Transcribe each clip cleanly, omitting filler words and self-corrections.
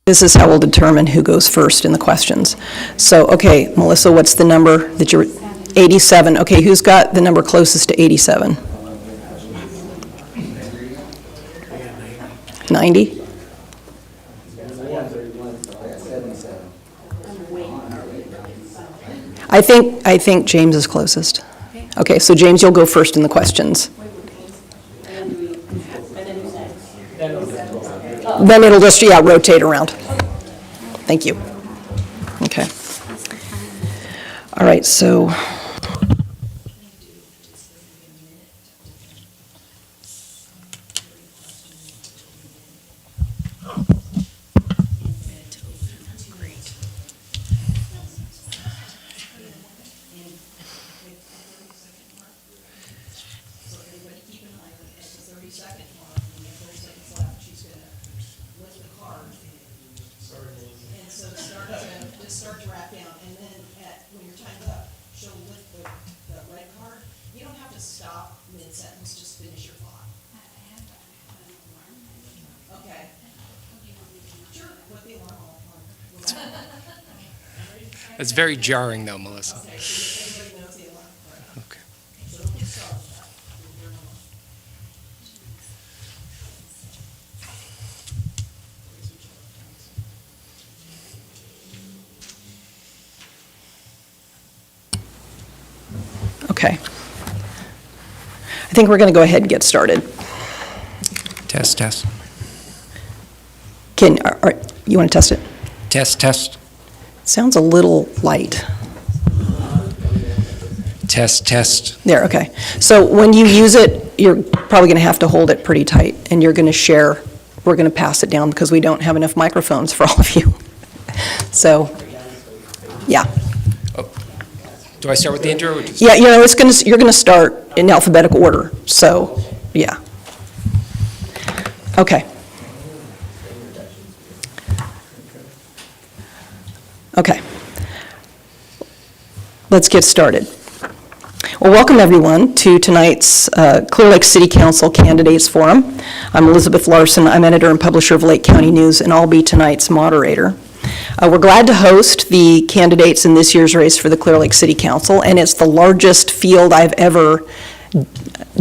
This is how we'll determine who goes first in the questions. So, okay, Melissa, what's the number that you're, 87. Okay, who's got the number closest to 87? 90? I think James is closest. Okay, so James, you'll go first in the questions. Then it'll just, rotate around. Thank you. Okay. All right, so. It's very jarring, though, Melissa. Okay. Okay. I think we're going to go ahead and get started. Test, test. You want to test it? Test, test. Sounds a little light. Test, test. There, okay. So when you use it, you're probably going to have to hold it pretty tight, and you're going to share. We're going to pass it down because we don't have enough microphones for all of you. So, yeah. Oh. Do I start with the intro? Or just... Yeah, you're going to start in alphabetical order. So, yeah. Okay. Okay. Let's get started. Well, welcome everyone to tonight's Clearlake City Council Candidates Forum. I'm Elizabeth Larson. I'm editor and publisher of Lake County News, and I'll be tonight's moderator. We're glad to host the candidates in this year's race for the Clearlake City Council, and it's the largest field I've ever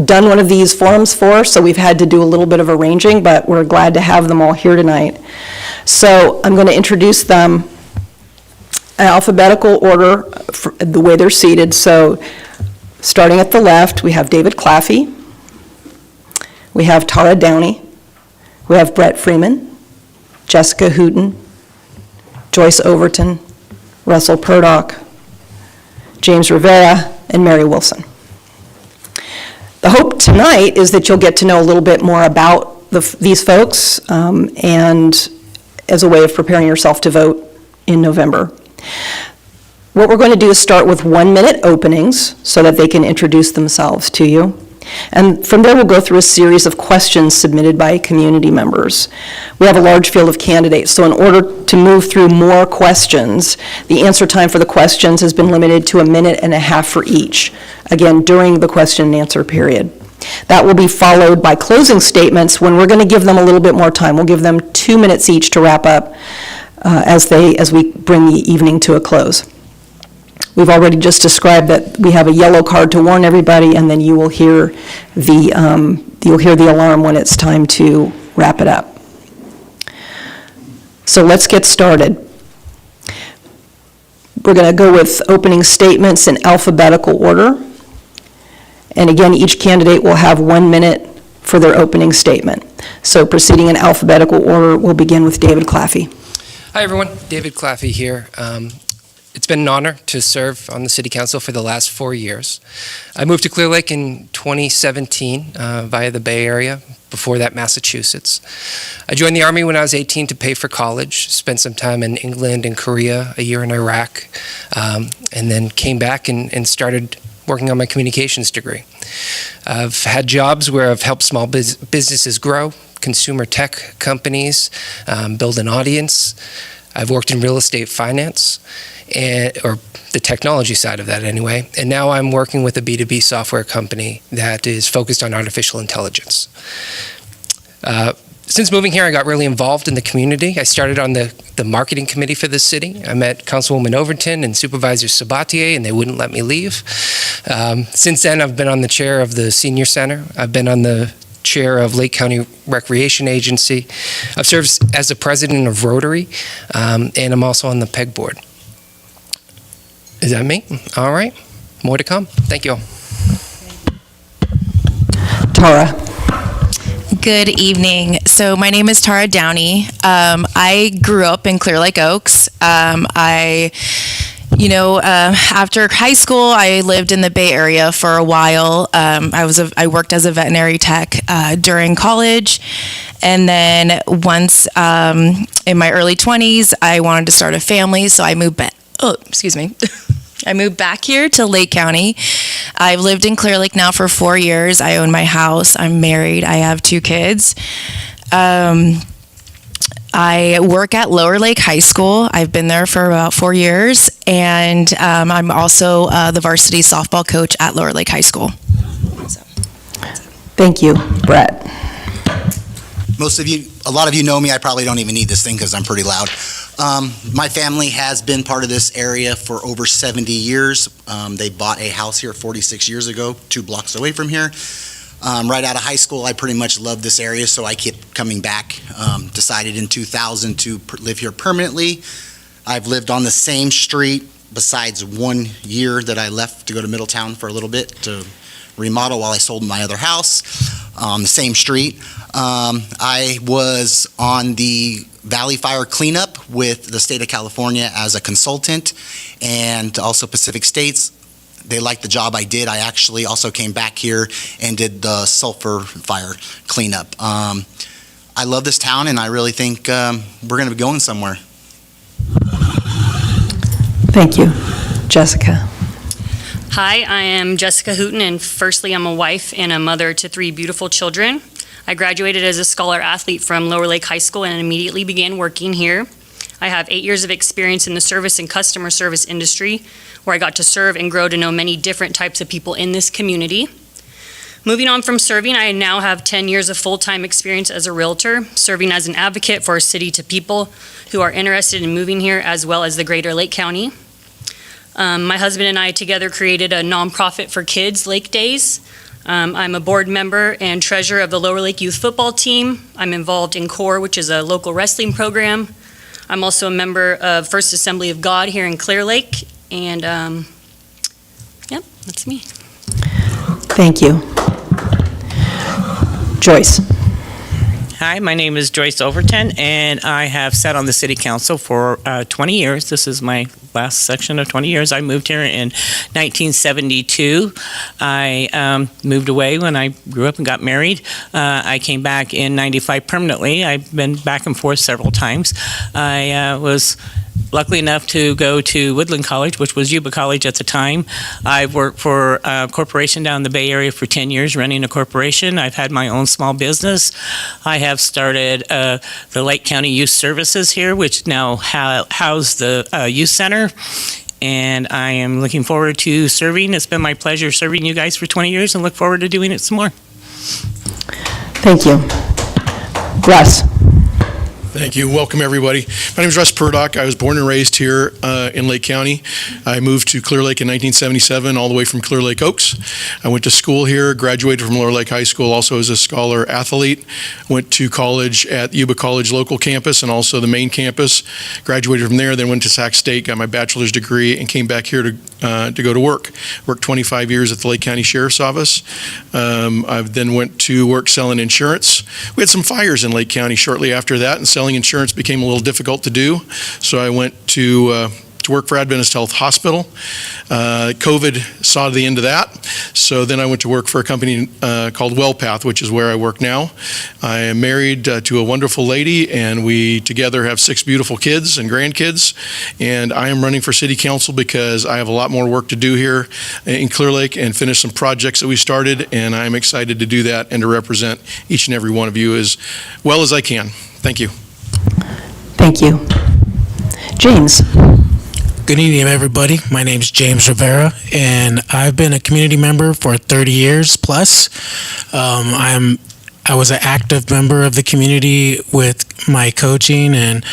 done one of these forums for, so we've had to do a little bit of arranging, but we're glad to have them all here tonight. So I'm going to introduce them in alphabetical order, the way they're seated. So starting at the left, we have David Claffey, we have Tara Downey, we have Brett Freeman, Jessica Hooten, Joyce Overton, Russell Purdock, James Rivera, and Mary Wilson. The hope tonight is that you'll get to know a little bit more about these folks and as a way of preparing yourself to vote in November. What we're going to do is start with 1-minute openings so that they can introduce themselves to you. And from there, we'll go through a series of questions submitted by community members. We have a large field of candidates, so in order to move through more questions, the answer time for the questions has been limited to 1.5 minutes for each, again, during the question and answer period. That will be followed by closing statements when we're going to give them a little bit more time. We'll give them 2 minutes each to wrap up as we bring the evening to a close. We've already just described that we have a yellow card to warn everybody, and then you will hear the alarm when it's time to wrap it up. So let's get started. We're going to go with opening statements in alphabetical order. And again, each candidate will have 1 minute for their opening statement. So proceeding in alphabetical order, we'll begin with David Claffey. Hi, everyone. David Claffey here. It's been an honor to serve on the City Council for the last 4 years. I moved to Clearlake in 2017 via the Bay Area, before that Massachusetts. I joined the Army when I was 18 to pay for college, spent some time in England and Korea, a year in Iraq, and then came back and started working on my communications degree. I've had jobs where I've helped small businesses grow, consumer tech companies, build an audience. I've worked in real estate finance, or the technology side of that anyway, and now I'm working with a B2B software company that is focused on artificial intelligence. since moving here, I got really involved in the community. I started on the marketing committee for the city. I met Councilwoman Overton and Supervisor Sabatier, and they wouldn't let me leave. Since then, I've been on the chair of the Senior Center. I've been on the chair of Lake County Recreation Agency. I've served as the president of Rotary, and I'm also on the PEG board. Is that me? All right. More to come. Thank you all. Tara. Good evening. So my name is Tara Downey. I grew up in Clearlake Oaks. After high school, I lived in the Bay Area for a while. I worked as a veterinary tech during college. And then once in my early 20s, I wanted to start a family, so I moved back. Oh, excuse me. I moved back here to Lake County. I've lived in Clearlake now for 4 years. I own my house. I'm married. I have 2 kids. I work at Lower Lake High School. I've been there for about 4 years, and I'm also the varsity softball coach at Lower Lake High School. Thank you. Brett. A lot of you know me. I probably don't even need this thing because I'm pretty loud. My family has been part of this area for over 70 years. They bought a house here 46 years ago, 2 blocks away from here. Right out of high school, I pretty much loved this area, so I kept coming back. Decided in 2000 to live here permanently. I've lived on the same street besides 1 year that I left to go to Middletown for a little bit to remodel while I sold my other house on the same street. I was on the Valley Fire cleanup with the state of California as a consultant, and also Pacific States. They liked the job I did. I actually also came back here and did the sulfur fire cleanup. I love this town, and I really think we're going to be going somewhere. Thank you. Jessica. Hi, I am Jessica Hooten, and firstly, I'm a wife and a mother to 3 beautiful children. I graduated as a scholar athlete from Lower Lake High School and immediately began working here. I have 8 years of experience in the service and customer service industry, where I got to serve and grow to know many different types of people in this community. Moving on from serving, I now have 10 years of full-time experience as a realtor, serving as an advocate for our city to people who are interested in moving here, as well as the greater Lake County. My husband and I together created a nonprofit for kids, Lake Days. I'm a board member and treasurer of the Lower Lake Youth Football Team. I'm involved in CORE, which is a local wrestling program. I'm also a member of First Assembly of God here in Clearlake. And, yep, that's me. Thank you. Joyce. Hi, my name is Joyce Overton, and I have sat on the city council for 20 years. This is my last section of 20 years. I moved here in 1972. I moved away when I grew up and got married. I came back in 95 permanently. I've been back and forth several times. I was lucky enough to go to Woodland College, which was Yuba College at the time. I've worked for a corporation down in the Bay Area for 10 years, running a corporation. I've had my own small business. I have started the Lake County Youth Services here, which now house the youth center. And I am looking forward to serving. It's been my pleasure serving you guys for 20 years and look forward to doing it some more. Thank you. Russ. Thank you. Welcome, everybody. My name is Russ Purdock. I was born and raised here in Lake County. I moved to Clearlake in 1977, all the way from Clearlake Oaks. I went to school here, graduated from Lower Lake High School, also as a scholar athlete. Went to college at Yuba College local campus and also the main campus. Graduated from there, then went to Sac State, got my bachelor's degree, and came back here to go to work. Worked 25 years at the Lake County Sheriff's Office. I then went to work selling insurance. We had some fires in Lake County shortly after that, and selling insurance became a little difficult to do, so I went to work for Adventist Health Hospital. COVID saw the end of that, so then I went to work for a company called WellPath, which is where I work now. I am married to a wonderful lady, and we together have 6 beautiful kids and grandkids, and I am running for city council because I have a lot more work to do here in Clearlake and finish some projects that we started, and I'm excited to do that and to represent each and every one of you as well as I can. Thank you. Thank you. James. Good evening, everybody. My name is James Rivera, and I've been a community member for 30 years plus. I'm I was an active member of the community with my coaching and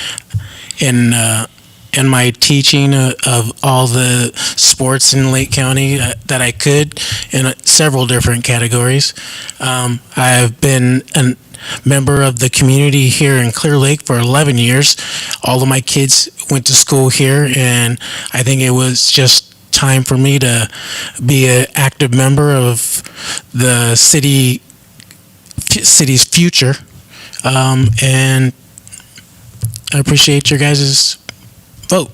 my teaching of all the sports in Lake County that I could in several different categories. I have been a member of the community here in Clearlake for 11 years. All of my kids went to school here, and I think it was just time for me to be an active member of the city's future. And I appreciate your guys' vote.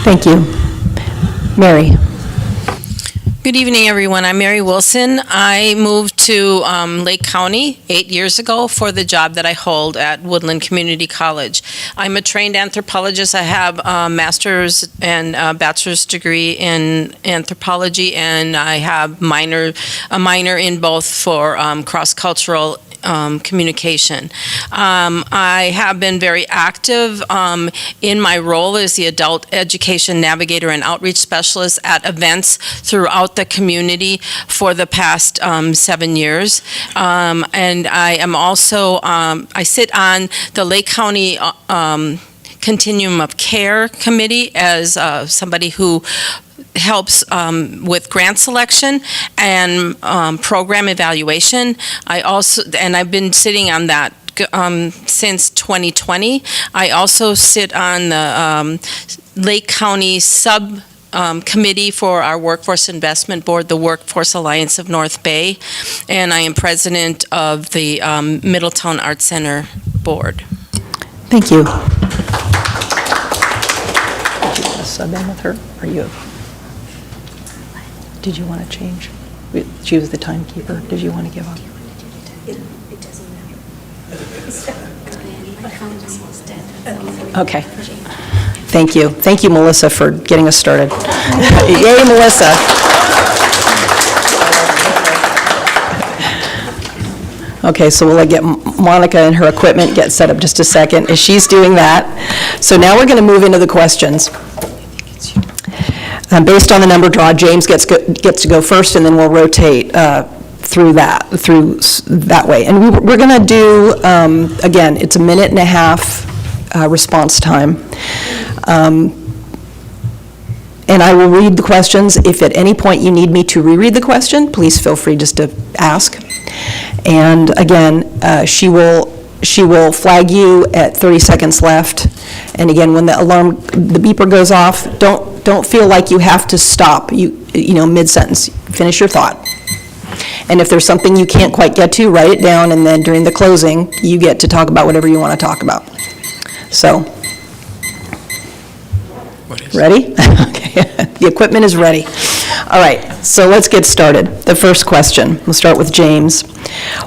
Thank you. Mary? Good evening, everyone. I'm Mary Wilson. I moved to Lake County 8 years ago for the job that I hold at Woodland Community College. I'm a trained anthropologist. I have a master's and a bachelor's degree in anthropology, and I have a minor in both for cross-cultural communication. I have been very active in my role as the adult education navigator and outreach specialist at events throughout the community for the past 7 years. And I am also, I sit on the Lake County Continuum of Care Committee as somebody who helps with grant selection and program evaluation. I've been sitting on that since 2020. I also sit on the Lake County committee for our Workforce Investment Board, the Workforce Alliance of North Bay, and I am president of the Middletown Arts Center Board. Thank you. Did you want to sub in with her? Are you? Did you want to change? She was the timekeeper. Did you want to give up? It doesn't matter. Okay. Thank you. Thank you, Melissa, for getting us started. Yay, Melissa. Okay, so we'll get Monica and her equipment get set up just a second as she's doing that. So now we're going to move into the questions. Based on the number draw, James gets to go first, and then we'll rotate through that way. And we're going to do, again, it's a 1.5 minute response time. And I will read the questions. If at any point you need me to reread the question, please feel free just to ask. And again, she will flag you at 30 seconds left. And again, when the beeper goes off, don't feel like you have to stop. You know, mid-sentence, finish your thought. And if there's something you can't quite get to, write it down, and then during the closing, you get to talk about whatever you want to talk about. So, ready? Okay, the equipment is ready. All right, so let's get started. The first question, we'll start with James.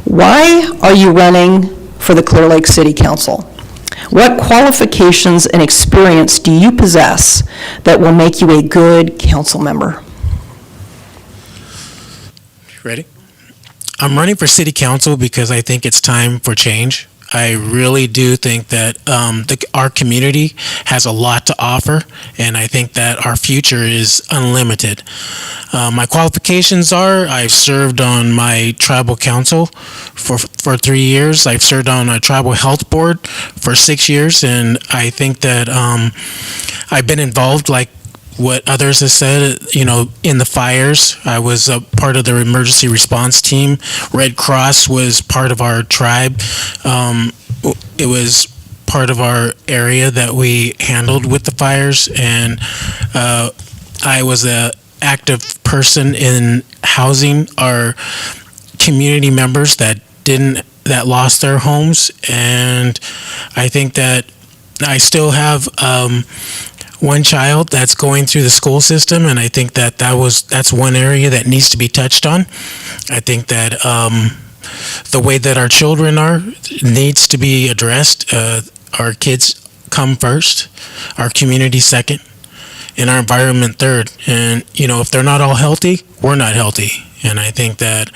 Why are you running for the Clearlake City Council? What qualifications and experience do you possess that will make you a good council member? Ready? I'm running for city council because I think it's time for change. I really do think that our community has a lot to offer, and I think that our future is unlimited. My qualifications are, I've served on my tribal council for 3 years. I've served on a tribal health board for 6 years, and I think that I've been involved, like what others have said, in the fires. I was a part of the emergency response team. Red Cross was part of our tribe. It was part of our area that we handled with the fires, and I was an active person in housing our community members that lost their homes. And I think that I still have one child that's going through the school system, and I think that that's one area that needs to be touched on. I think that the way that our children are needs to be addressed. Our kids come first, our community second, and our environment third. And if they're not all healthy, we're not healthy. And I think that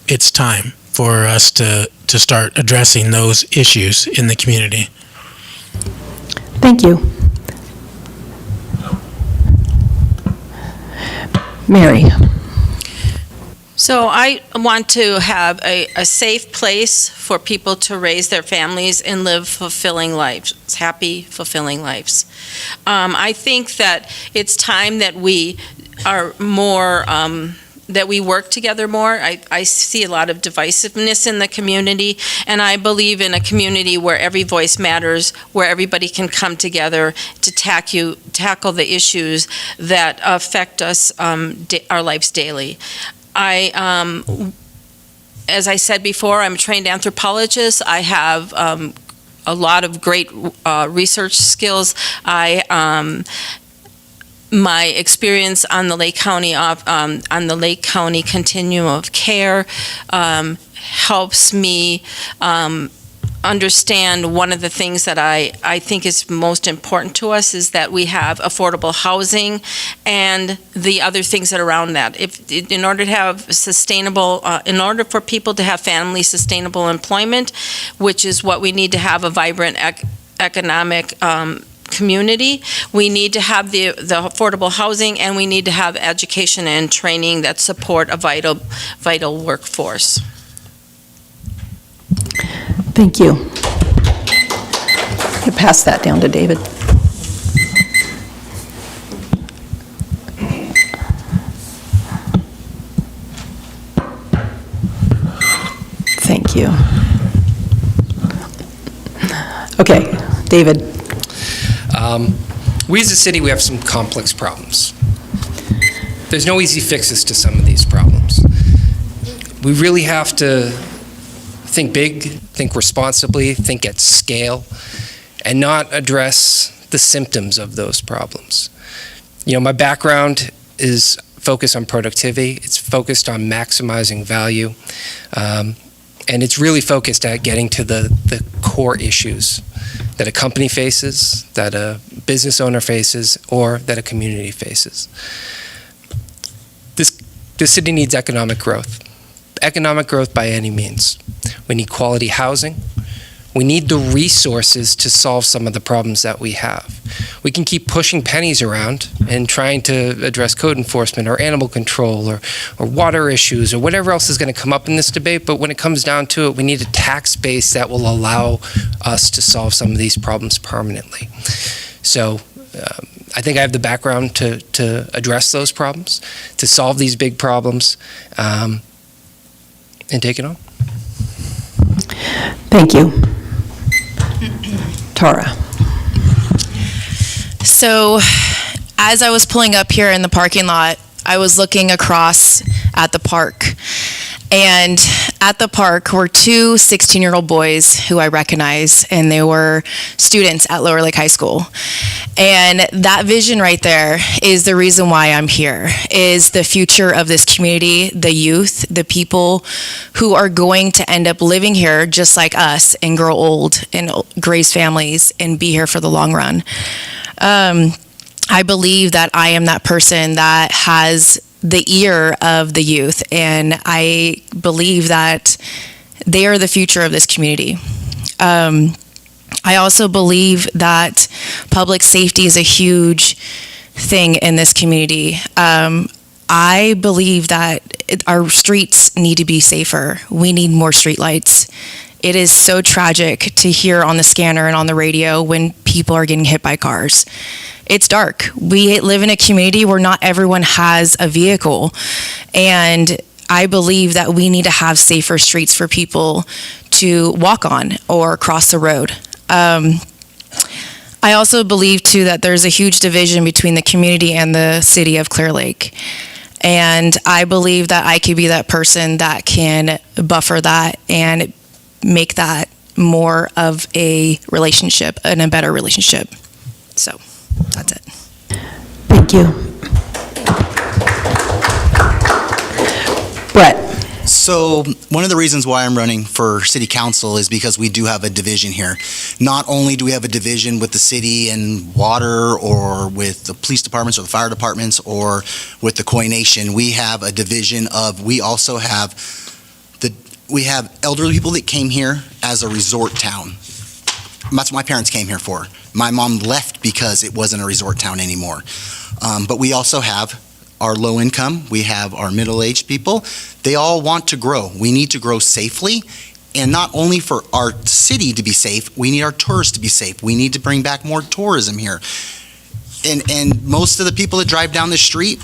it's time for us to start addressing those issues in the community. Thank you. So So I want to have a safe place for people to raise their families and live fulfilling lives, happy, fulfilling lives. I think that it's time that we are more, that we work together more. I see a lot of divisiveness in the community, and I believe in a community where every voice matters, where everybody can come together to tackle the issues that affect us, our lives daily. As I said before, I'm a trained anthropologist. I have a lot of great research skills. My experience on the Lake County continuum of care helps me understand one of the things that I think is most important to us is that we have affordable housing and the other things that are around that. In order to have sustainable, in order for people to have family sustainable employment, which is what we need to have a vibrant economic community, we need to have the affordable housing, and we need to have education and training that support a vital workforce. Thank you. I'm going to pass that down to David. Thank you. Okay, David. We as a city, we have some complex problems. There's no easy fixes to some of these problems. We really have to think big, think responsibly, think at scale, and not address the symptoms of those problems. You know, my background is focused on productivity. It's focused on maximizing value. And it's really focused at getting to the core issues that a company faces, that a business owner faces, or that a community faces. This city needs economic growth. Economic growth by any means. We need quality housing. We need the resources to solve some of the problems that we have. We can keep pushing pennies around and trying to address code enforcement or animal control or water issues or whatever else is going to come up in this debate, but when it comes down to it, we need a tax base that will allow us to solve some of these problems permanently. So I think I have the background to address those problems, to solve these big problems, and take it on. Thank you. Tara. So, as I was pulling up here in the parking lot, I was looking across at the park. And at the park were two 16-year-old boys who I recognize, and they were students at Lower Lake High School. And that vision right there is the reason why I'm here, is the future of this community, the youth, the people who are going to end up living here just like us and grow old and raise families and be here for the long run. I believe that I am that person that has the ear of the youth, and I believe that they are the future of this community. I also believe that public safety is a huge thing in this community. I believe that our streets need to be safer. We need more streetlights. It is so tragic to hear on the scanner and on the radio when people are getting hit by cars. It's dark. We live in a community where not everyone has a vehicle, and I believe that we need to have safer streets for people to walk on or cross the road. I also believe, too, that there's a huge division between the community and the city of Clearlake. And I believe that I could be that person that can buffer that and make that more of a relationship and a better relationship. So that's it. Thank you. Brett. So one of the reasons why I'm running for city council is because we do have a division here. Not only do we have a division with the city and water, or with the police departments or the fire departments, or with the Koi Nation, we have a division of, we also have elderly people that came here as a resort town. That's what my parents came here for. My mom left because it wasn't a resort town anymore. But we also have our low income, we have our middle-aged people. They all want to grow. We need to grow safely, and not only for our city to be safe, we need our tourists to be safe. We need to bring back more tourism here. And most of the people that drive down the street,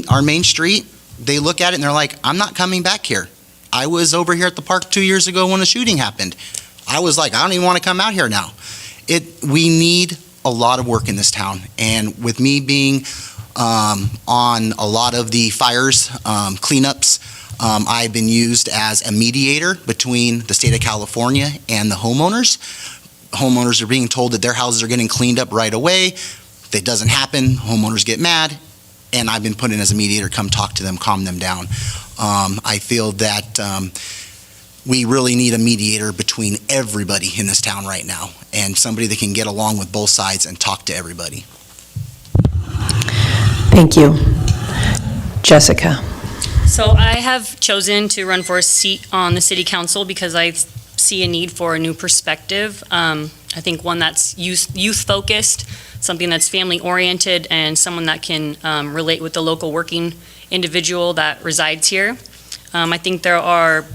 our main street, they look at it and they're like, I'm not coming back here. I was over here at the park 2 years ago when the shooting happened. I was like, I don't even want to come out here now. We need a lot of work in this town, and with me being on a lot of the fires, cleanups, I've been used as a mediator between the state of California and the homeowners. Homeowners are being told that their houses are getting cleaned up right away. If that doesn't happen, homeowners get mad, and I've been put in as a mediator, come talk to them, calm them down. I feel that we really need a mediator between everybody in this town right now, and somebody that can get along with both sides and talk to everybody. Thank you. Jessica. So I have chosen to run for a seat on the city council because I see a need for a new perspective. I think one that's youth-focused, something that's family-oriented, and someone that can relate with the local working individual that resides here. I think there are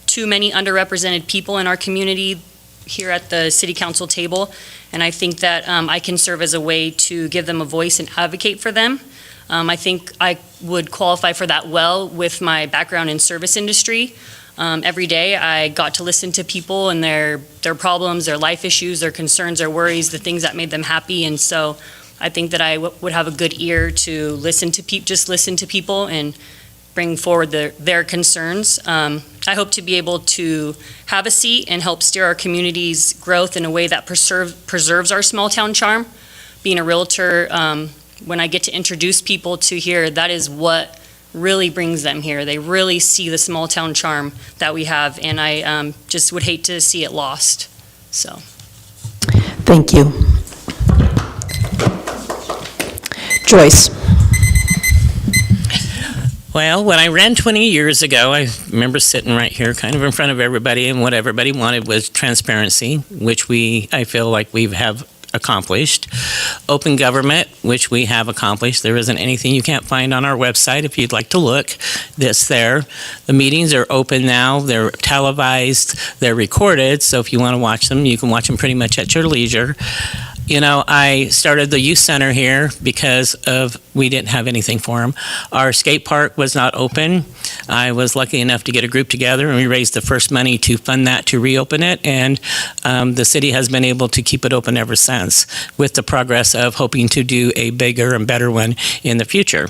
too many underrepresented people in our community here at the city council table, and I think that I can serve as a way to give them a voice and advocate for them. I think I would qualify for that well with my background in service industry. Every day I got to listen to people and their problems, their life issues, their concerns, their worries, the things that made them happy, and so I think that I would have a good ear to listen to people and bring forward their concerns. I hope to be able to have a seat and help steer our community's growth in a way that preserves our small town charm. Being a realtor, when I get to introduce people to here, that is what really brings them here. They really see the small town charm that we have, and I just would hate to see it lost. So, Thank you. Joyce. Well, when I ran 20 years ago, I remember sitting right here kind of in front of everybody, and what everybody wanted was transparency, which I feel like we have accomplished. Open government, which we have accomplished. There isn't anything you can't find on our website if you'd like to look. That's there. The meetings are open now. They're televised. They're recorded, so if you want to watch them, you can watch them pretty much at your leisure. You know, I started the youth center here because we didn't have anything for them. Our skate park was not open. I was lucky enough to get a group together, and we raised the first money to fund that, to reopen it, and the city has been able to keep it open ever since, with the progress of hoping to do a bigger and better one in the future.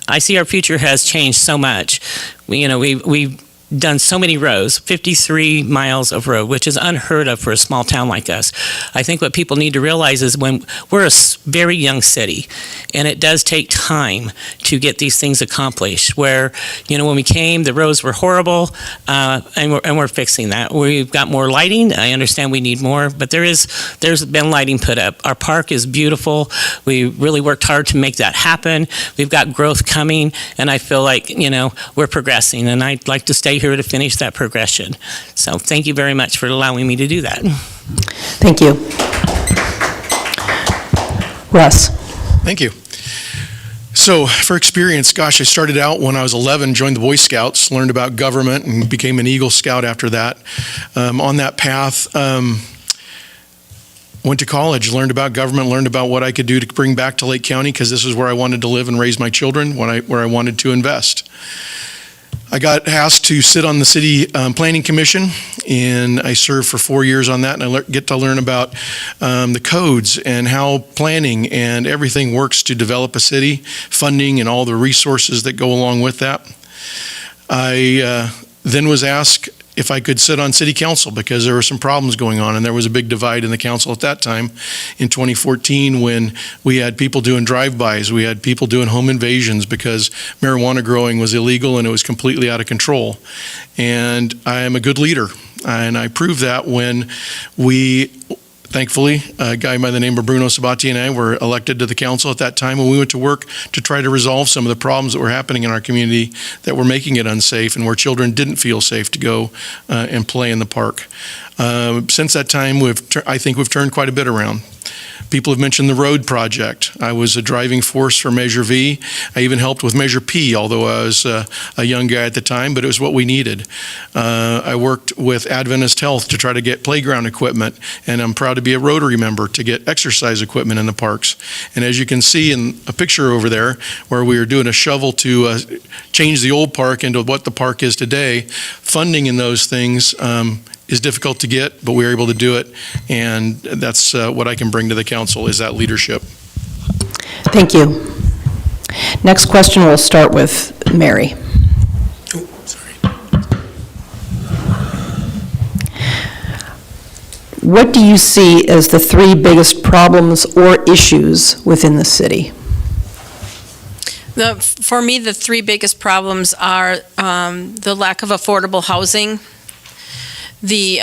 I see our future has changed so much. We've done so many roads, 53 miles of road, which is unheard of for a small town like us. I think what people need to realize is when we're a very young city, and it does take time to get these things accomplished, where, when we came, the roads were horrible, and we're fixing that. We've got more lighting. I understand we need more, but there's been lighting put up. Our park is beautiful. We really worked hard to make that happen. We've got growth coming, and I feel like, we're progressing, and I'd like to stay here to finish that progression. So thank you very much for allowing me to do that. Thank you. Russ. Thank you. So for experience, gosh, I started out when I was 11, joined the Boy Scouts, learned about government, and became an Eagle Scout after that. On that path, went to college, learned about government, learned about what I could do to bring back to Lake County, because this is where I wanted to live and raise my children, where I wanted to invest. I got asked to sit on the City Planning Commission, and I served for 4 years on that, and I get to learn about the codes and how planning and everything works to develop a city, funding and all the resources that go along with that. I then was asked if I could sit on City Council because there were some problems going on, and there was a big divide in the council at that time in 2014 when we had people doing drive-bys, we had people doing home invasions because marijuana growing was illegal and it was completely out of control. And I am a good leader, and I proved that when thankfully, a guy by the name of Bruno Sabati and I were elected to the council at that time, and we went to work to try to resolve some of the problems that were happening in our community that were making it unsafe and where children didn't feel safe to go and play in the park. Since that time, I think we've turned quite a bit around. People have mentioned the road project. I was a driving force for Measure V. I even helped with Measure P, although I was a young guy at the time, but it was what we needed. I worked with Adventist Health to try to get playground equipment, and I'm proud to be a Rotary member to get exercise equipment in the parks. And as you can see in a picture over there, where we were doing a shovel to change the old park into what the park is today, funding in those things is difficult to get, but we were able to do it, and that's what I can bring to the council, is that leadership. Thank you. Next question, we'll start with Mary. Oh, sorry. What do you see as the three biggest problems or issues within the city? For me, the three biggest problems are the lack of affordable housing. We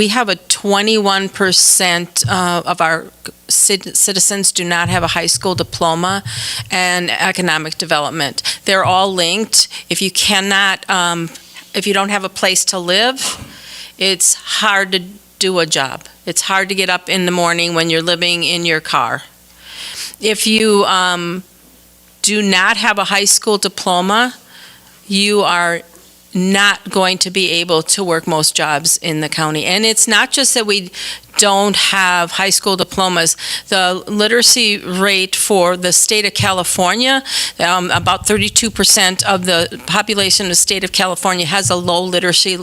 have a 21% of our citizens do not have a high school diploma, and economic development. They're all linked. If you cannot, if you don't have a place to live, it's hard to do a job. It's hard to get up in the morning when you're living in your car. If you do not have a high school diploma, you are not going to be able to work most jobs in the county. And it's not just that we don't have high school diplomas. The literacy rate for the state of California, about 32% of the population of the state of California has a low literacy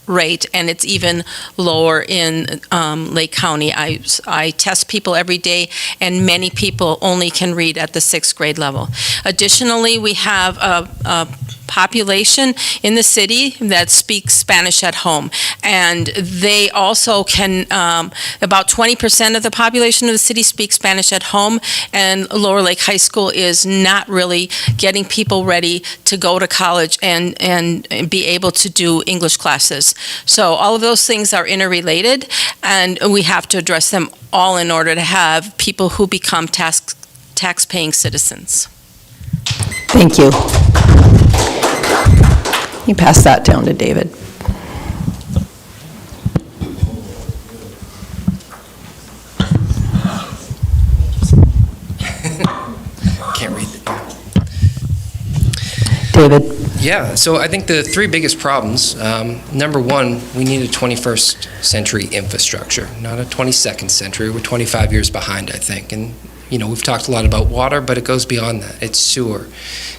rate, and it's even lower in Lake County. I test people every day, and many people only can read at the 6th grade level. Additionally, we have a population in the city that speaks Spanish at home, and they also can, about 20% of the population of the city speaks Spanish at home, and Lower Lake High School is not really getting people ready to go to college and be able to do English classes. So all of those things are interrelated, and we have to address them all in order to have people who become tax-paying citizens. Thank you. You pass that down to David. Can't read it. David. Yeah, so I think the three biggest problems, number one, we need a 21st century infrastructure, not a 22nd century. We're 25 years behind, I think. And, you know, we've talked a lot about water, but it goes beyond that. It's sewer,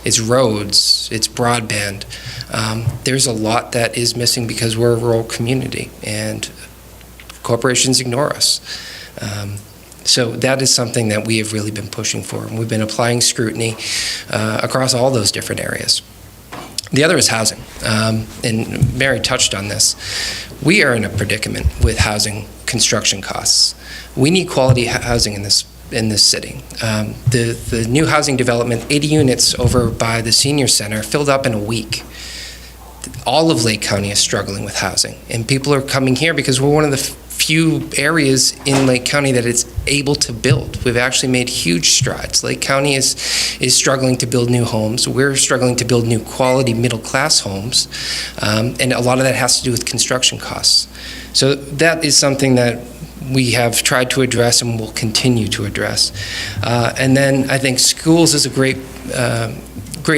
it's roads, it's broadband. There's a lot that is missing because we're a rural community and corporations ignore us. So that is something that we have really been pushing for, and we've been applying scrutiny across all those different areas. The other is housing, and Mary touched on this. We are in a predicament with housing construction costs. We need quality housing in this city. The new housing development, 80 units over by the senior center, filled up in a week. All of Lake County is struggling with housing, and people are coming here because we're one of the few areas in Lake County that it's able to build. We've actually made huge strides. Lake County is struggling to build new homes. We're struggling to build new quality middle-class homes, and a lot of that has to do with construction costs. So that is something that we have tried to address and will continue to address. And then I think schools is a great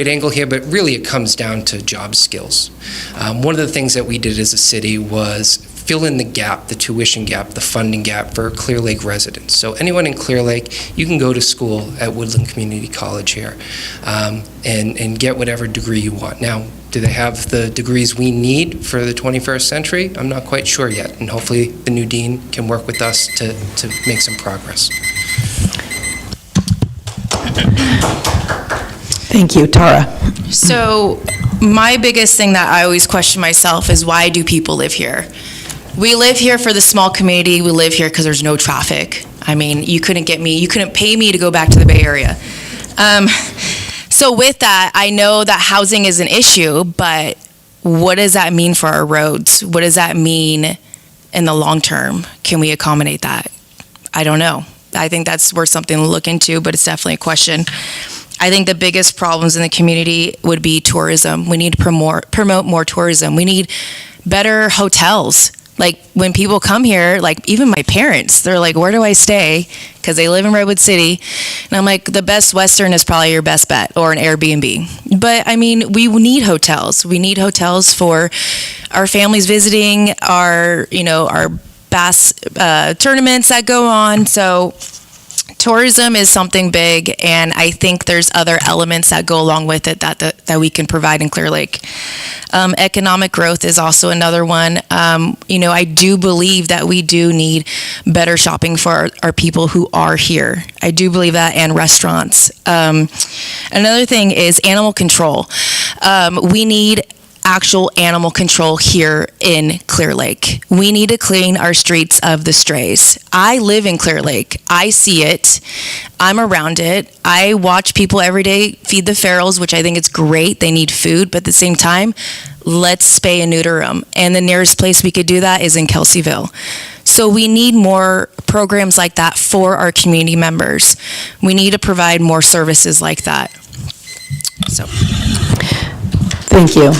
angle here, but really it comes down to job skills. One of the things that we did as a city was fill in the gap, the tuition gap, the funding gap for Clearlake residents. So anyone in Clearlake, you can go to school at Woodland Community College here and get whatever degree you want. Now, do they have the degrees we need for the 21st century? I'm not quite sure yet, and hopefully the new dean can work with us to make some progress. Thank you. Tara. So my biggest thing that I always question myself is, why do people live here? We live here for the small community. We live here because there's no traffic. I mean, you couldn't pay me to go back to the Bay Area. So with that, I know that housing is an issue, but what does that mean for our roads? What does that mean in the long term? Can we accommodate that? I don't know. I think that's worth something to look into, but it's definitely a question. I think the biggest problems in the community would be tourism. We need to promote more tourism. We need better hotels. Like when people come here, like even my parents, they're like, where do I stay? Because they live in Redwood City. And I'm like, the Best Western is probably your best bet, or an Airbnb. But I mean, we need hotels. We need hotels for our families visiting, our bass tournaments that go on. So tourism is something big, and I think there's other elements that go along with it that we can provide in Clear Lake. Economic growth is also another one. I do believe that we do need better shopping for our people who are here. I do believe that, and restaurants. Another thing is animal control. We need actual animal control here in Clear Lake. We need to clean our streets of the strays. I live in Clear Lake. I see it. I'm around it. I watch people every day feed the ferals, which I think it's great. They need food, but at the same time, let's spay and neuter them. And the nearest place we could do that is in Kelseyville. So we need more programs like that for our community members. We need to provide more services like that. So. Thank you.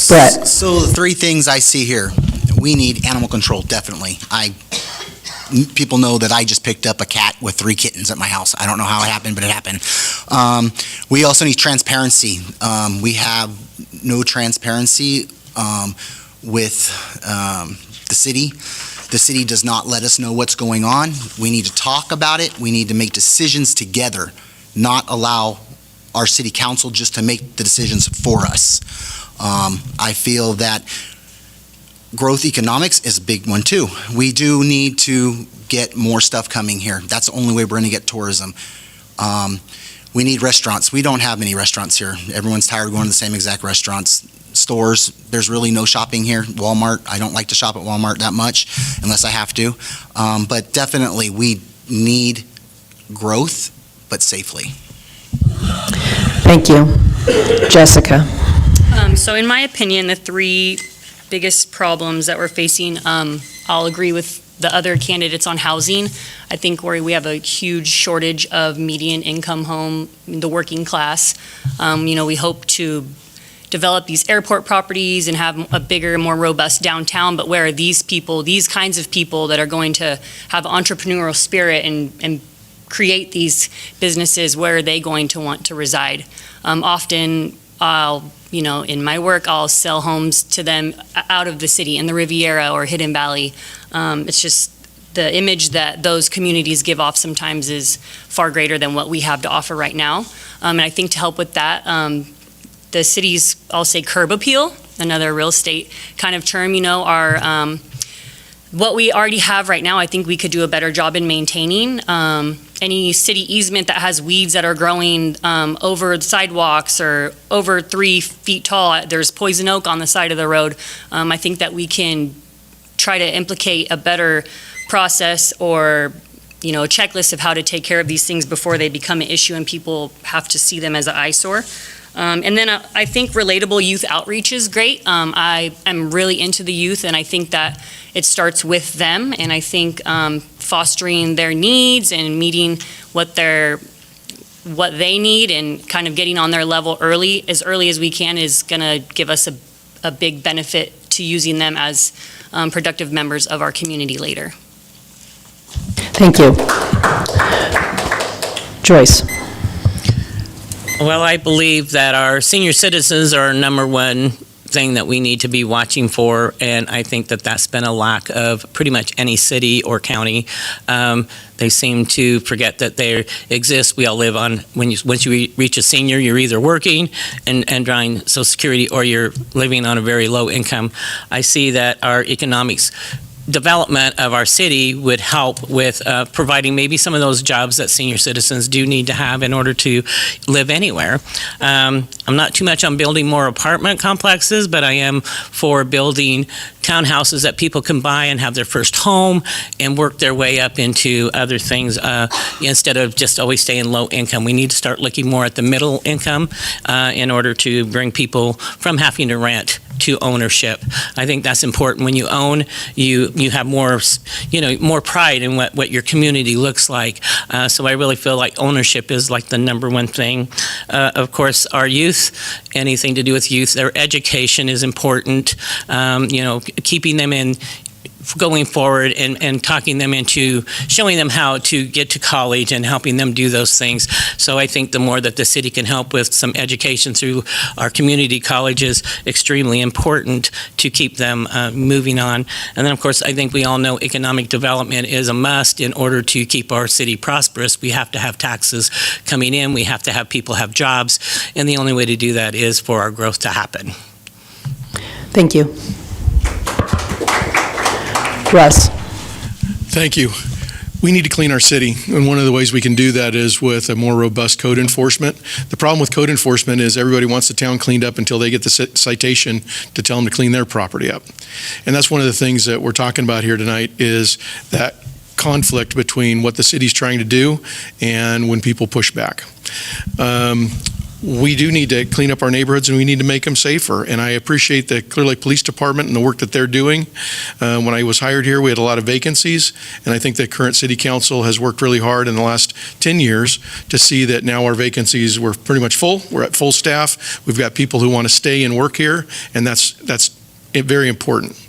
Brett. So the three things I see here, we need animal control, definitely. People know that I just picked up a cat with 3 kittens at my house. I don't know how it happened, but it happened. We also need transparency. We have no transparency with the city. The city does not let us know what's going on. We need to talk about it. We need to make decisions together, not allow our city council just to make the decisions for us. I feel that growth economics is a big one too. We do need to get more stuff coming here. That's the only way we're going to get tourism. We need restaurants. We don't have many restaurants here. Everyone's tired of going to the same exact restaurants. Stores, there's really no shopping here. Walmart, I don't like to shop at Walmart that much unless I have to. But definitely we need growth, but safely. Thank you. Jessica. So in my opinion, the 3 biggest problems that we're facing, I'll agree with the other candidates on housing. I think we have a huge shortage of median income home, the working class. We hope to develop these airport properties and have a bigger, more robust downtown, but where are these people, these kinds of people that are going to have entrepreneurial spirit and create these businesses, where are they going to want to reside? Often in my work, I'll sell homes to them out of the city in the Riviera or Hidden Valley. It's just the image that those communities give off sometimes is far greater than what we have to offer right now. And I think to help with that, the city's, I'll say, curb appeal, another real estate kind of term, our what we already have right now, I think we could do a better job in maintaining. Any city easement that has weeds that are growing over the sidewalks or over 3 feet tall, there's poison oak on the side of the road. I think that we can try to implicate a better process or a checklist of how to take care of these things before they become an issue and people have to see them as an eyesore. And then I think relatable youth outreach is great. I am really into the youth, and I think that it starts with them, and I think fostering their needs and meeting what they need and kind of getting on their level early as we can is going to give us a big benefit to using them as productive members of our community later. Thank you. Joyce. Well, I believe that our senior citizens are our number one thing that we need to be watching for, and I think that that's been a lack of pretty much any city or county. They seem to forget that they exist. We all live on, once you reach a senior, you're either working and drawing Social Security or you're living on a very low income. I see that our economics development of our city would help with providing maybe some of those jobs that senior citizens do need to have in order to live anywhere. I'm not too much on building more apartment complexes, but I am for building townhouses that people can buy and have their first home and work their way up into other things instead of just always staying low income. We need to start looking more at the middle income in order to bring people from having to rent to ownership. I think that's important. When you own, you have more, more pride in what your community looks like. So I really feel like ownership is like the number one thing. Of course, our youth, anything to do with youth, their education is important. Keeping them in, going forward and talking them into showing them how to get to college and helping them do those things. So I think the more that the city can help with some education through our community colleges, extremely important to keep them moving on. And then, of course, I think we all know economic development is a must in order to keep our city prosperous. We have to have taxes coming in. We have to have people have jobs. And the only way to do that is for our growth to happen. Thank you. Russ. Thank you. We need to clean our city, and one of the ways we can do that is with a more robust code enforcement. The problem with code enforcement is everybody wants the town cleaned up until they get the citation to tell them to clean their property up. And that's one of the things that we're talking about here tonight is that conflict between what the city's trying to do and when people push back. We do need to clean up our neighborhoods and we need to make them safer. And I appreciate the Clearlake Police Department and the work that they're doing. When I was hired here, we had a lot of vacancies. And I think the current city council has worked really hard in the last 10 years to see that now our vacancies, we're pretty much full. We're at full staff. We've got people who want to stay and work here. And that's very important.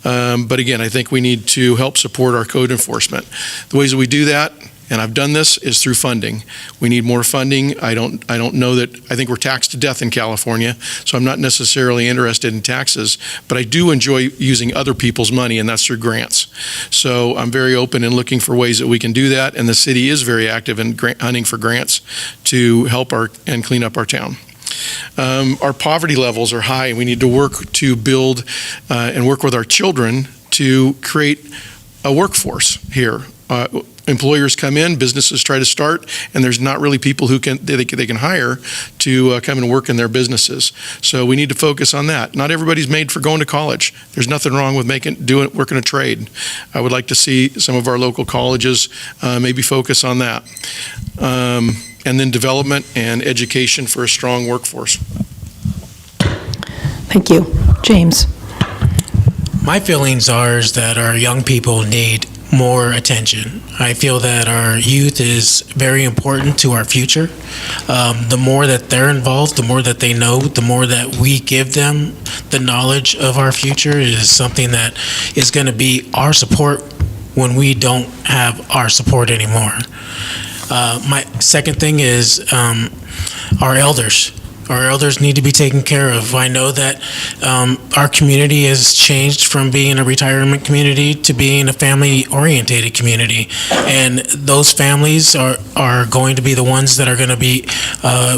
But again, I think we need to help support our code enforcement. The ways that we do that, and I've done this, is through funding. We need more funding. I don't know that, I think we're taxed to death in California, so I'm not necessarily interested in taxes, but I do enjoy using other people's money, and that's through grants. So I'm very open and looking for ways that we can do that, and the city is very active in hunting for grants to help and clean up our town. Our poverty levels are high, and we need to work to build and work with our children to create a workforce here. Employers come in, businesses try to start, and there's not really people who they can hire to come and work in their businesses. So we need to focus on that. Not everybody's made for going to college. There's nothing wrong with working a trade. I would like to see some of our local colleges maybe focus on that. And then development and education for a strong workforce. Thank you. James. My feelings are is that our young people need more attention. I feel that our youth is very important to our future. The more that they're involved, the more that they know, the more that we give them the knowledge of our future is something that is going to be our support when we don't have our support anymore. My second thing is our elders. Our elders need to be taken care of. I know that our community has changed from being a retirement community to being a family-oriented community. And those families are going to be the ones that are going to be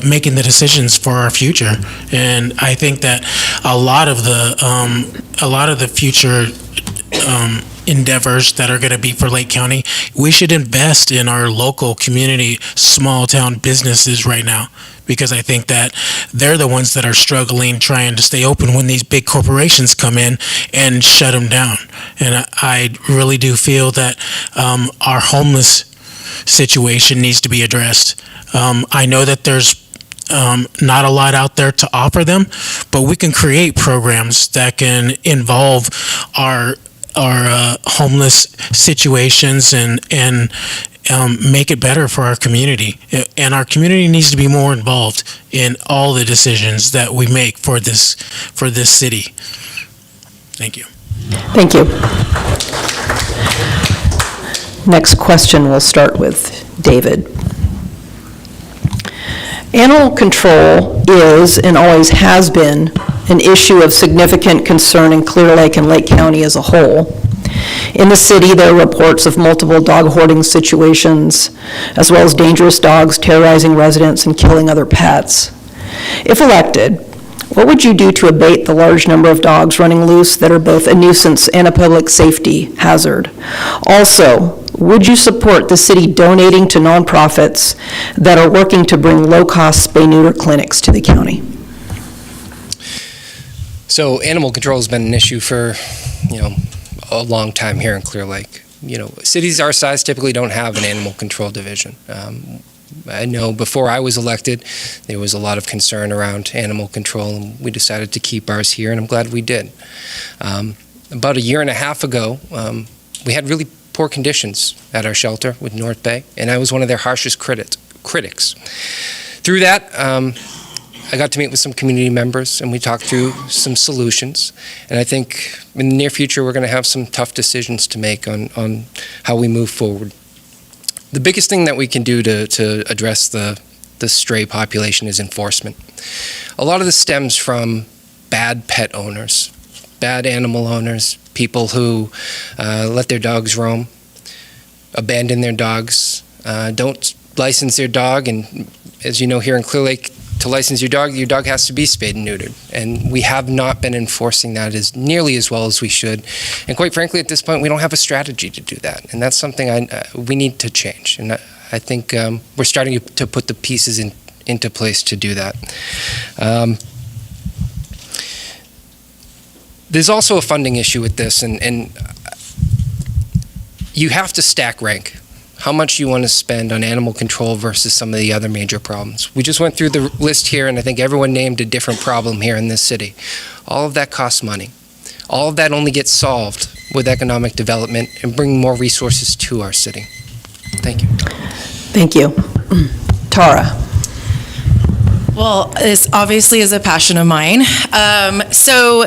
making the decisions for our future. And I think that a lot of the future endeavors that are going to be for Lake County, we should invest in our local community, small town businesses right now. Because I think that they're the ones that are struggling trying to stay open when these big corporations come in and shut them down. And I really do feel that our homeless situation needs to be addressed. I know that there's not a lot out there to offer them, but we can create programs that can involve our homeless situations and make it better for our community. And our community needs to be more involved in all the decisions that we make for this city. Thank you. Thank you. Next question, we'll start with David. Animal control is and always has been an issue of significant concern in Clearlake and Lake County as a whole. In the city, there are reports of multiple dog hoarding situations, as well as dangerous dogs terrorizing residents and killing other pets. If elected, what would you do to abate the large number of dogs running loose that are both a nuisance and a public safety hazard? Also, would you support the city donating to nonprofits that are working to bring low-cost spay-neuter clinics to the county? So animal control has been an issue for, a long time here in Clearlake. Cities our size typically don't have an animal control division. I know before I was elected, there was a lot of concern around animal control, and we decided to keep ours here, and I'm glad we did. About a year and a half ago, we had really poor conditions at our shelter with North Bay, and I was one of their harshest critics. Through that, I got to meet with some community members, and we talked through some solutions. And I think in the near future, we're going to have some tough decisions to make on how we move forward. The biggest thing that we can do to address the stray population is enforcement. A lot of this stems from bad pet owners, bad animal owners, people who let their dogs roam, abandon their dogs, don't license their dog, and as you know, here in Clearlake, to license your dog has to be spayed and neutered. And we have not been enforcing that as nearly as well as we should. And quite frankly, at this point, we don't have a strategy to do that. And that's something we need to change. And I think we're starting to put the pieces into place to do that. There's also a funding issue with this, and you have to stack rank how much you want to spend on animal control versus some of the other major problems. We just went through the list here, and I think everyone named a different problem here in this city. All of that costs money. All of that only gets solved with economic development and bringing more resources to our city. Thank you. Thank you. Tara. Well, this obviously is a passion of mine. So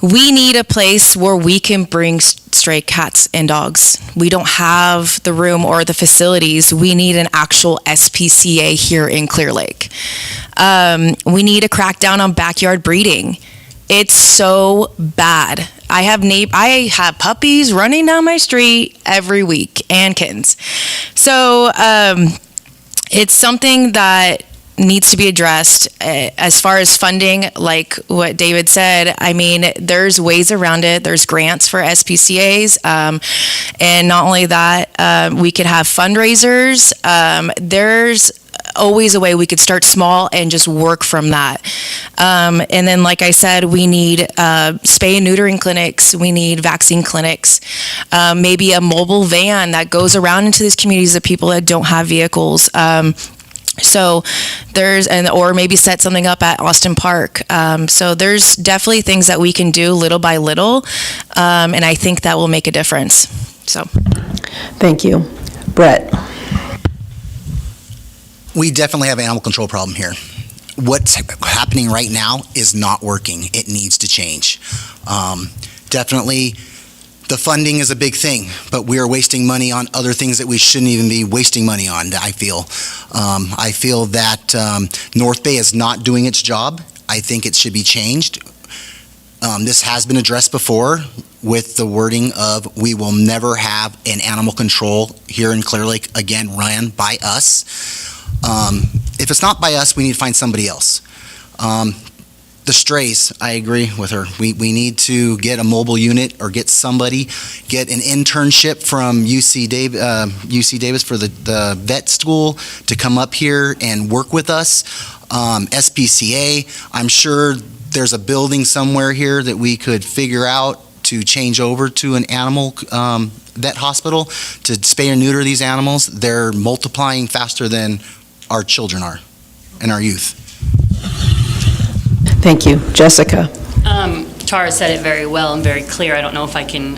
we need a place where we can bring stray cats and dogs. We don't have the room or the facilities. We need an actual SPCA here in Clearlake. We need to crack down on backyard breeding. It's so bad. I have puppies running down my street every week and kittens. So it's something that needs to be addressed. As far as funding, like what David said, I mean, there's ways around it. There's grants for SPCAs. And not only that, we could have fundraisers. There's always a way we could start small and just work from that. And then, like I said, we need spay and neutering clinics. We need vaccine clinics. Maybe a mobile van that goes around into these communities of people that don't have vehicles. So or maybe set something up at Austin Park. So there's definitely things that we can do little by little, and I think that will make a difference. So, Thank you. Brett. We definitely have an animal control problem here. What's happening right now is not working. It needs to change. Definitely, the funding is a big thing, but we are wasting money on other things that we shouldn't even be wasting money on, I feel. I feel that North Bay is not doing its job. I think it should be changed. This has been addressed before with the wording of we will never have an animal control here in Clearlake again run by us. If it's not by us, we need to find somebody else. The strays, I agree with her. We need to get a mobile unit or get an internship from UC Davis for the vet school to come up here and work with us. SPCA, I'm sure there's a building somewhere here that we could figure out to change over to an animal vet hospital to spay or neuter these animals. They're multiplying faster than our children are and our youth. Thank you. Jessica. Tara said it very well and very clear. I don't know if I can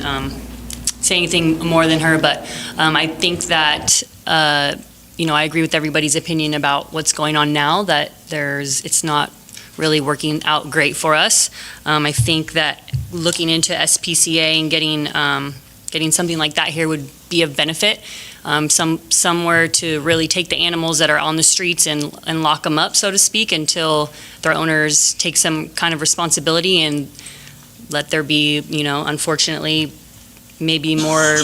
say anything more than her, but I think that, I agree with everybody's opinion about what's going on now, that it's not really working out great for us. I think that looking into SPCA and getting something like that here would be of benefit. Somewhere to really take the animals that are on the streets and lock them up, so to speak, until their owners take some kind of responsibility and let there be, unfortunately, maybe more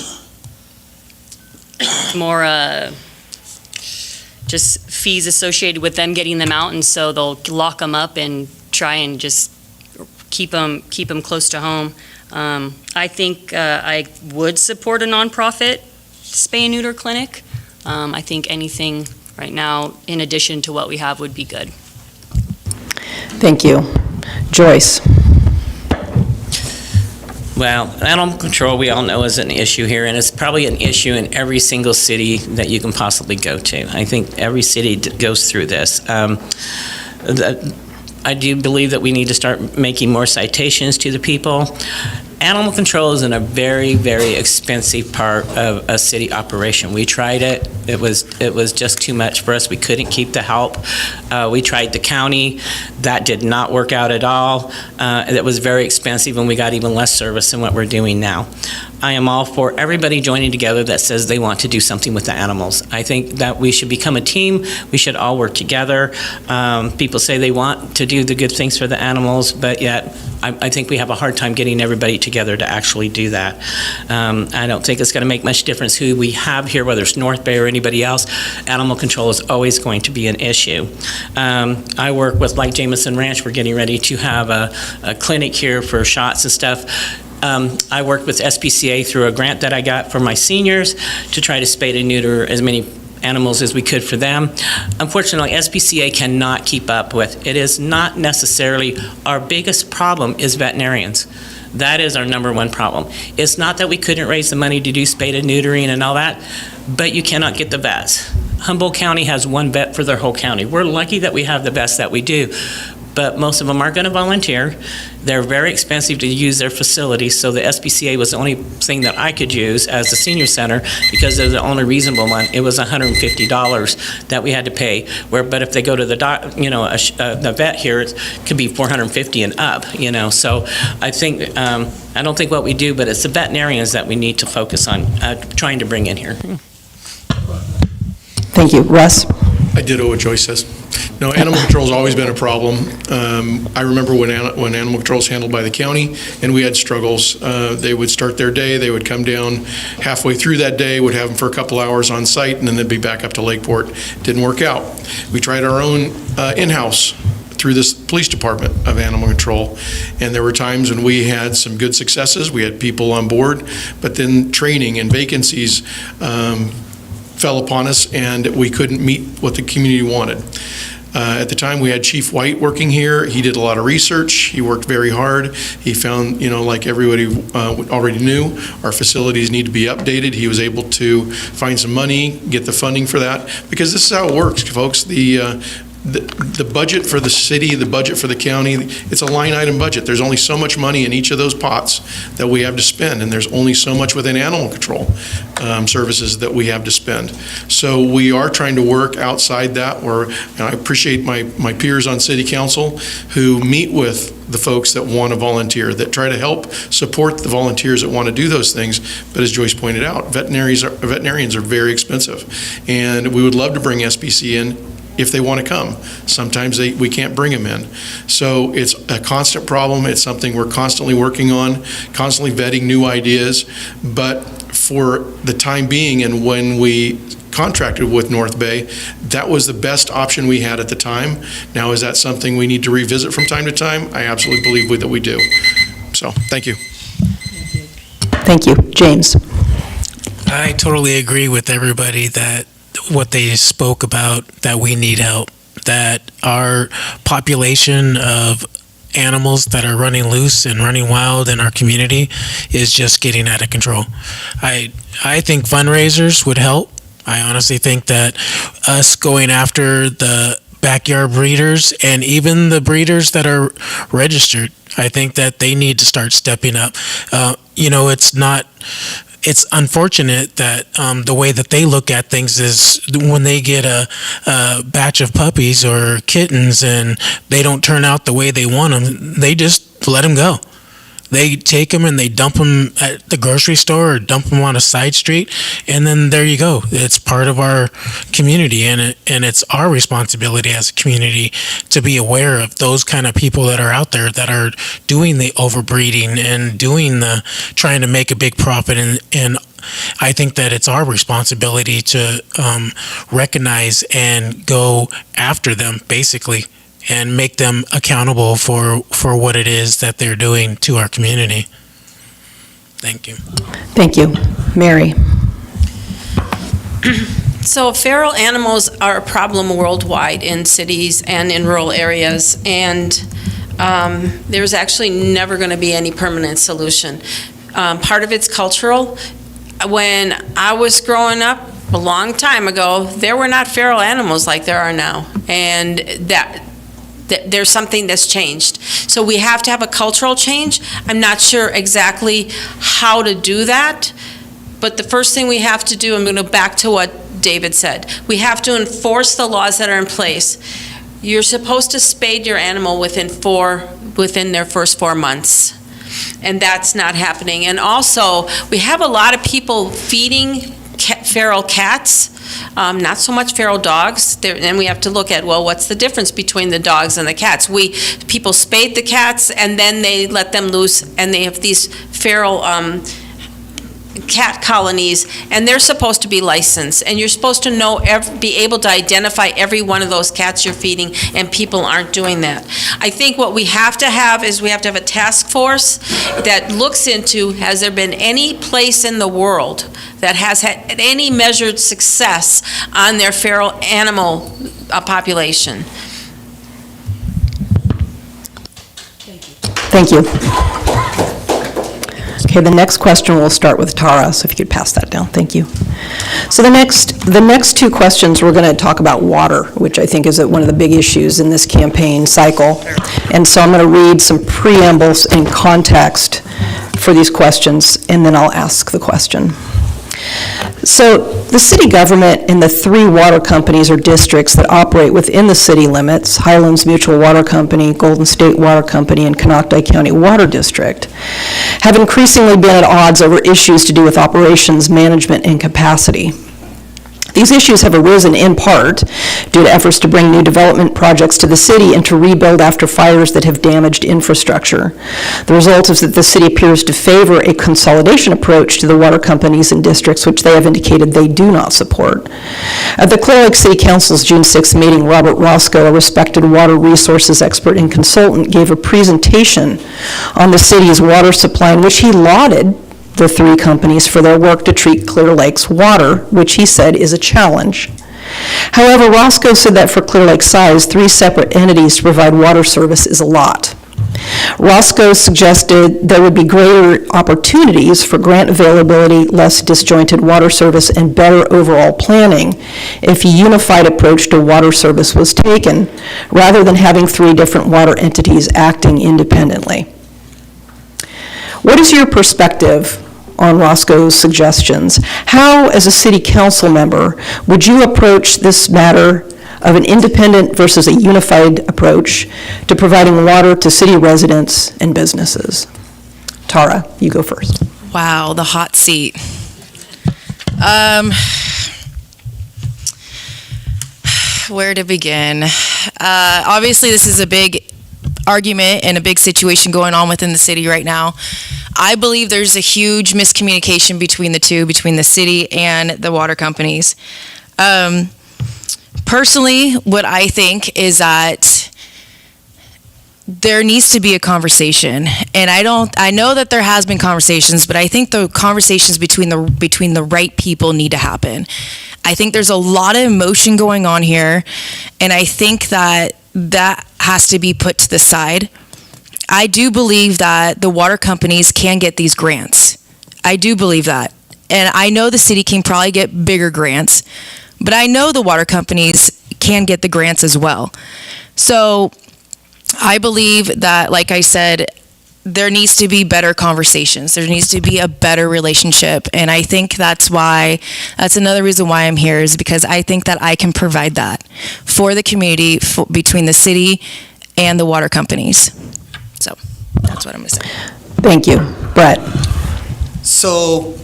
just fees associated with them getting them out, and so they'll lock them up and try and just keep them close to home. I think I would support a nonprofit spay and neuter clinic. I think anything right now in addition to what we have would be good. Thank you. Joyce. Well, animal control, we all know, is an issue here, and it's probably an issue in every single city that you can possibly go to. I think every city goes through this. I do believe that we need to start making more citations to the people. Animal control is in a very, very expensive part of a city operation. We tried it. It was just too much for us. We couldn't keep the help. We tried the county. That did not work out at all. It was very expensive, and we got even less service than what we're doing now. I am all for everybody joining together that says they want to do something with the animals. I think that we should become a team. We should all work together. People say they want to do the good things for the animals, but yet I think we have a hard time getting everybody together to actually do that. I don't think it's going to make much difference who we have here, whether it's North Bay or anybody else. Animal control is always going to be an issue. I work with, like Jameson Ranch, we're getting ready to have a clinic here for shots and stuff. I worked with SPCA through a grant that I got for my seniors to try to spay and neuter as many animals as we could for them. Unfortunately, SPCA cannot keep up with. It is not necessarily our biggest problem is veterinarians. That is our number one problem. It's not that we couldn't raise the money to do spay and neutering and all that, but you cannot get the vets. Humboldt County has one vet for their whole county. We're lucky that we have the vets that we do, but most of them aren't going to volunteer. They're very expensive to use their facilities, so the SPCA was the only thing that I could use as the senior center because they're the only reasonable one. It was $150 that we had to pay. But if they go to the the vet here, it could be $450 and up. So I think I don't think what we do, but it's the veterinarians that we need to focus on trying to bring in here. Thank you. Russ? I ditto what Joyce says. No, animal control's always been a problem. I remember when animal control's handled by the county, and we had struggles. They would start their day, they would come down halfway through that day, would have them for a couple hours on site, and then they'd be back up to Lakeport. Didn't work out. We tried our own in-house through this police department of animal control, and there were times when we had some good successes. We had people on board, but then training and vacancies fell upon us, and we couldn't meet what the community wanted. At the time, we had Chief White working here. He did a lot of research. He worked very hard. He found, like everybody already knew, our facilities need to be updated. He was able to find some money, get the funding for that, because this is how it works, folks. The budget for the city, the budget for the county, it's a line item budget. There's only so much money in each of those pots that we have to spend, and there's only so much within animal control services that we have to spend. So we are trying to work outside that, and I appreciate my peers on city council who meet with the folks that want to volunteer, that try to help support the volunteers that want to do those things. But as Joyce pointed out, veterinarians are very expensive, and we would love to bring SBC in if they want to come. Sometimes we can't bring them in. So it's a constant problem. It's something we're constantly working on, constantly vetting new ideas. But for the time being, and when we contracted with North Bay, that was the best option we had at the time. Now, is that something we need to revisit from time to time? I absolutely believe that we do. So, thank you. Thank you. James? I totally agree with everybody that what they spoke about, that we need help, that our population of animals that are running loose and running wild in our community is just getting out of control. I think fundraisers would help. I honestly think that us going after the backyard breeders and even the breeders that are registered, I think that they need to start stepping up. It's unfortunate that the way that they look at things is when they get a batch of puppies or kittens and they don't turn out the way they want them, they just let them go. They take them and they dump them at the grocery store or dump them on a side street, and then there you go. It's part of our community, and it's our responsibility as a community to be aware of those kind of people that are out there that are doing the overbreeding and doing the trying to make a big profit. And I think that it's our responsibility to recognize and go after them, basically, and make them accountable for what it is that they're doing to our community. Thank you. Thank you. Mary? So feral animals are a problem worldwide in cities and in rural areas, and there's actually never going to be any permanent solution. Part of it's cultural. When I was growing up, a long time ago, there were not feral animals like there are now. And that there's something that's changed. So we have to have a cultural change. I'm not sure exactly how to do that, but the first thing we have to do, I'm going to go back to what David said, we have to enforce the laws that are in place. You're supposed to spade your animal within their first 4 months, and that's not happening. And also, we have a lot of people feeding feral cats, not so much feral dogs. And we have to look at, well, what's the difference between the dogs and the cats? People spade the cats and then they let them loose, and they have these feral cat colonies, and they're supposed to be licensed, and you're supposed to be able to identify every one of those cats you're feeding, and people aren't doing that. I think what we have to have is we have to have a task force that looks into, has there been any place in the world that has had any measured success on their feral animal population? Thank you. Okay, the next question will start with Tara, so if you could pass that down. Thank you. So the next two questions, we're going to talk about water, which I think is one of the big issues in this campaign cycle. And so I'm going to read some preambles and context for these questions, and then I'll ask the question. So the city government and the 3 water companies or districts that operate within the city limits, Highlands Mutual Water Company, Golden State Water Company, and Canocti County Water District, have increasingly been at odds over issues to do with operations, management, and capacity. These issues have arisen in part due to efforts to bring new development projects to the city and to rebuild after fires that have damaged infrastructure. The result is that the city appears to favor a consolidation approach to the water companies and districts, which they have indicated they do not support. At the Clearlake City Council's June 6th meeting, Robert Roscoe, a respected water resources expert and consultant, gave a presentation on the city's water supply in which he lauded the 3 companies for their work to treat Clear Lake's water, which he said is a challenge. However, Roscoe said that for Clear Lake's size, 3 separate entities to provide water service is a lot. Roscoe suggested there would be greater opportunities for grant availability, less disjointed water service, and better overall planning if a unified approach to water service was taken, rather than having 3 different water entities acting independently. What is your perspective on Roscoe's suggestions? How, as a city council member, would you approach this matter of an independent versus a unified approach to providing water to city residents and businesses? Tara, you go first. Wow, the hot seat. Where to begin? Obviously, this is a big argument and a big situation going on within the city right now. I believe there's a huge miscommunication between the city and the water companies. Personally, what I think is that there needs to be a conversation, and I know that there has been conversations, but I think the conversations between the right people need to happen. I think there's a lot of emotion going on here, and I think that has to be put to the side. I do believe that the water companies can get these grants. I do believe that. And I know the city can probably get bigger grants, but I know the water companies can get the grants as well. So I believe that, like I said, there needs to be better conversations. There needs to be a better relationship. And I think that's another reason why I'm here, is because I think that I can provide that for the community, between the city and the water companies. So that's what I'm going to say. Thank you. Brett. So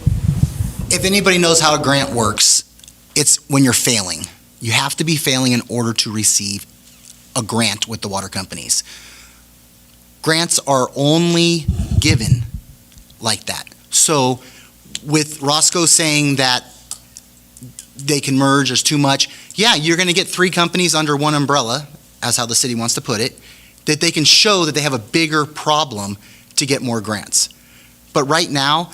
if anybody knows how a grant works, it's when you're failing. You have to be failing in order to receive a grant with the water companies. Grants are only given like that. So with Roscoe saying that they can merge, there's too much, yeah, you're going to get 3 companies under one umbrella, as how the city wants to put it, that they can show that they have a bigger problem to get more grants. But right now,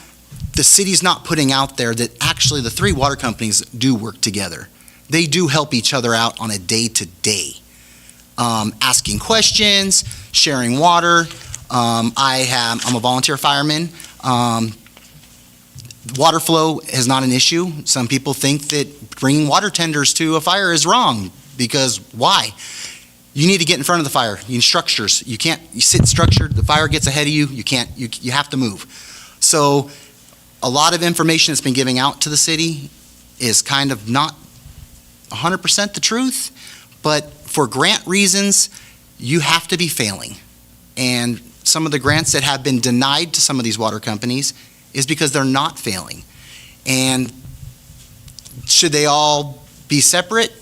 the city's not putting out there that actually the 3 water companies do work together. They do help each other out on a day-to-day, asking questions, sharing water. I'm a volunteer fireman. Water flow is not an issue. Some people think that bringing water tenders to a fire is wrong, because why? You need to get in front of the fire. You need structures. You sit structured, the fire gets ahead of you, you have to move. So a lot of information that's been given out to the city is kind of not 100% the truth, but for grant reasons, you have to be failing. And some of the grants that have been denied to some of these water companies is because they're not failing. And should they all be separate?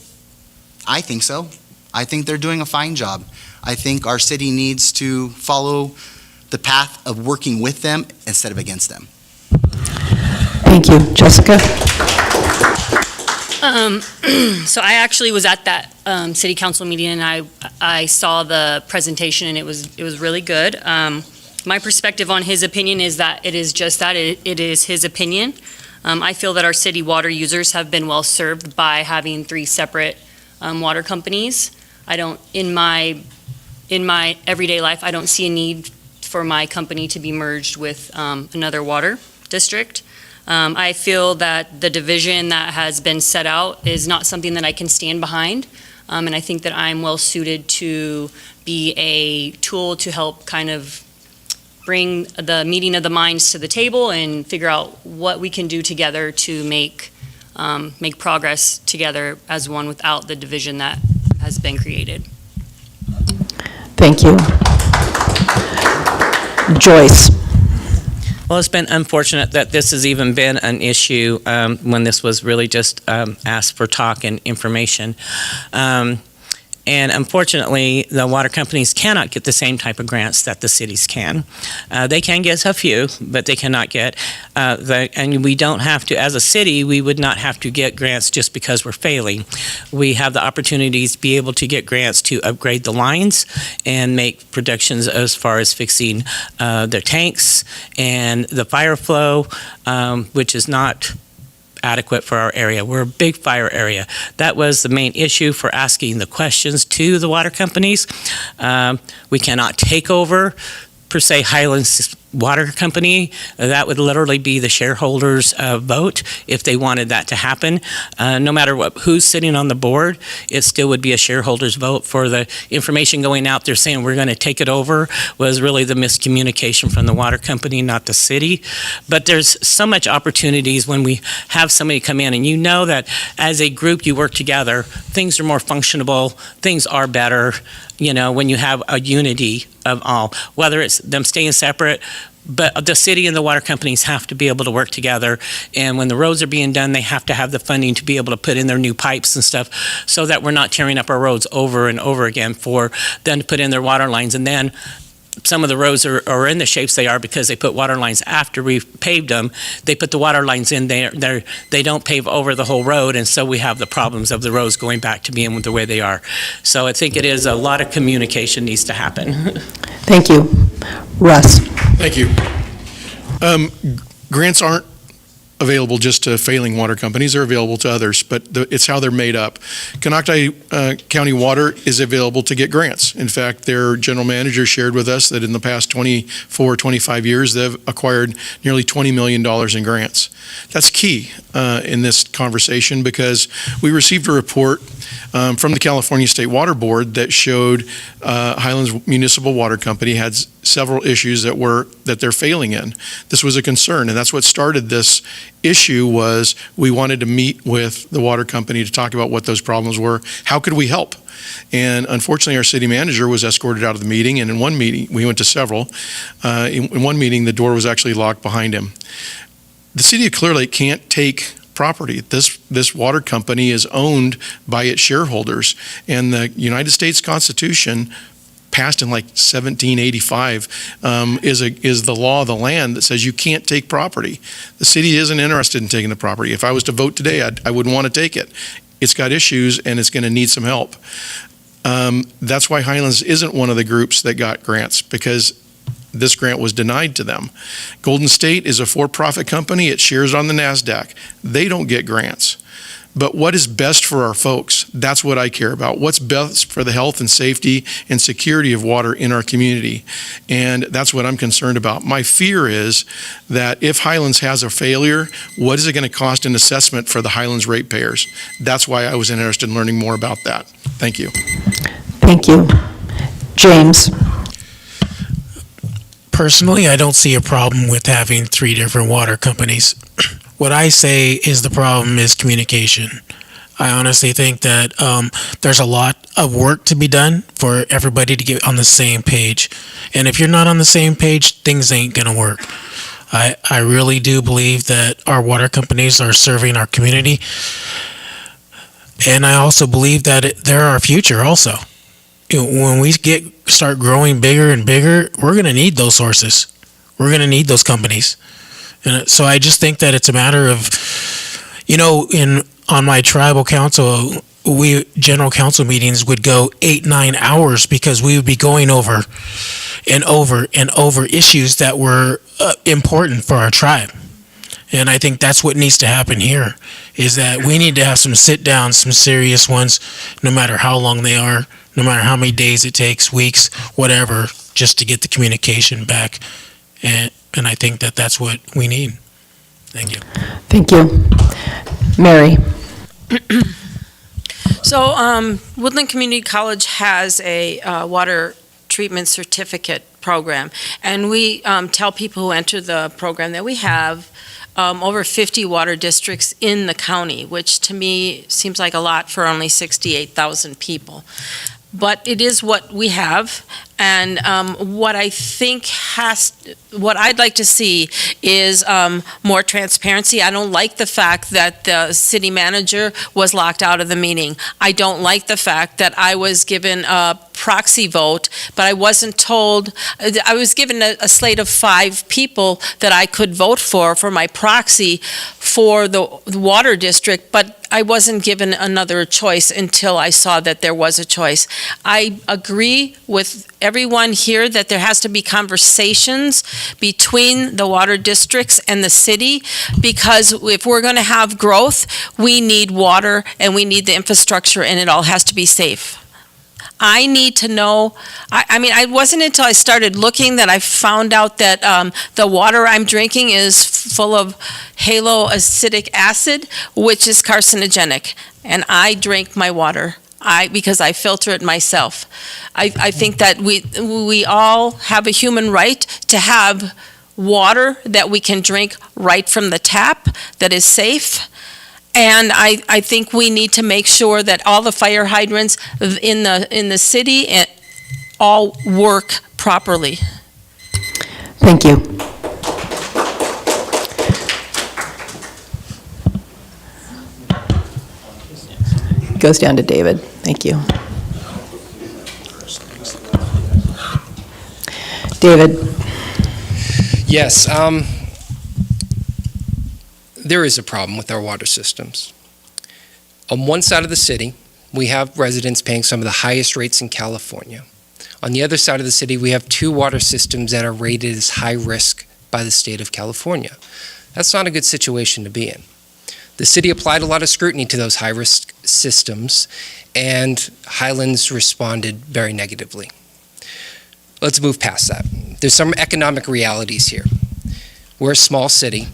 I think so. I think they're doing a fine job. I think our city needs to follow the path of working with them instead of against them. Thank you. Jessica? So I actually was at that city council meeting, and I saw the presentation, and it was really good. My perspective on his opinion is that it is just that, it is his opinion. I feel that our city water users have been well served by having 3 separate water companies. In my everyday life, I don't see a need for my company to be merged with another water district. I feel that the division that has been set out is not something that I can stand behind, and I think that I'm well suited to be a tool to help kind of bring the meeting of the minds to the table and figure out what we can do together to make progress together as one without the division that has been created. Thank you. Joyce? Well, it's been unfortunate that this has even been an issue when this was really just asked for talk and information. And unfortunately, the water companies cannot get the same type of grants that the cities can. They can get a few, but they cannot get, and we don't have to, as a city, we would not have to get grants just because we're failing. We have the opportunities to be able to get grants to upgrade the lines and make productions as far as fixing their tanks and the fire flow, which is not adequate for our area. We're a big fire area. That was the main issue for asking the questions to the water companies. We cannot take over, per se, Highlands Water Company. That would literally be the shareholders' vote if they wanted that to happen. No matter who's sitting on the board, it still would be a shareholders' vote. For the information going out there saying we're going to take it over was really the miscommunication from the water company, not the city. But there's so much opportunities when we have somebody come in, and you know that as a group you work together, things are more functionable, things are better, when you have a unity of all, whether it's them staying separate. But the city and the water companies have to be able to work together, and when the roads are being done, they have to have the funding to be able to put in their new pipes and stuff, so that we're not tearing up our roads over and over again for them to put in their water lines. And then some of the roads are in the shapes they are because they put water lines after we've paved them. They put the water lines in there. They don't pave over the whole road, and so we have the problems of the roads going back to being the way they are. So I think it is a lot of communication needs to happen. Thank you. Russ? Thank you. Grants aren't available just to failing water companies. They're available to others, but it's how they're made up. Connaught County Water is available to get grants. In fact, their general manager shared with us that in the past 25 years, they've acquired nearly $20 million in grants. That's key in this conversation, because we received a report from the California State Water Board that showed Highlands Municipal Water Company had several issues that they're failing in. This was a concern, and that's what started this issue. Was we wanted to meet with the water company to talk about what those problems were. How could we help? And unfortunately, our city manager was escorted out of the meeting, and in one meeting, we went to several. In one meeting, the door was actually locked behind him. The city of Clearlake can't take property. This water company is owned by its shareholders, and the United States Constitution, passed in like 1785, is the law of the land that says you can't take property. The city isn't interested in taking the property. If I was to vote today, I wouldn't want to take it. It's got issues, and it's going to need some help. That's why Highlands isn't one of the groups that got grants, because this grant was denied to them. Golden State is a for-profit company. It shares on the NASDAQ. They don't get grants. but what is best for our folks? That's what I care about. What's best for the health and safety and security of water in our community? And that's what I'm concerned about. My fear is that if Highlands has a failure, what is it going to cost in assessment for the Highlands ratepayers? That's why I was interested in learning more about that. Thank you. Thank you. James? Personally, I don't see a problem with having 3 different water companies. What I say is the problem is communication. I honestly think that there's a lot of work to be done for everybody to get on the same page. And if you're not on the same page, things ain't going to work. I really do believe that our water companies are serving our community. And I also believe that they're our future also. When we start growing bigger and bigger, we're going to need those sources. We're going to need those companies. And so I just think that it's a matter of, on my tribal council, general council meetings would go 8-9 hours because we would be going over and over and over issues that were important for our tribe. And I think that's what needs to happen here, is that we need to have some sit downs, some serious ones, no matter how long they are, no matter how many days it takes, weeks, whatever, just to get the communication back. And I think that that's what we need. Thank you. Thank you. Mary? So Woodland Community College has a water treatment certificate program, and we tell people who enter the program that we have over 50 water districts in the county, which to me seems like a lot for only 68,000 people. But it is what we have, and what I'd like to see is more transparency. I don't like the fact that the city manager was locked out of the meeting. I don't like the fact that I was given a proxy vote, but I wasn't told. I was given a slate of 5 people that I could vote for my proxy for the water district, but I wasn't given another choice until I saw that there was a choice. I agree with everyone here that there has to be conversations between the water districts and the city, because if we're going to have growth, we need water and we need the infrastructure, and it all has to be safe. I need to know, it wasn't until I started looking that I found out that the water I'm drinking is full of haloacidic acid, which is carcinogenic, and I drink my water because I filter it myself. I think that we all have a human right to have water that we can drink right from the tap that is safe. And I think we need to make sure that all the fire hydrants in the city all work properly. Thank you. It goes down to David. Thank you. David? Yes, there is a problem with our water systems. On one side of the city, we have residents paying some of the highest rates in California. On the other side of the city, we have 2 water systems that are rated as high risk by the state of California. That's not a good situation to be in. The city applied a lot of scrutiny to those high-risk systems, and Highlands responded very negatively. Let's move past that. There's some economic realities here. We're a small city.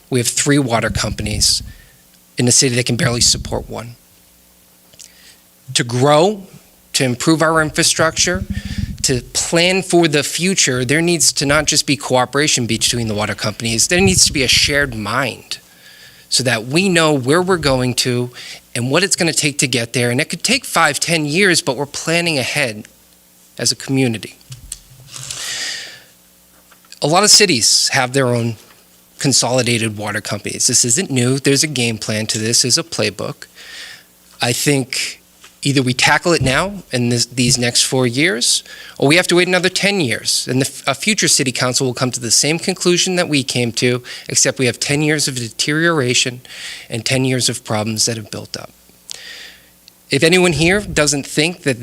We have 3 water companies in a city that can barely support one. To grow, to improve our infrastructure, to plan for the future, there needs to not just be cooperation between the water companies, there needs to be a shared mind so that we know where we're going to and what it's going to take to get there. And it could take 5-10 years, but we're planning ahead as a community. A lot of cities have their own consolidated water companies. This isn't new. There's a game plan to this. There's a playbook. I think either we tackle it now in these next 4 years, or we have to wait another 10 years. And a future city council will come to the same conclusion that we came to, except we have 10 years of deterioration and 10 years of problems that have built up. If anyone here doesn't think that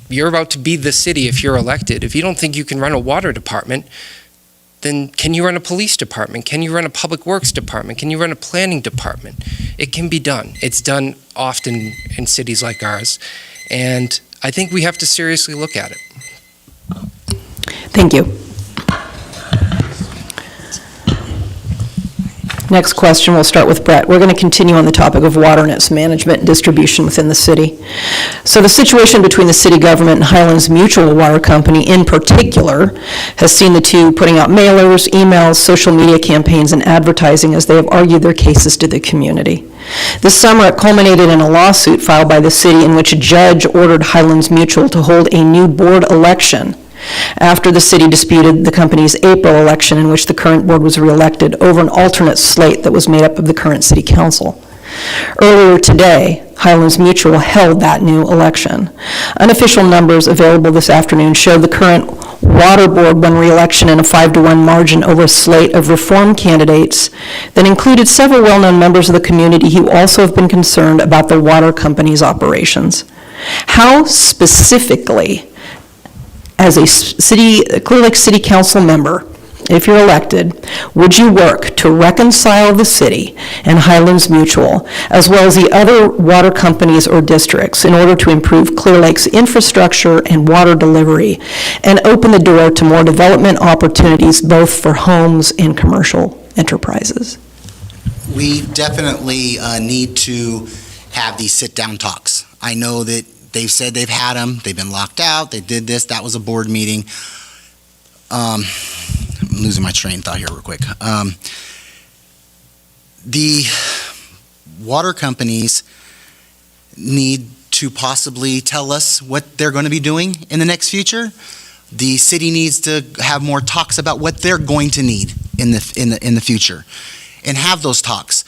you're about to be the city if you're elected, if you don't think you can run a water department, then can you run a police department? Can you run a public works department? Can you run a planning department? It can be done. It's done often in cities like ours. And I think we have to seriously look at it. Thank you. Next question, we'll start with Brett. We're going to continue on the topic of water and its management and distribution within the city. So the situation between the city government and Highlands Mutual Water Company in particular has seen the two putting out mailers, emails, social media campaigns, and advertising as they have argued their cases to the community. This summer, it culminated in a lawsuit filed by the city in which a judge ordered Highlands Mutual to hold a new board election after the city disputed the company's April election in which the current board was reelected over an alternate slate that was made up of the current city council. Earlier today, Highlands Mutual held that new election. Unofficial numbers available this afternoon show the current water board won re-election in a 5-1 margin over a slate of reform candidates that included several well-known members of the community who also have been concerned about the water company's operations. How specifically, as a Clearlake City Council member, if you're elected, would you work to reconcile the city and Highlands Mutual, as well as the other water companies or districts, in order to improve Clearlake's infrastructure and water delivery, and open the door to more development opportunities both for homes and commercial enterprises? We definitely need to have these sit-down talks. I know that they've said they've had them, they've been locked out, they did this, that was a board meeting. I'm losing my train of thought here real quick. The water companies need to possibly tell us what they're going to be doing in the next future. The city needs to have more talks about what they're going to need in the future, and have those talks.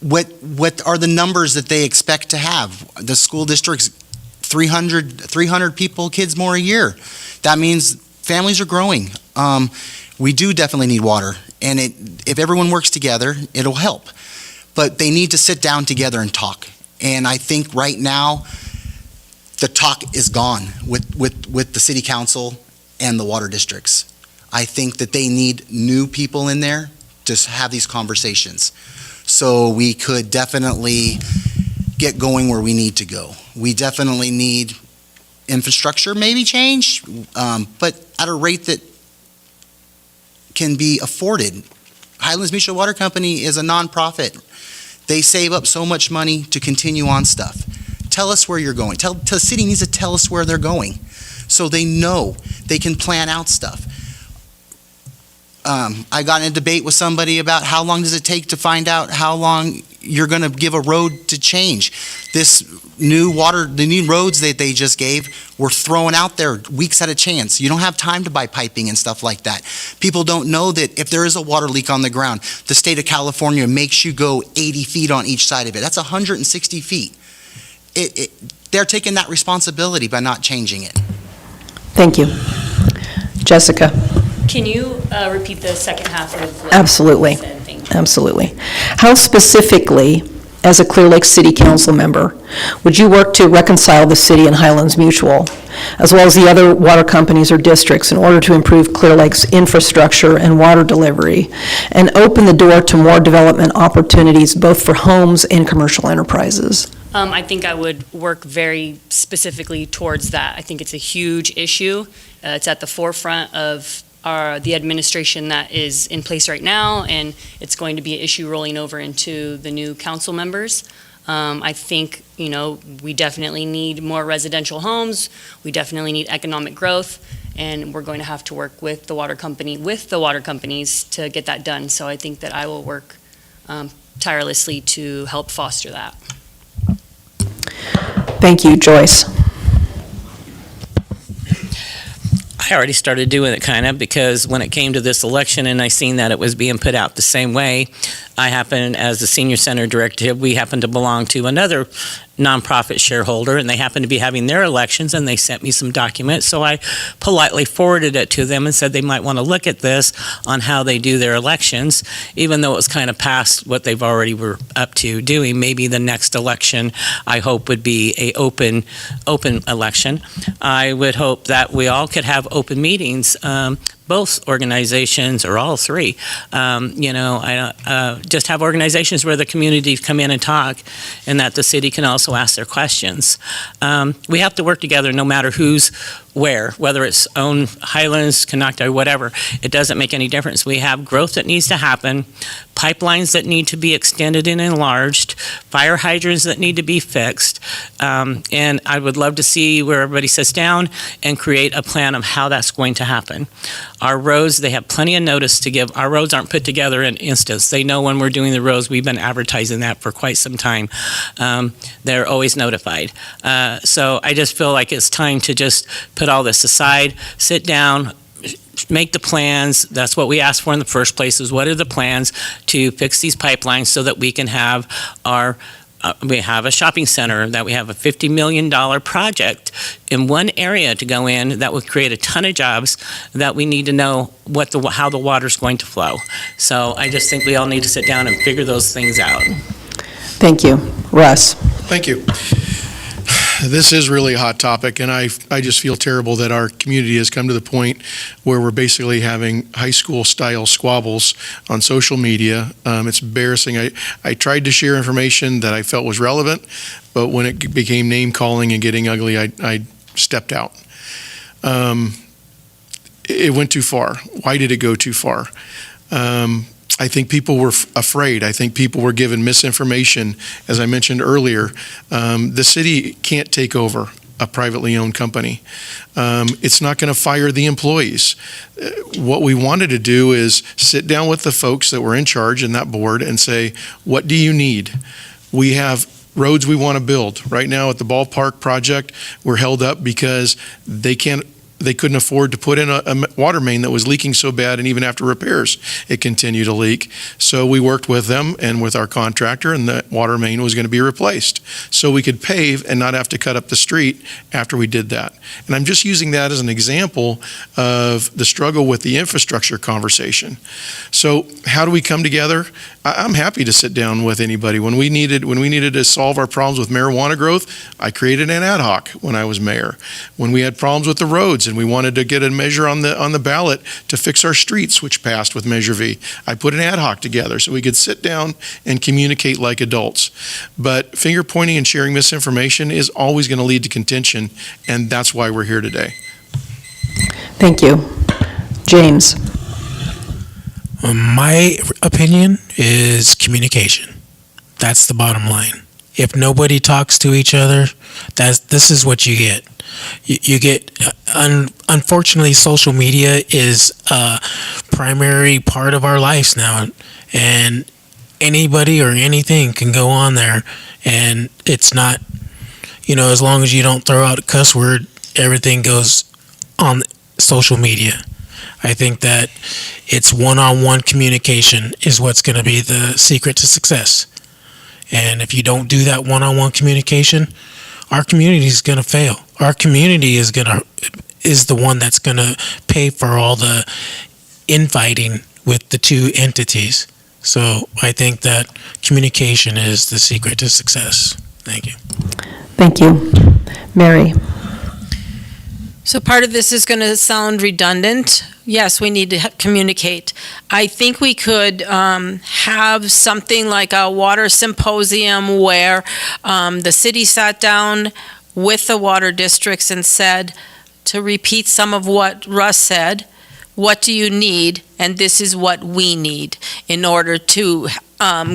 What are the numbers that they expect to have? The school district's 300 people, kids more a year. That means families are growing. We do definitely need water, and if everyone works together, it'll help. But they need to sit down together and talk. And I think right now, the talk is gone with the city council and the water districts. I think that they need new people in there to have these conversations. So we could definitely get going where we need to go. We definitely need infrastructure, maybe change, but at a rate that can be afforded. Highlands Mutual Water Company is a nonprofit. They save up so much money to continue on stuff. Tell us where you're going. The city needs to tell us where they're going so they know they can plan out stuff. I got in a debate with somebody about how long does it take to find out how long you're going to give a road to change. The new roads that they just gave were thrown out there weeks at a chance. You don't have time to buy piping and stuff like that. People don't know that if there is a water leak on the ground, the state of California makes you go 80 feet on each side of it. That's 160 feet. They're taking that responsibility by not changing it. Thank you. Jessica? Can you repeat the second half of what Absolutely. you said? Thank you. Absolutely. How specifically, as a Clearlake City Council member, would you work to reconcile the city and Highlands Mutual, as well as the other water companies or districts, in order to improve Clearlake's infrastructure and water delivery, and open the door to more development opportunities both for homes and commercial enterprises? I think I would work very specifically towards that. I think it's a huge issue. It's at the forefront of the administration that is in place right now, and it's going to be an issue rolling over into the new council members. I think, we definitely need more residential homes. We definitely need economic growth, and we're going to have to work with the water companies to get that done. So I think that I will work tirelessly to help foster that. Thank you. Joyce? I already started doing it kind of, because when it came to this election and I seen that it was being put out the same way, I happen, as the senior center director, we happen to belong to another nonprofit shareholder, and they happen to be having their elections, and they sent me some documents. So I politely forwarded it to them and said they might want to look at this on how they do their elections, even though it was kind of past what they've already were up to doing. Maybe the next election, I hope, would be a open election. I would hope that we all could have open meetings, both organizations or all three. Just have organizations where the communities come in and talk, and that the city can also ask their questions. We have to work together no matter who's where, whether it's own Highlands, Canocti, whatever. It doesn't make any difference. We have growth that needs to happen, pipelines that need to be extended and enlarged, fire hydrants that need to be fixed, and I would love to see where everybody sits down and create a plan of how that's going to happen. Our roads, they have plenty of notice to give. Our roads aren't put together in instance. They know when we're doing the roads. We've been advertising that for quite some time. They're always notified. So I just feel like it's time to just put all this aside, sit down, make the plans. That's what we asked for in the first place, is what are the plans to fix these pipelines so that we can have we have a shopping center, that we have a $50 million project in one area to go in that would create a ton of jobs, that we need to know how the water's going to flow. So I just think we all need to sit down and figure those things out. Thank you. Russ? Thank you. This is really a hot topic, and I just feel terrible that our community has come to the point where we're basically having high school-style squabbles on social media. It's embarrassing. I tried to share information that I felt was relevant, but when it became name-calling and getting ugly, I stepped out. It went too far. Why did it go too far? I think people were afraid. I think people were given misinformation. As I mentioned earlier, the city can't take over a privately owned company. It's not going to fire the employees. What we wanted to do is sit down with the folks that were in charge in that board and say, what do you need? We have roads we want to build. Right now at the ballpark project, we're held up because they couldn't afford to put in a water main that was leaking so bad, and even after repairs, it continued to leak. So we worked with them and with our contractor, and the water main was going to be replaced. So we could pave and not have to cut up the street after we did that. And I'm just using that as an example of the struggle with the infrastructure conversation. So how do we come together? I'm happy to sit down with anybody. When we needed to solve our problems with marijuana growth, I created an ad hoc when I was mayor. When we had problems with the roads and we wanted to get a measure on the ballot to fix our streets, which passed with Measure V, I put an ad hoc together so we could sit down and communicate like adults. But finger pointing and sharing misinformation is always going to lead to contention, and that's why we're here today. Thank you. James? My opinion is communication. That's the bottom line. If nobody talks to each other, this is what you get. You get, unfortunately, social media is a primary part of our lives now, and anybody or anything can go on there, and it's not, as long as you don't throw out a cuss word, everything goes on social media. I think that it's one-on-one communication is what's going to be the secret to success. And if you don't do that one-on-one communication, our community is going to fail. Our community is the one that's going to pay for all the infighting with the two entities. So I think that communication is the secret to success. Thank you. Thank you. Mary? So part of this is going to sound redundant. Yes, we need to communicate. I think we could have something like a water symposium where the city sat down with the water districts and said, to repeat some of what Russ said, what do you need? And this is what we need in order to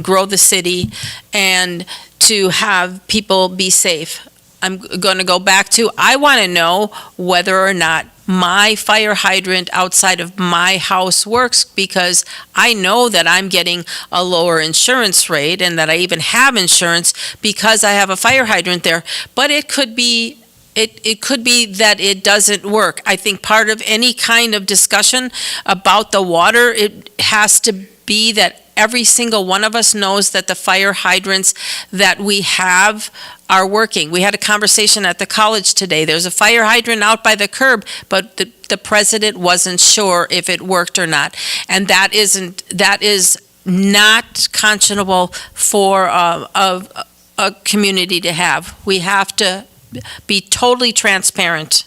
grow the city and to have people be safe. I'm going to go back to, I want to know whether or not my fire hydrant outside of my house works, because I know that I'm getting a lower insurance rate and that I even have insurance because I have a fire hydrant there. But it could be that it doesn't work. I think part of any kind of discussion about the water, it has to be that every single one of us knows that the fire hydrants that we have are working. We had a conversation at the college today. There's a fire hydrant out by the curb, but the president wasn't sure if it worked or not. And that is not conscionable for a community to have. We have to be totally transparent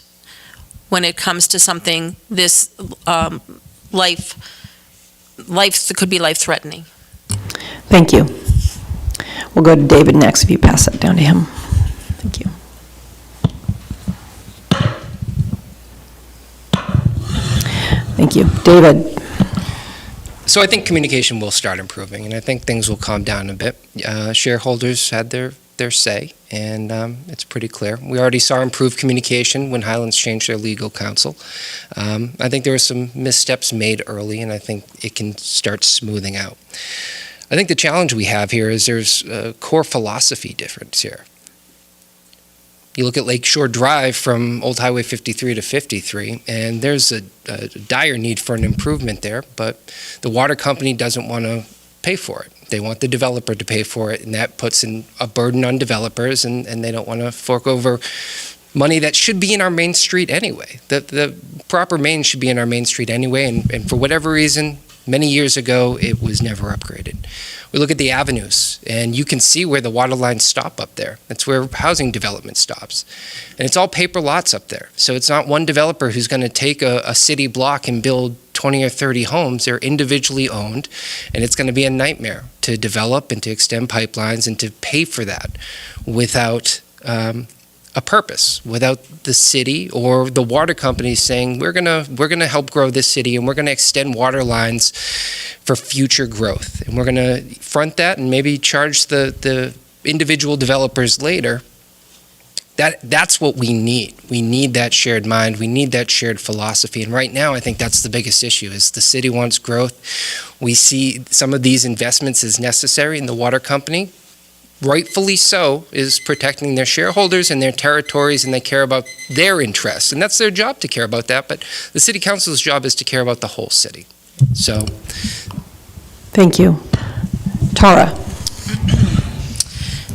when it comes to something this life that could be life-threatening. Thank you. We'll go to David next, if you pass that down to him. Thank you. Thank you. David? So I think communication will start improving, and I think things will calm down a bit. Shareholders had their say, and it's pretty clear. We already saw improved communication when Highlands changed their legal counsel. I think there were some missteps made early, and I think it can start smoothing out. I think the challenge we have here is there's a core philosophy difference here. You look at Lakeshore Drive from Old Highway 53 to 53, and there's a dire need for an improvement there, but the water company doesn't want to pay for it. They want the developer to pay for it, and that puts in a burden on developers, and they don't want to fork over money that should be in our main street anyway. The proper main should be in our main street anyway, and for whatever reason, many years ago, it was never upgraded. We look at the avenues, and you can see where the water lines stop up there. That's where housing development stops. And it's all paper lots up there. So it's not one developer who's going to take a city block and build 20 or 30 homes. They're individually owned, and it's going to be a nightmare to develop and to extend pipelines and to pay for that without a purpose, without the city or the water companies saying, we're gonna help grow this city, and we're gonna extend water lines for future growth, and we're gonna front that and maybe charge the individual developers later. That's what we need. We need that shared mind. We need that shared philosophy. And right now, I think that's the biggest issue, is the city wants growth. We see some of these investments as necessary, and the water company, rightfully so, is protecting their shareholders and their territories, and they care about their interests. And that's their job to care about that, but the city council's job is to care about the whole city. So. Thank you. Tara?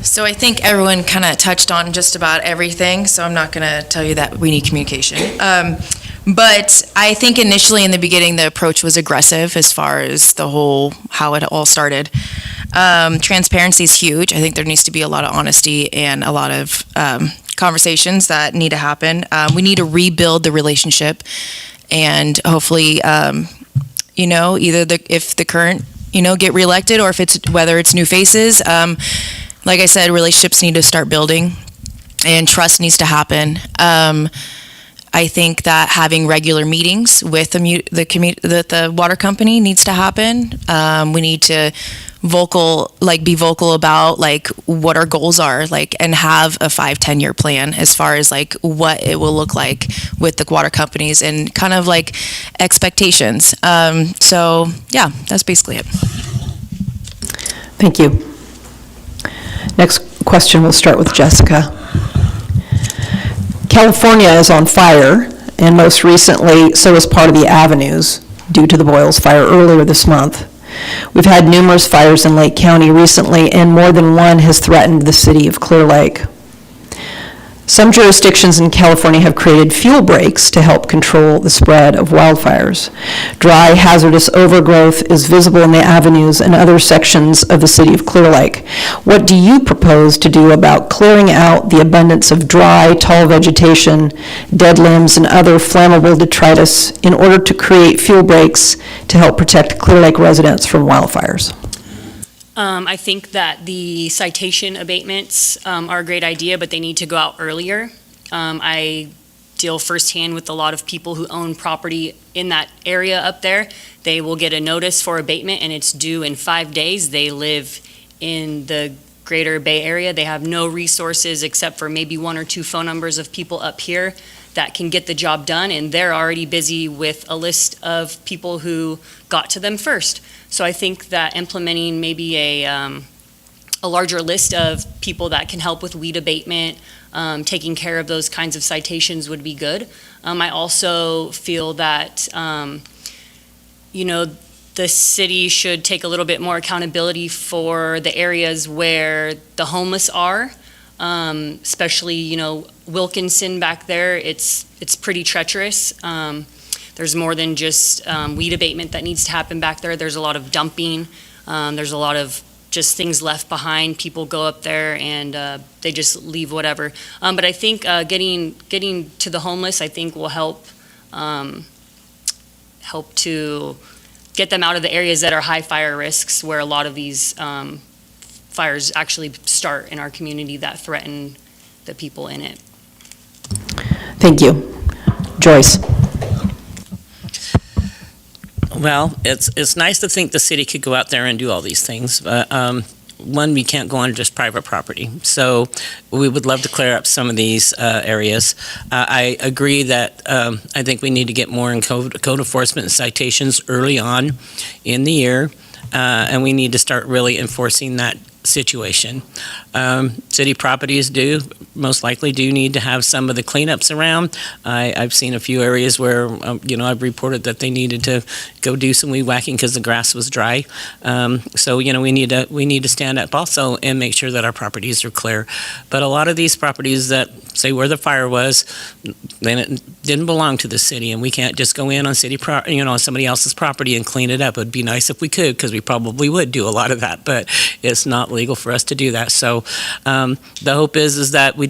So I think everyone kind of touched on just about everything, so I'm not going to tell you that we need communication. But I think initially in the beginning, the approach was aggressive as far as how it all started. Transparency is huge. I think there needs to be a lot of honesty and a lot of conversations that need to happen. We need to rebuild the relationship, and hopefully, either if the current, get reelected, or whether it's new faces. Like I said, relationships need to start building, and trust needs to happen. I think that having regular meetings with the water company needs to happen. We need to be vocal about what our goals are, and have a 5-10 year plan as far as what it will look like with the water companies, and kind of expectations. So yeah, that's basically it. Thank you. Next question, we'll start with Jessica. California is on fire, and most recently, so is part of the avenues due to the Boyles Fire earlier this month. We've had numerous fires in Lake County recently, and more than one has threatened the city of Clearlake. Some jurisdictions in California have created fuel breaks to help control the spread of wildfires. Dry, hazardous overgrowth is visible in the avenues and other sections of the city of Clearlake. What do you propose to do about clearing out the abundance of dry, tall vegetation, dead limbs, and other flammable detritus in order to create fuel breaks to help protect Clearlake residents from wildfires? I think that the citation abatements are a great idea, but they need to go out earlier. I deal firsthand with a lot of people who own property in that area up there. They will get a notice for abatement, and it's due in 5 days. They live in the greater Bay Area. They have no resources except for maybe 1 or 2 phone numbers of people up here that can get the job done, and they're already busy with a list of people who got to them first. So I think that implementing maybe a larger list of people that can help with weed abatement, taking care of those kinds of citations would be good. I also feel that, the city should take a little bit more accountability for the areas where the homeless are. Especially, Wilkinson back there, it's pretty treacherous. There's more than just weed abatement that needs to happen back there. There's a lot of dumping. There's a lot of just things left behind. People go up there and they just leave whatever. But I think getting to the homeless, I think will help to get them out of the areas that are high fire risks, where a lot of these fires actually start in our community that threaten the people in it. Thank you. Joyce? Well, it's nice to think the city could go out there and do all these things, but one, we can't go on just private property. So we would love to clear up some of these areas. I agree that I think we need to get more in code enforcement and citations early on in the year, and we need to start really enforcing that situation. City properties most likely do need to have some of the cleanups around. I've seen a few areas where, I've reported that they needed to go do some weed whacking because the grass was dry. So, we need to stand up also and make sure that our properties are clear. But a lot of these properties that say where the fire was, then it didn't belong to the city, and we can't just go in on somebody else's property and clean it up. It'd be nice if we could, because we probably would do a lot of that, but it's not legal for us to do that. So the hope is that we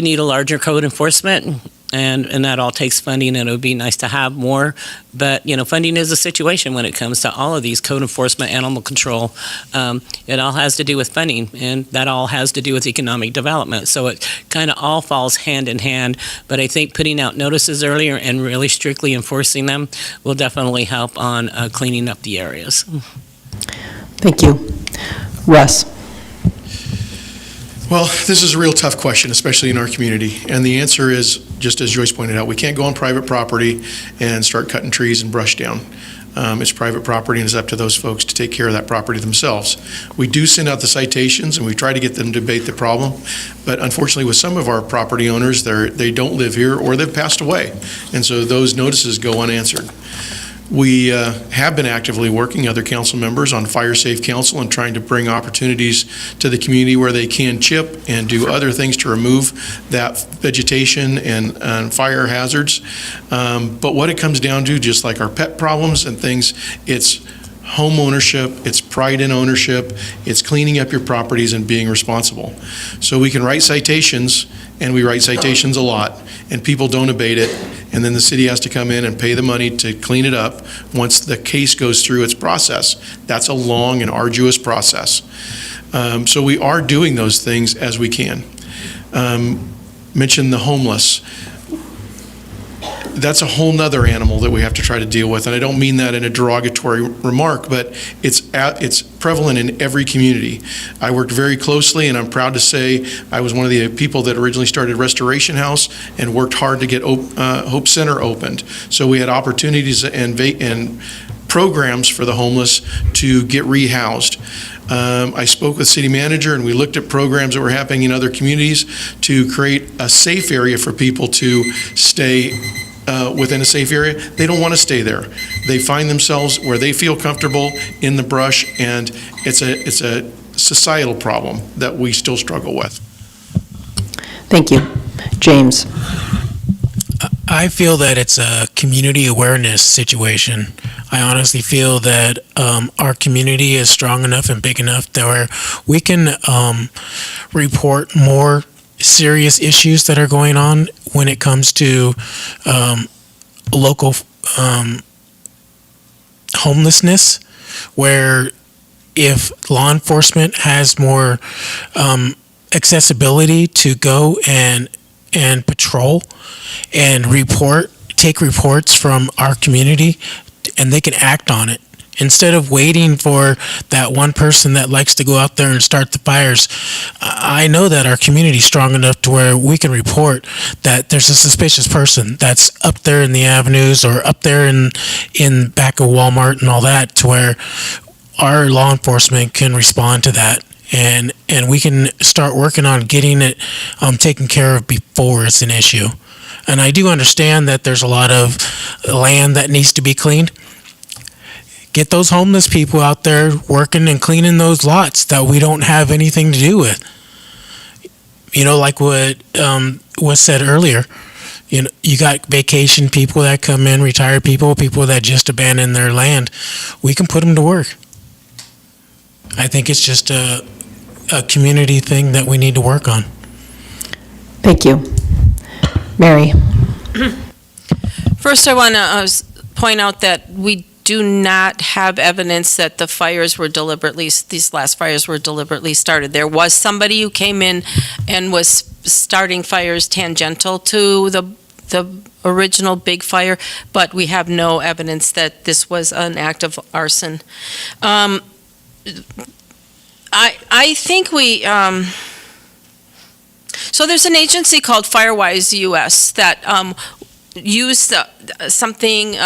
need a larger code enforcement, and that all takes funding, and it would be nice to have more. But, funding is a situation when it comes to all of these code enforcement, animal control. It all has to do with funding, and that all has to do with economic development. So it kind of all falls hand in hand. But I think putting out notices earlier and really strictly enforcing them will definitely help on cleaning up the areas. Thank you. Russ? Well, this is a real tough question, especially in our community. And the answer is, just as Joyce pointed out, we can't go on private property and start cutting trees and brush down. It's private property, and it's up to those folks to take care of that property themselves. We do send out the citations, and we try to get them to debate the problem. But unfortunately, with some of our property owners, they don't live here, or they've passed away. And so those notices go unanswered. We have been actively working, other council members, on Fire Safe Council and trying to bring opportunities to the community where they can chip and do other things to remove that vegetation and fire hazards. But what it comes down to, just like our pet problems and things, it's home ownership, it's pride in ownership, it's cleaning up your properties and being responsible. So we can write citations, and we write citations a lot, and people don't abate it, and then the city has to come in and pay the money to clean it up once the case goes through its process. That's a long and arduous process. So we are doing those things as we can. Mention the homeless. That's a whole nother animal that we have to try to deal with, and I don't mean that in a derogatory remark, but it's prevalent in every community. I worked very closely, and I'm proud to say I was one of the people that originally started Restoration House and worked hard to get Hope Center opened. So we had opportunities and programs for the homeless to get rehoused. I spoke with city manager, and we looked at programs that were happening in other communities to create a safe area for people to stay within a safe area. They don't want to stay there. They find themselves where they feel comfortable in the brush, and it's a societal problem that we still struggle with. Thank you. James? I feel that it's a community awareness situation. I honestly feel that our community is strong enough and big enough that where we can report more serious issues that are going on when it comes to local homelessness, where if law enforcement has more accessibility to go and patrol and take reports from our community, and they can act on it. Instead of waiting for that one person that likes to go out there and start the fires, I know that our community is strong enough to where we can report that there's a suspicious person that's up there in the avenues or up there in back of Walmart and all that, to where our law enforcement can respond to that. And we can start working on getting it taken care of before it's an issue. And I do understand that there's a lot of land that needs to be cleaned. Get those homeless people out there working and cleaning those lots that we don't have anything to do with. Like what was said earlier, you got vacation people that come in, retired people that just abandon their land. We can put them to work. I think it's just a community thing that we need to work on. Thank you. Mary? First, I want to point out that we do not have evidence that the fires were these last fires were deliberately started. There was somebody who came in and was starting fires tangential to the original big fire, but we have no evidence that this was an act of arson. I think so there's an agency called Firewise US that used something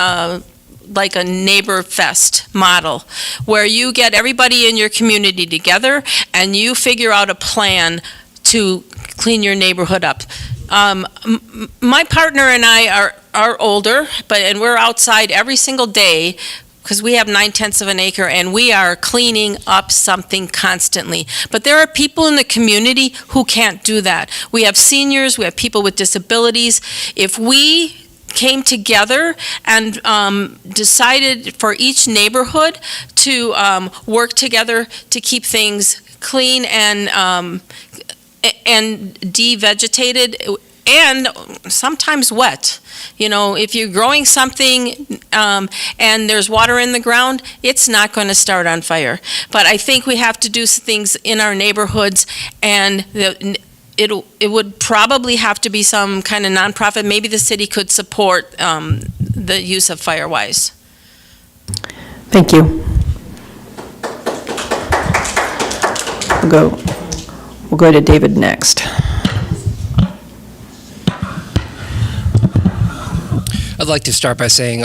like a neighbor fest model, where you get everybody in your community together and you figure out a plan to clean your neighborhood up. My partner and I are older, and we're outside every single day because we have 9/10 of an acre and we are cleaning up something constantly. But there are people in the community who can't do that. We have seniors, we have people with disabilities. If we came together and decided for each neighborhood to work together to keep things clean and devegetated and sometimes wet. You know, if you're growing something and there's water in the ground, it's not going to start on fire. But I think we have to do some things in our neighborhoods, and it would probably have to be some kind of nonprofit. Maybe the city could support the use of Firewise. Thank you. We'll go to David next. I'd like to start by saying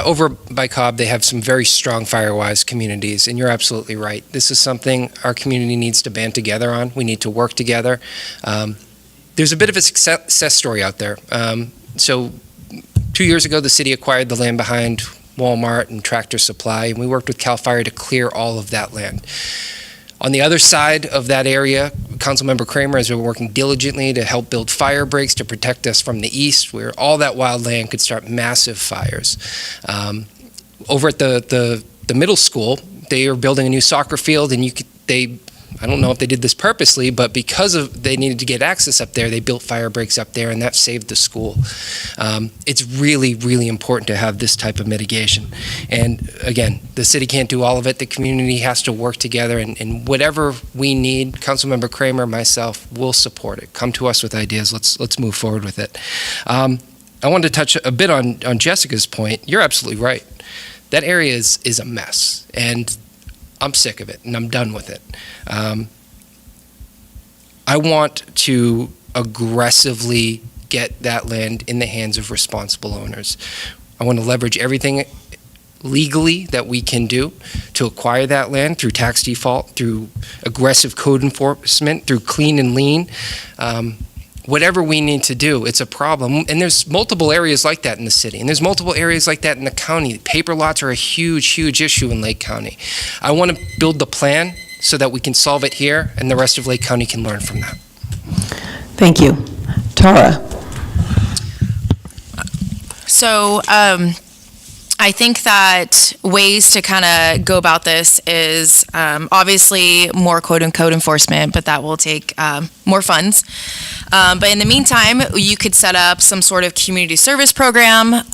over by Cobb, they have some very strong Firewise communities, and you're absolutely right. This is something our community needs to band together on. We need to work together. There's a bit of a success story out there. So 2 years ago, the city acquired the land behind Walmart and Tractor Supply, and we worked with CAL FIRE to clear all of that land. On the other side of that area, Councilmember Kramer has been working diligently to help build fire breaks to protect us from the east, where all that wild land could start massive fires. Over at the middle school, they are building a new soccer field, and I don't know if they did this purposely, but because they needed to get access up there, they built fire breaks up there, and that saved the school. It's really, really important to have this type of mitigation. And again, the city can't do all of it. The community has to work together, and whatever we need, Councilmember Kramer, myself, will support it. Come to us with ideas. Let's move forward with it. I wanted to touch a bit on Jessica's point. You're absolutely right. That area is a mess, and I'm sick of it, and I'm done with it. I want to aggressively get that land in the hands of responsible owners. I want to leverage everything legally that we can do to acquire that land through tax default, through aggressive code enforcement, through clean and lean. Whatever we need to do, it's a problem. And there's multiple areas like that in the city, and there's multiple areas like that in the county. Paper lots are a huge, huge issue in Lake County. I want to build the plan so that we can solve it here, and the rest of Lake County can learn from that. Thank you. Tara? So I think that ways to kind of go about this is obviously more code enforcement, but that will take more funds. But in the meantime, you could set up some sort of community service program,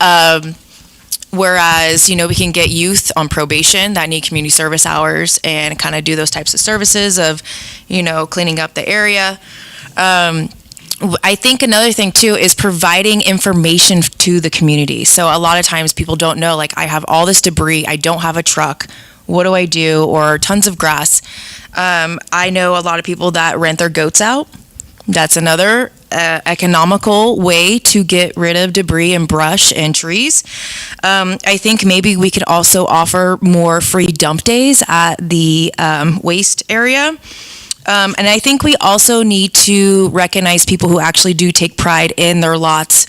whereas, we can get youth on probation that need community service hours and kind of do those types of services of, cleaning up the area. I think another thing too is providing information to the community. So a lot of times people don't know, like, I have all this debris, I don't have a truck, what do I do? Or tons of grass. I know a lot of people that rent their goats out. That's another economical way to get rid of debris and brush and trees. I think maybe we could also offer more free dump days at the waste area. And I think we also need to recognize people who actually do take pride in their lots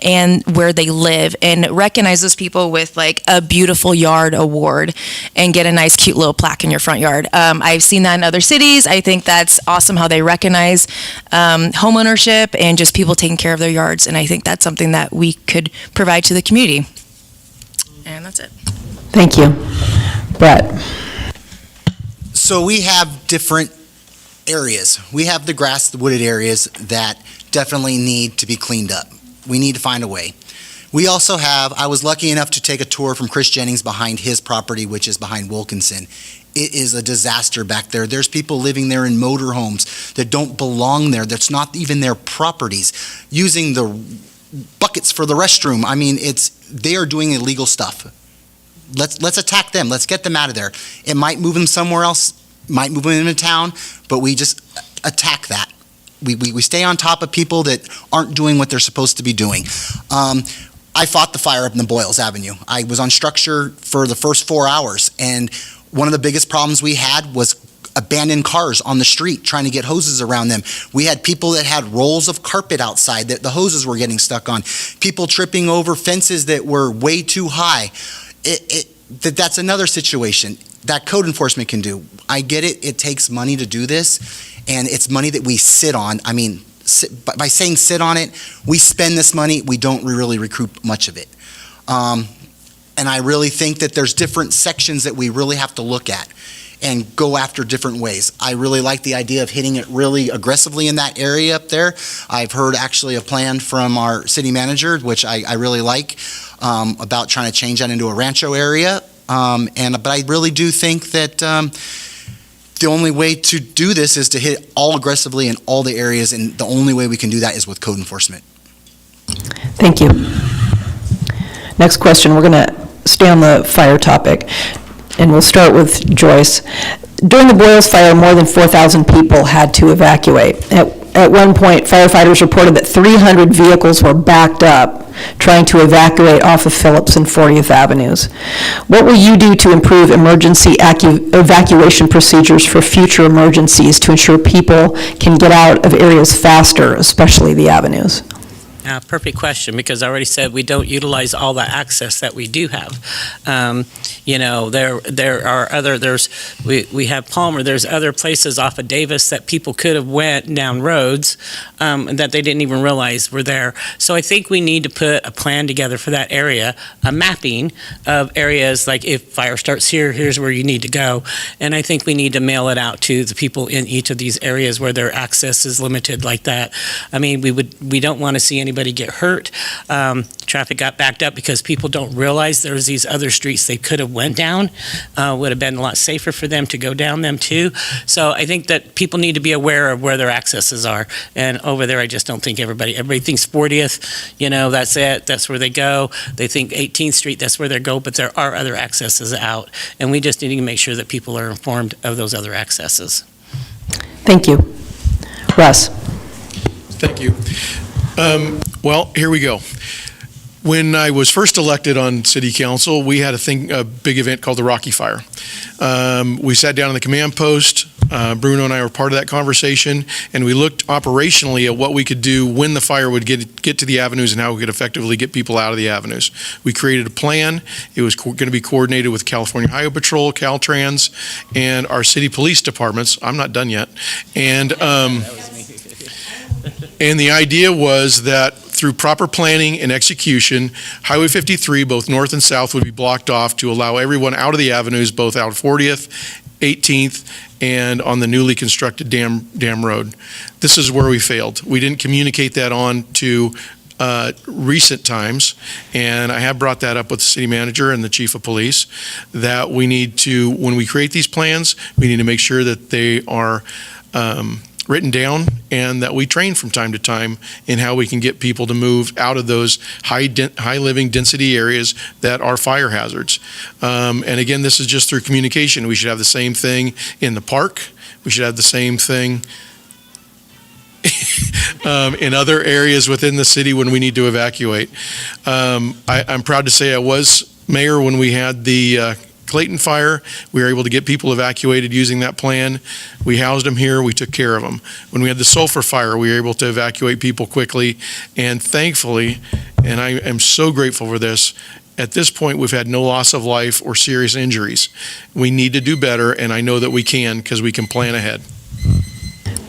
and where they live, and recognize those people with like a beautiful yard award and get a nice cute little plaque in your front yard. I've seen that in other cities. I think that's awesome how they recognize homeownership and just people taking care of their yards, and I think that's something that we could provide to the community. And that's it. Thank you. Brett? So we have different areas. We have the grass, the wooded areas that definitely need to be cleaned up. We need to find a way. We also have, I was lucky enough to take a tour from Chris Jennings behind his property, which is behind Wilkinson. It is a disaster back there. There's people living there in motorhomes that don't belong there. That's not even their properties, using the buckets for the restroom. I mean, they are doing illegal stuff. Let's attack them. Let's get them out of there. It might move them somewhere else, might move them into town, but we just attack that. We stay on top of people that aren't doing what they're supposed to be doing. I fought the fire up in the Boyles Avenue. I was on structure for the first 4 hours, and one of the biggest problems we had was abandoned cars on the street trying to get hoses around them. We had people that had rolls of carpet outside that the hoses were getting stuck on. People tripping over fences that were way too high. That's another situation that code enforcement can do. I get it. It takes money to do this, and it's money that we sit on. I mean, by saying sit on it, we spend this money. We don't really recoup much of it. And I really think that there's different sections that we really have to look at and go after different ways. I really like the idea of hitting it really aggressively in that area up there. I've heard actually a plan from our city manager, which I really like, about trying to change that into a rancho area. But I really do think that the only way to do this is to hit all aggressively in all the areas, and the only way we can do that is with code enforcement. Thank you. Next question, we're going to stay on the fire topic, and we'll start with Joyce. During the Boyles fire, more than 4,000 people had to evacuate. At one point, firefighters reported that 300 vehicles were backed up trying to evacuate off of Phillips and 40th Avenues. What will you do to improve emergency evacuation procedures for future emergencies to ensure people can get out of areas faster, especially the avenues? Perfect question, because I already said we don't utilize all the access that we do have. There are other, we have Palmer, there's other places off of Davis that people could have went down roads that they didn't even realize were there. So I think we need to put a plan together for that area, a mapping of areas, like if fire starts here, here's where you need to go. And I think we need to mail it out to the people in each of these areas where their access is limited like that. I mean, we don't want to see anybody get hurt. Traffic got backed up because people don't realize there's these other streets they could have went down. Would have been a lot safer for them to go down them too. So I think that people need to be aware of where their accesses are. And over there, I just don't think everybody thinks 40th, that's it, that's where they go. They think 18th Street, that's where they go, but there are other accesses out. And we just need to make sure that people are informed of those other accesses. Thank you. Russ. Thank you. Well, here we go. When I was first elected on city council, we had a big event called the Rocky Fire. We sat down on the command post. Bruno and I were part of that conversation, and we looked operationally at what we could do when the fire would get to the avenues and how we could effectively get people out of the avenues. We created a plan. It was going to be coordinated with California Highway Patrol, Caltrans, and our city police departments. I'm not done yet. And the idea was that through proper planning and execution, Highway 53, both north and south, would be blocked off to allow everyone out of the avenues, both out of 40th, 18th, and on the newly constructed Dam Road. This is where we failed. We didn't communicate that on to recent times, and I have brought that up with the city manager and the chief of police, that we need to, when we create these plans, we need to make sure that they are written down, and that we train from time to time in how we can get people to move out of those high living density areas that are fire hazards. And again, this is just through communication. We should have the same thing in the park. We should have the same thing in other areas within the city when we need to evacuate. I'm proud to say I was mayor when we had the Clayton fire. We were able to get people evacuated using that plan. We housed them here. We took care of them. When we had the sulfur fire, we were able to evacuate people quickly. And thankfully, and I am so grateful for this, at this point, we've had no loss of life or serious injuries. We need to do better, and I know that we can, because we can plan ahead.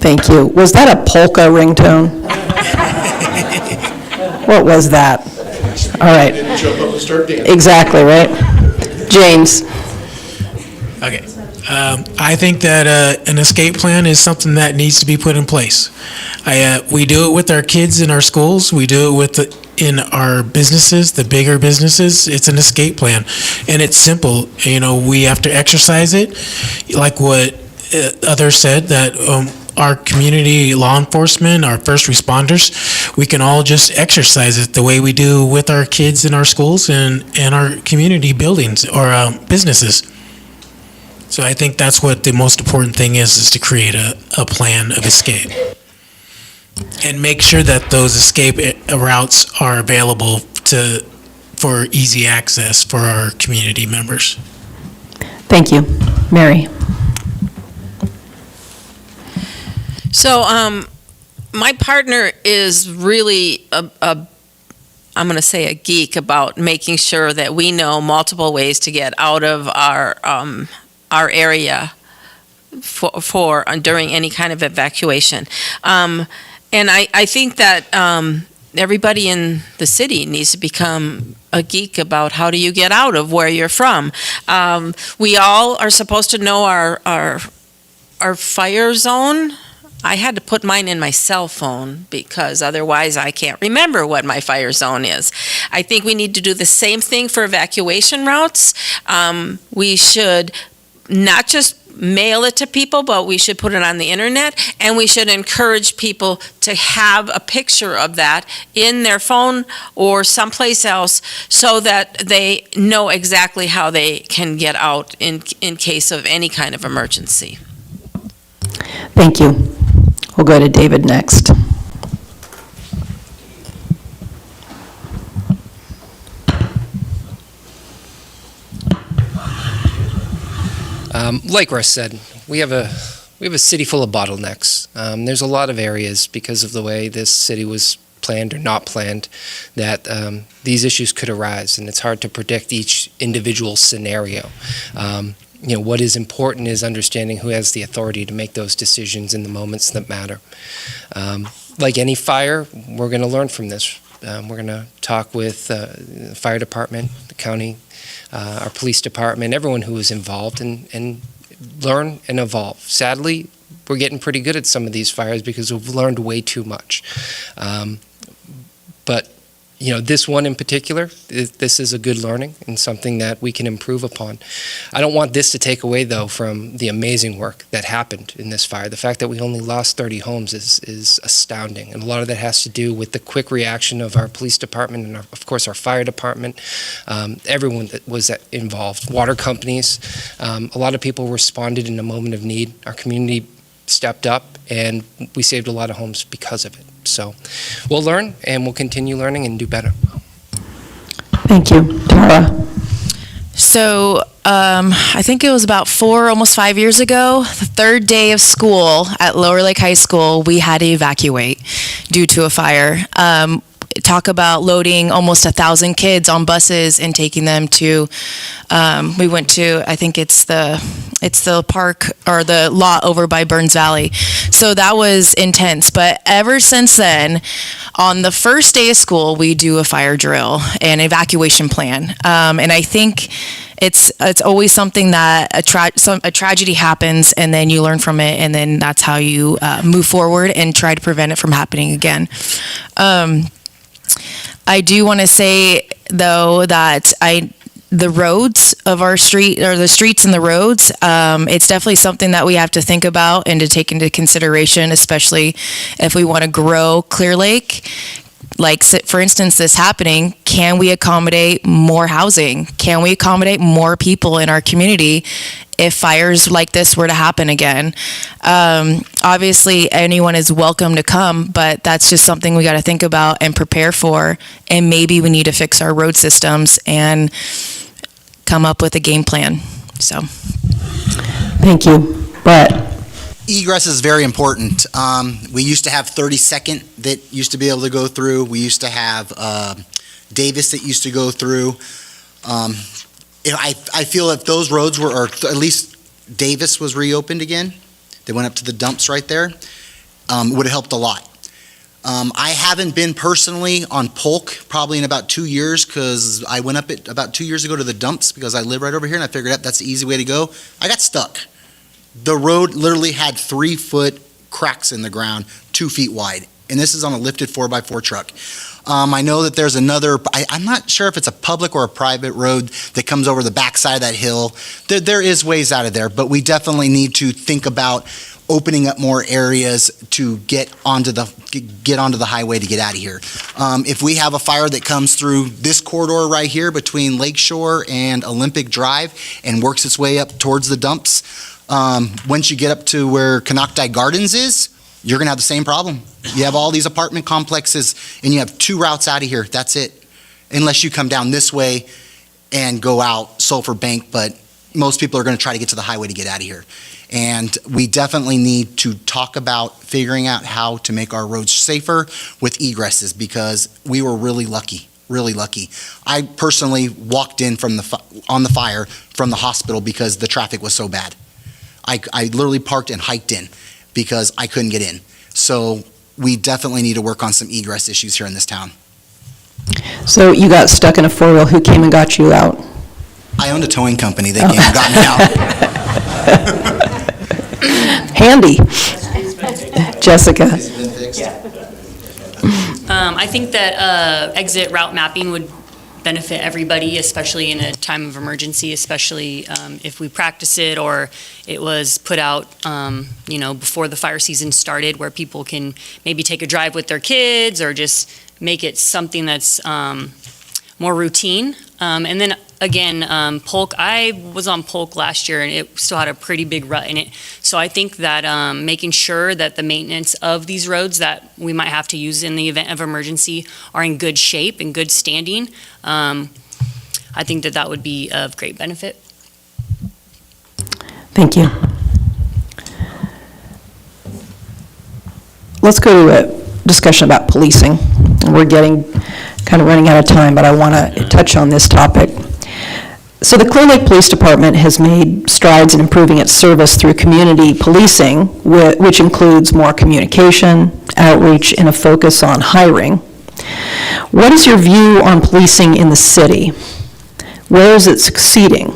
Thank you. Was that a polka ringtone? What was that? All right. Didn't jump up and start dancing. Exactly, right? James. Okay. I think that an escape plan is something that needs to be put in place. We do it with our kids in our schools. We do it in our businesses, the bigger businesses. It's an escape plan, and it's simple. We have to exercise it, like what others said, that our community law enforcement, our first responders, we can all just exercise it the way we do with our kids in our schools and our community buildings or businesses. So I think that's what the most important thing is to create a plan of escape. And make sure that those escape routes are available for easy access for our community members. Thank you. Mary? So, my partner is really I'm going to say a geek about making sure that we know multiple ways to get out of our area for during any kind of evacuation. And I think that everybody in the city needs to become a geek about how do you get out of where you're from. We all are supposed to know our fire zone. I had to put mine in my cell phone because otherwise I can't remember what my fire zone is. I think we need to do the same thing for evacuation routes. We should not just mail it to people, but we should put it on the internet, and we should encourage people to have a picture of that in their phone or someplace else so that they know exactly how they can get out in case of any kind of emergency. Thank you. We'll go to David next. Like Russ said, we have a city full of bottlenecks. There's a lot of areas because of the way this city was planned or not planned that these issues could arise, and it's hard to predict each individual scenario. What is important is understanding who has the authority to make those decisions in the moments that matter. Like any fire, we're going to learn from this. We're going to talk with the fire department, the county, our police department, everyone who is involved, and learn and evolve. Sadly, we're getting pretty good at some of these fires because we've learned way too much. But this one in particular, this is a good learning and something that we can improve upon. I don't want this to take away, though, from the amazing work that happened in this fire. The fact that we only lost 30 homes is astounding, and a lot of that has to do with the quick reaction of our police department and, of course, our fire department, everyone that was involved, water companies. A lot of people responded in a moment of need. Our community stepped up, and we saved a lot of homes because of it. So we'll learn, and we'll continue learning and do better. Thank you. Tara? So I think it was about almost 5 years ago, the third day of school at Lower Lake High School, we had to evacuate due to a fire. Talk about loading almost 1,000 kids on buses and taking them to, we went to, I think it's the park or the lot over by Burns Valley. So that was intense. But ever since then, on the first day of school, we do a fire drill and evacuation plan. And I think it's always something that a tragedy happens, and then you learn from it, and then that's how you move forward and try to prevent it from happening again. I do want to say, though, that the roads of our street, or the streets and the roads, it's definitely something that we have to think about and to take into consideration, especially if we want to grow Clearlake. Like, for instance, this happening, can we accommodate more housing? Can we accommodate more people in our community if fires like this were to happen again? Obviously, anyone is welcome to come, but that's just something we got to think about and prepare for. And maybe we need to fix our road systems and come up with a game plan. So, Thank you. Brett? Egress is very important. We used to have 32nd that used to be able to go through. We used to have Davis that used to go through. I feel if those roads were, or at least Davis was reopened again, they went up to the dumps right there, would have helped a lot. I haven't been personally on Polk probably in about 2 years, because I went up it about 2 years ago to the dumps because I live right over here, and I figured out that's the easy way to go. I got stuck The road literally had 3-foot cracks in the ground, 2 feet wide, and this is on a lifted 4x4 truck. I know that there's another, I'm not sure if it's a public or a private road that comes over the backside of that hill. There is ways out of there, but we definitely need to think about opening up more areas to get onto the highway to get out of here. If we have a fire that comes through this corridor right here between Lakeshore and Olympic Drive and works its way up towards the dumps, once you get up to where Canocti Gardens is, you're going to have the same problem. You have all these apartment complexes, and you have 2 routes out of here. That's it. Unless you come down this way and go out Sulphur Bank, but most people are going to try to get to the highway to get out of here. And we definitely need to talk about figuring out how to make our roads safer with egresses, because we were really lucky. Really lucky. I personally walked in on the fire from the hospital because the traffic was so bad. I literally parked and hiked in because I couldn't get in. So we definitely need to work on some egress issues here in this town. So you got stuck in a four-wheel. Who came and got you out? I owned a towing company. They came and got me out. Handy. Jessica. I think that exit route mapping would benefit everybody, especially in a time of emergency, especially if we practice it or it was put out, before the fire season started, where people can maybe take a drive with their kids or just make it something that's more routine. And then again, Polk, I was on Polk last year and it still had a pretty big rut in it. So I think that making sure that the maintenance of these roads that we might have to use in the event of emergency are in good shape and good standing, I think that would be of great benefit. Thank you. Let's go to a discussion about policing. We're getting kind of running out of time, but I want to touch on this topic. So the Clearlake Police Department has made strides in improving its service through community policing, which includes more communication, outreach, and a focus on hiring. What is your view on policing in the city? Where is it succeeding?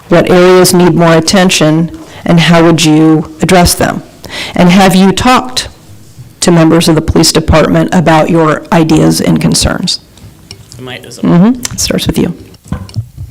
What areas need more attention, and how would you address them? And have you talked to members of the police department about your ideas and concerns? It starts with you.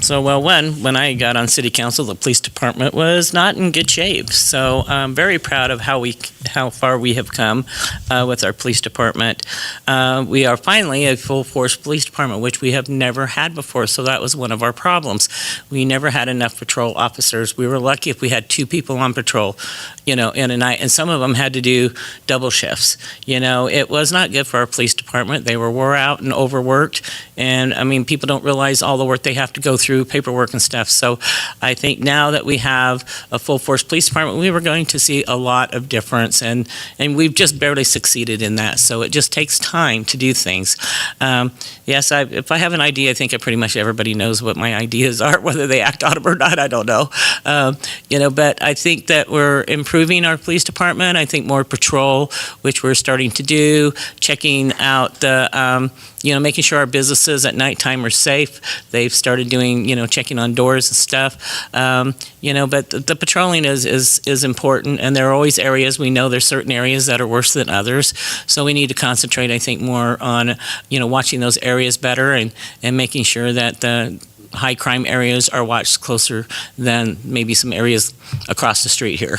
So, well, when I got on city council, the police department was not in good shape. So I'm very proud of how far we have come with our police department. We are finally a full-force police department, which we have never had before. So that was one of our problems. We never had enough patrol officers. We were lucky if we had 2 people on patrol, in a night, and some of them had to do double shifts. It was not good for our police department. They were wore out and overworked, and I mean, people don't realize all the work they have to go through, paperwork and stuff. So I think now that we have a full-force police department, we were going to see a lot of difference, and we've just barely succeeded in that. So it just takes time to do things. Yes, if I have an idea, I think pretty much everybody knows what my ideas are. Whether they act on them or not, I don't know. But I think that we're improving our police department. I think more patrol, which we're starting to do, checking out the making sure our businesses at nighttime are safe. They've started doing, checking on doors and stuff. But the patrolling is important, and there are always areas, we know there's certain areas that are worse than others. So we need to concentrate, I think, more on, watching those areas better and making sure that the high crime areas are watched closer than maybe some areas across the street here,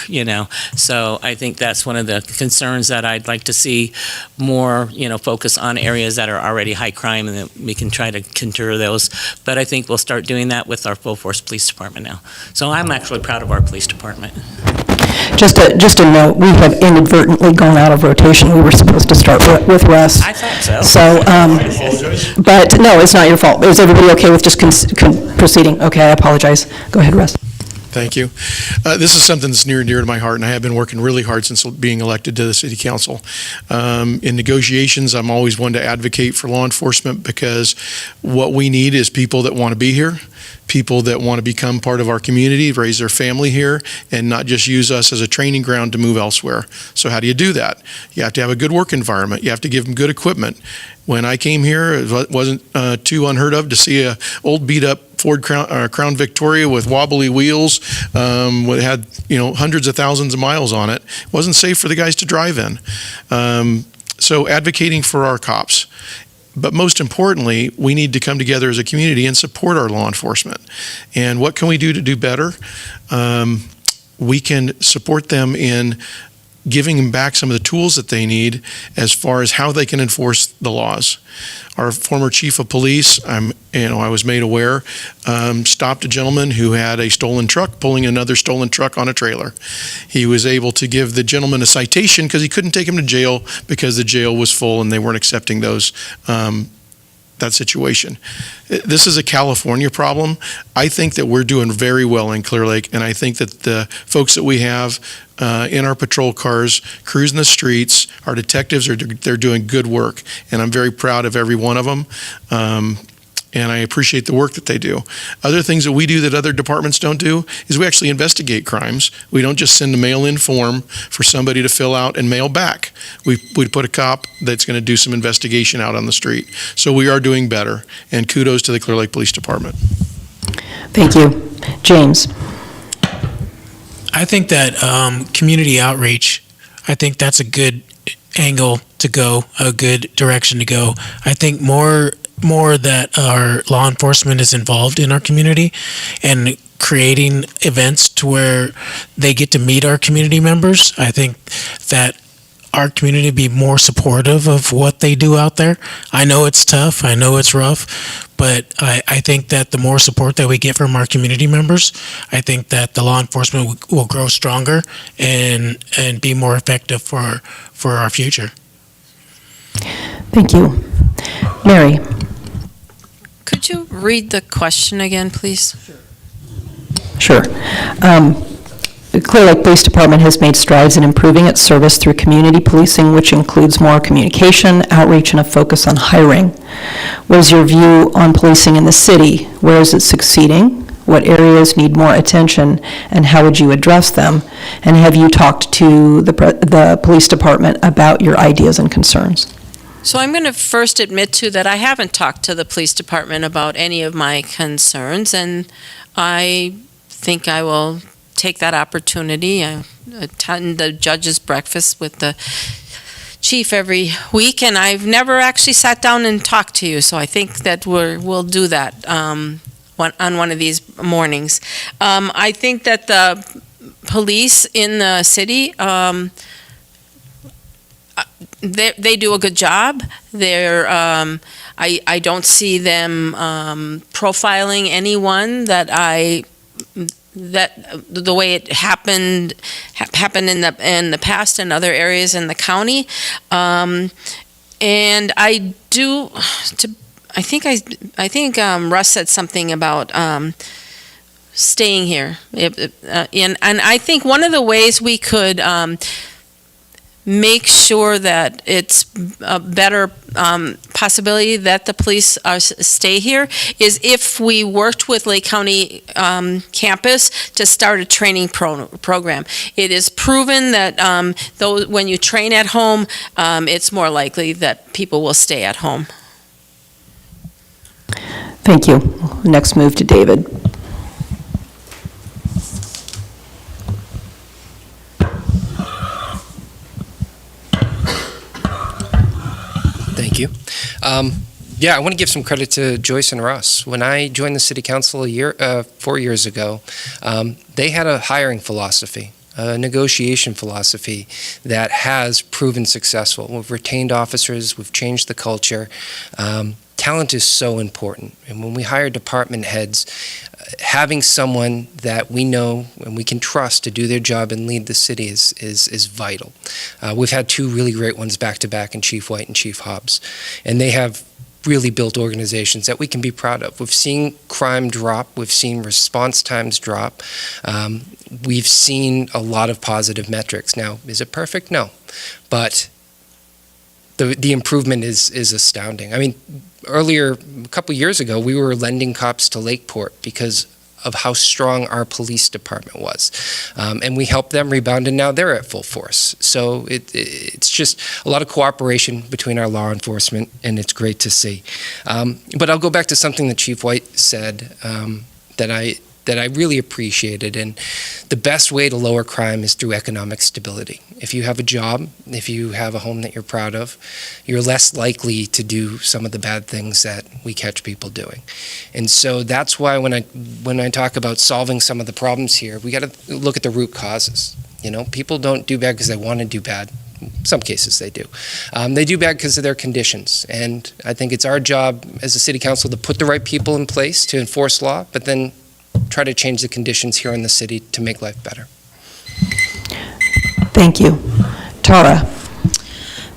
So I think that's one of the concerns that I'd like to see more, focus on areas that are already high crime, and that we can try to contour those. But I think we'll start doing that with our full force police department now. So I'm actually proud of our police department. Just a note, we have inadvertently gone out of rotation. We were supposed to start with Russ. I thought so. So, but no, it's not your fault. Is everybody okay with just proceeding? Okay, I apologize. Go ahead, Russ. Thank you. This is something that's near and dear to my heart, and I have been working really hard since being elected to the city council. In negotiations, I'm always one to advocate for law enforcement, because what we need is people that want to be here, people that want to become part of our community, raise their family here, and not just use us as a training ground to move elsewhere. So how do you do that? You have to have a good work environment. You have to give them good equipment. When I came here, it wasn't too unheard of to see a old beat-up Ford Crown Victoria with wobbly wheels. It had hundreds of thousands of miles on it. It wasn't safe for the guys to drive in. So advocating for our cops. But most importantly, we need to come together as a community and support our law enforcement. And what can we do to do better? We can support them in giving them back some of the tools that they need as far as how they can enforce the laws. Our former chief of police, I was made aware, stopped a gentleman who had a stolen truck pulling another stolen truck on a trailer. He was able to give the gentleman a citation because he couldn't take him to jail because the jail was full and they weren't accepting that situation. This is a California problem. I think that we're doing very well in Clearlake, and I think that the folks that we have in our patrol cars, cruising the streets, our detectives they're doing good work, and I'm very proud of every one of them. And I appreciate the work that they do. Other things that we do that other departments don't do is we actually investigate crimes. We don't just send a mail-in form for somebody to fill out and mail back. We put a cop that's going to do some investigation out on the street. So we are doing better, and kudos to the Clear Lake Police Department. Thank you. James? I think that community outreach, I think that's a good angle to go, a good direction to go. I think more that our law enforcement is involved in our community and creating events to where they get to meet our community members. I think that our community be more supportive of what they do out there. I know it's tough, I know it's rough, but I think that the more support that we get from our community members, I think that the law enforcement will grow stronger and be more effective for our future. Thank you. Mary? Could you read the question again, please? Sure. The Clear Lake Police Department has made strides in improving its service through community policing, which includes more communication, outreach, and a focus on hiring. What is your view on policing in the city? Where is it succeeding? What areas need more attention, and how would you address them? And have you talked to the police department about your ideas and concerns? So I'm going to first admit to that I haven't talked to the police department about any of my concerns, and I think I will take that opportunity. I attend the judge's breakfast with the chief every week, and I've never actually sat down and talked to you, so I think that we'll do that on one of these mornings. I think that the police in the city, they do a good job. I don't see them profiling anyone that the way it happened in the past in other areas in the county. And I think Russ said something about staying here. And I think one of the ways we could make sure that it's a better possibility that the police stay here is if we worked with Lake County campus to start a training program. It is proven that when you train at home, it's more likely that people will stay at home. Thank you. Next move to David. Thank you. I want to give some credit to Joyce and Russ. When I joined the city council 4 years ago, they had a hiring philosophy, a negotiation philosophy that has proven successful. We've retained officers, we've changed the culture. Talent is so important. And when we hire department heads, having someone that we know and we can trust to do their job and lead the city is vital. We've had two really great ones back to back in Chief White and Chief Hobbs, and they have really built organizations that we can be proud of. We've seen crime drop, we've seen response times drop, we've seen a lot of positive metrics. Now, is it perfect? No, but the improvement is astounding. I mean, earlier, a couple years ago, we were lending cops to Lakeport because of how strong our police department was. And we helped them rebound, and now they're at full force. So it's just a lot of cooperation between our law enforcement, and it's great to see. But I'll go back to something that Chief White said that I really appreciated. And the best way to lower crime is through economic stability. If you have a job, if you have a home that you're proud of, you're less likely to do some of the bad things that we catch people doing. And so that's why when I talk about solving some of the problems here, we got to look at the root causes. People don't do bad because they want to do bad. Some cases they do. They do bad because of their conditions. And I think it's our job as a city council to put the right people in place to enforce law, but then try to change the conditions here in the city to make life better. Thank you. Tara?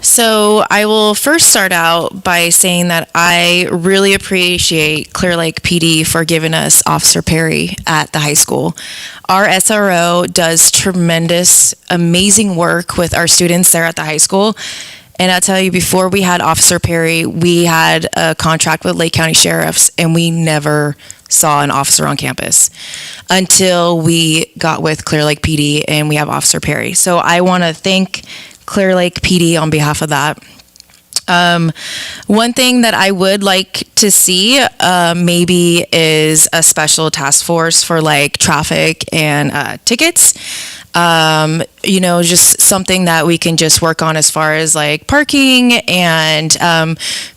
So I will first start out by saying that I really appreciate Clearlake PD for giving us Officer Perry at the high school. Our SRO does tremendous, amazing work with our students there at the high school. And I'll tell you, before we had Officer Perry, we had a contract with Lake County Sheriffs, and we never saw an officer on campus until we got with Clearlake PD and we have Officer Perry. So I want to thank Clearlake PD on behalf of that. One thing that I would like to see maybe is a special task force for like traffic and tickets. Just something that we can just work on as far as like parking and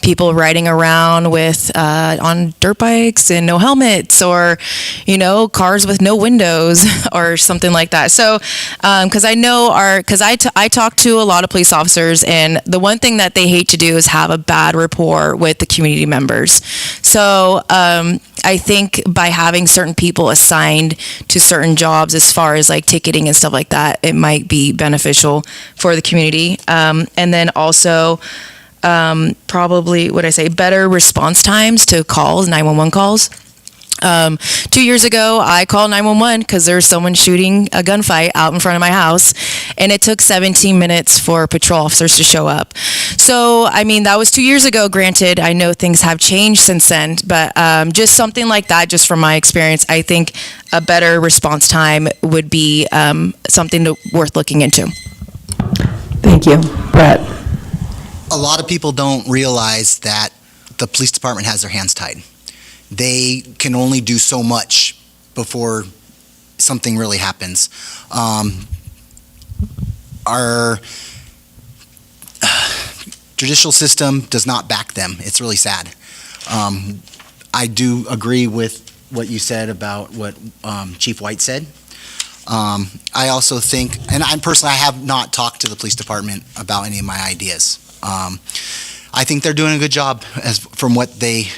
people riding around with on dirt bikes and no helmets, or cars with no windows or something like that. So because I talk to a lot of police officers, and the one thing that they hate to do is have a bad rapport with the community members. So I think by having certain people assigned to certain jobs as far as like ticketing and stuff like that, it might be beneficial for the community. And then also probably, better response times to calls, 911 calls. 2 years ago, I called 911 because there was someone shooting a gunfight out in front of my house, and it took 17 minutes for patrol officers to show up. So, that was 2 years ago. Granted, I know things have changed since then, but just something like that, just from my experience, I think a better response time would be something worth looking into. Thank you. Brett? A lot of people don't realize that the police department has their hands tied. They can only do so much before something really happens. Our judicial system does not back them. It's really sad. I do agree with what you said about what Chief White said. I also think, and I have not talked to the police department about any of my ideas. I think they're doing a good job from what they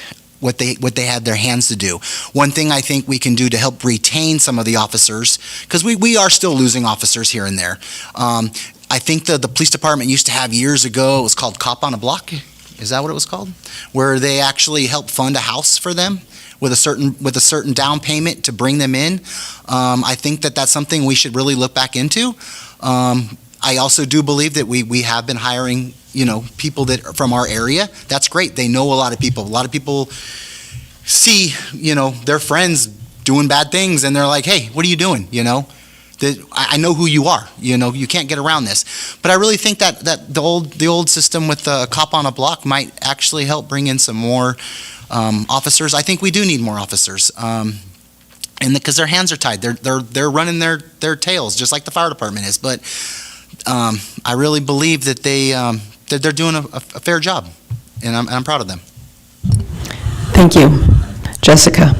had their hands to do. One thing I think we can do to help retain some of the officers, because we are still losing officers here and there. I think the police department used to have years ago, it was called Cop on a Block. Is that what it was called? Where they actually helped fund a house for them with a certain down payment to bring them in. I think that's something we should really look back into. I also do believe that we have been hiring people that are from our area. That's great. They know a lot of people. A lot of people see, their friends doing bad things, and they're like, hey, what are you doing? I know who you are. You can't get around this. But I really think that the old system with the Cop on a Block might actually help bring in some more officers. I think we do need more officers. And because their hands are tied. They're running their tails, just like the fire department is. But I really believe that they're doing a fair job, and I'm proud of them. Thank you. Jessica?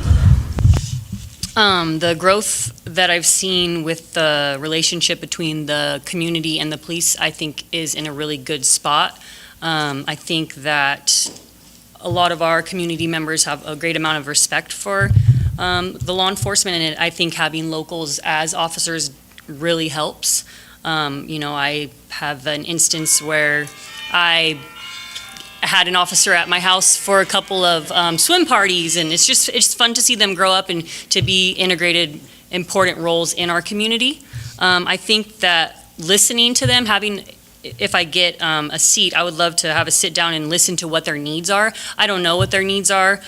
The growth that I've seen with the relationship between the community and the police, I think, is in a really good spot. I think that a lot of our community members have a great amount of respect for the law enforcement, and I think having locals as officers really helps. I have an instance where I had an officer at my house for a couple of swim parties, and it's fun to see them grow up and to be integrated important roles in our community. I think that listening to them, having if I get a seat, I would love to have a sit down and listen to what their needs are. I don't know what their needs are,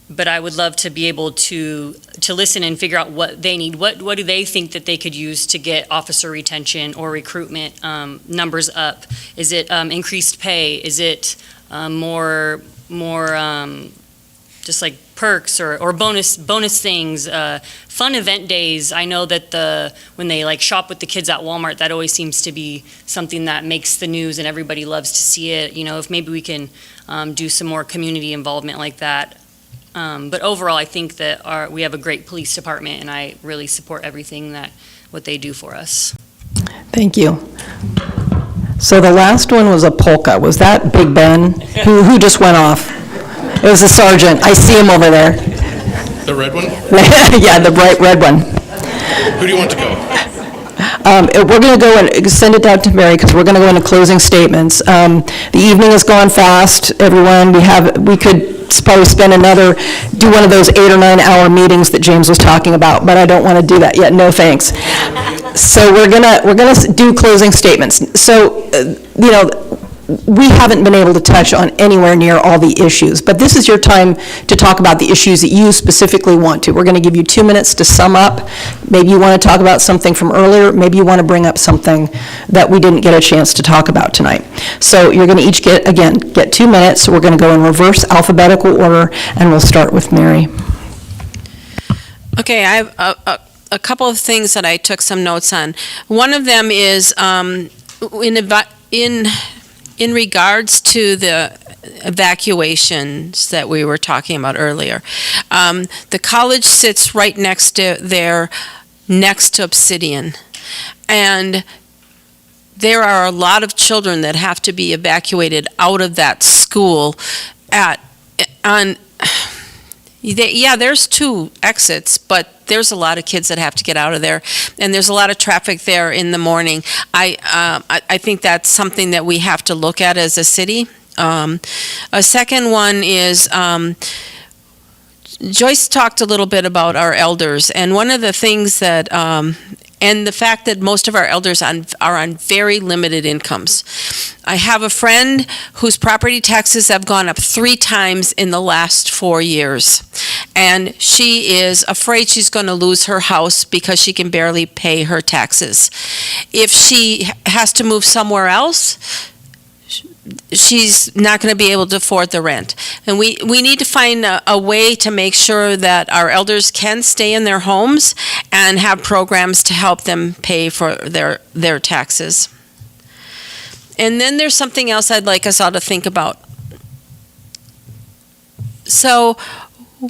but I would love to be able to listen and figure out what they need. What do they think that they could use to get officer retention or recruitment numbers up? Is it increased pay? Is it more just like perks or bonus things, fun event days? I know that when they like shop with the kids at Walmart, that always seems to be something that makes the news and everybody loves to see it. You know, if maybe we can do some more community involvement like that. But overall, I think that we have a great police department, and I really support everything what they do for us. Thank you. So the last one was a polka. Was that Big Ben? Who just went off? It was a sergeant. I see him over there. The red one? Yeah, the bright red one. Who do you want to go? We're going to go and send it down to Mary because we're going to go into closing statements. The evening has gone fast, everyone. We could probably do one of those 8 or 9 hour meetings that James was talking about, but I don't want to do that yet. No thanks. So we're gonna do closing statements. So we haven't been able to touch on anywhere near all the issues, but this is your time to talk about the issues that you specifically want to. We're going to give you 2 minutes to sum up. Maybe you want to talk about something from earlier. Maybe you want to bring up something that we didn't get a chance to talk about tonight. So you're going to each get 2 minutes. So we're going to go in reverse alphabetical order, and we'll start with Mary. Okay, I have a couple of things that I took some notes on. One of them is in regards to the evacuations that we were talking about earlier. The college sits right next to Obsidian, and there are a lot of children that have to be evacuated out of that school there's 2 exits, but there's a lot of kids that have to get out of there, and there's a lot of traffic there in the morning. I think that's something that we have to look at as a city. A second one is Joyce talked a little bit about our elders, and one of the things that and the fact that most of our elders are on very limited incomes. I have a friend whose property taxes have gone up 3 times in the last 4 years, and she is afraid she's going to lose her house because she can barely pay her taxes. If she has to move somewhere else, she's not going to be able to afford the rent. And we need to find a way to make sure that our elders can stay in their homes and have programs to help them pay for their taxes. And then there's something else I'd like us all to think about. So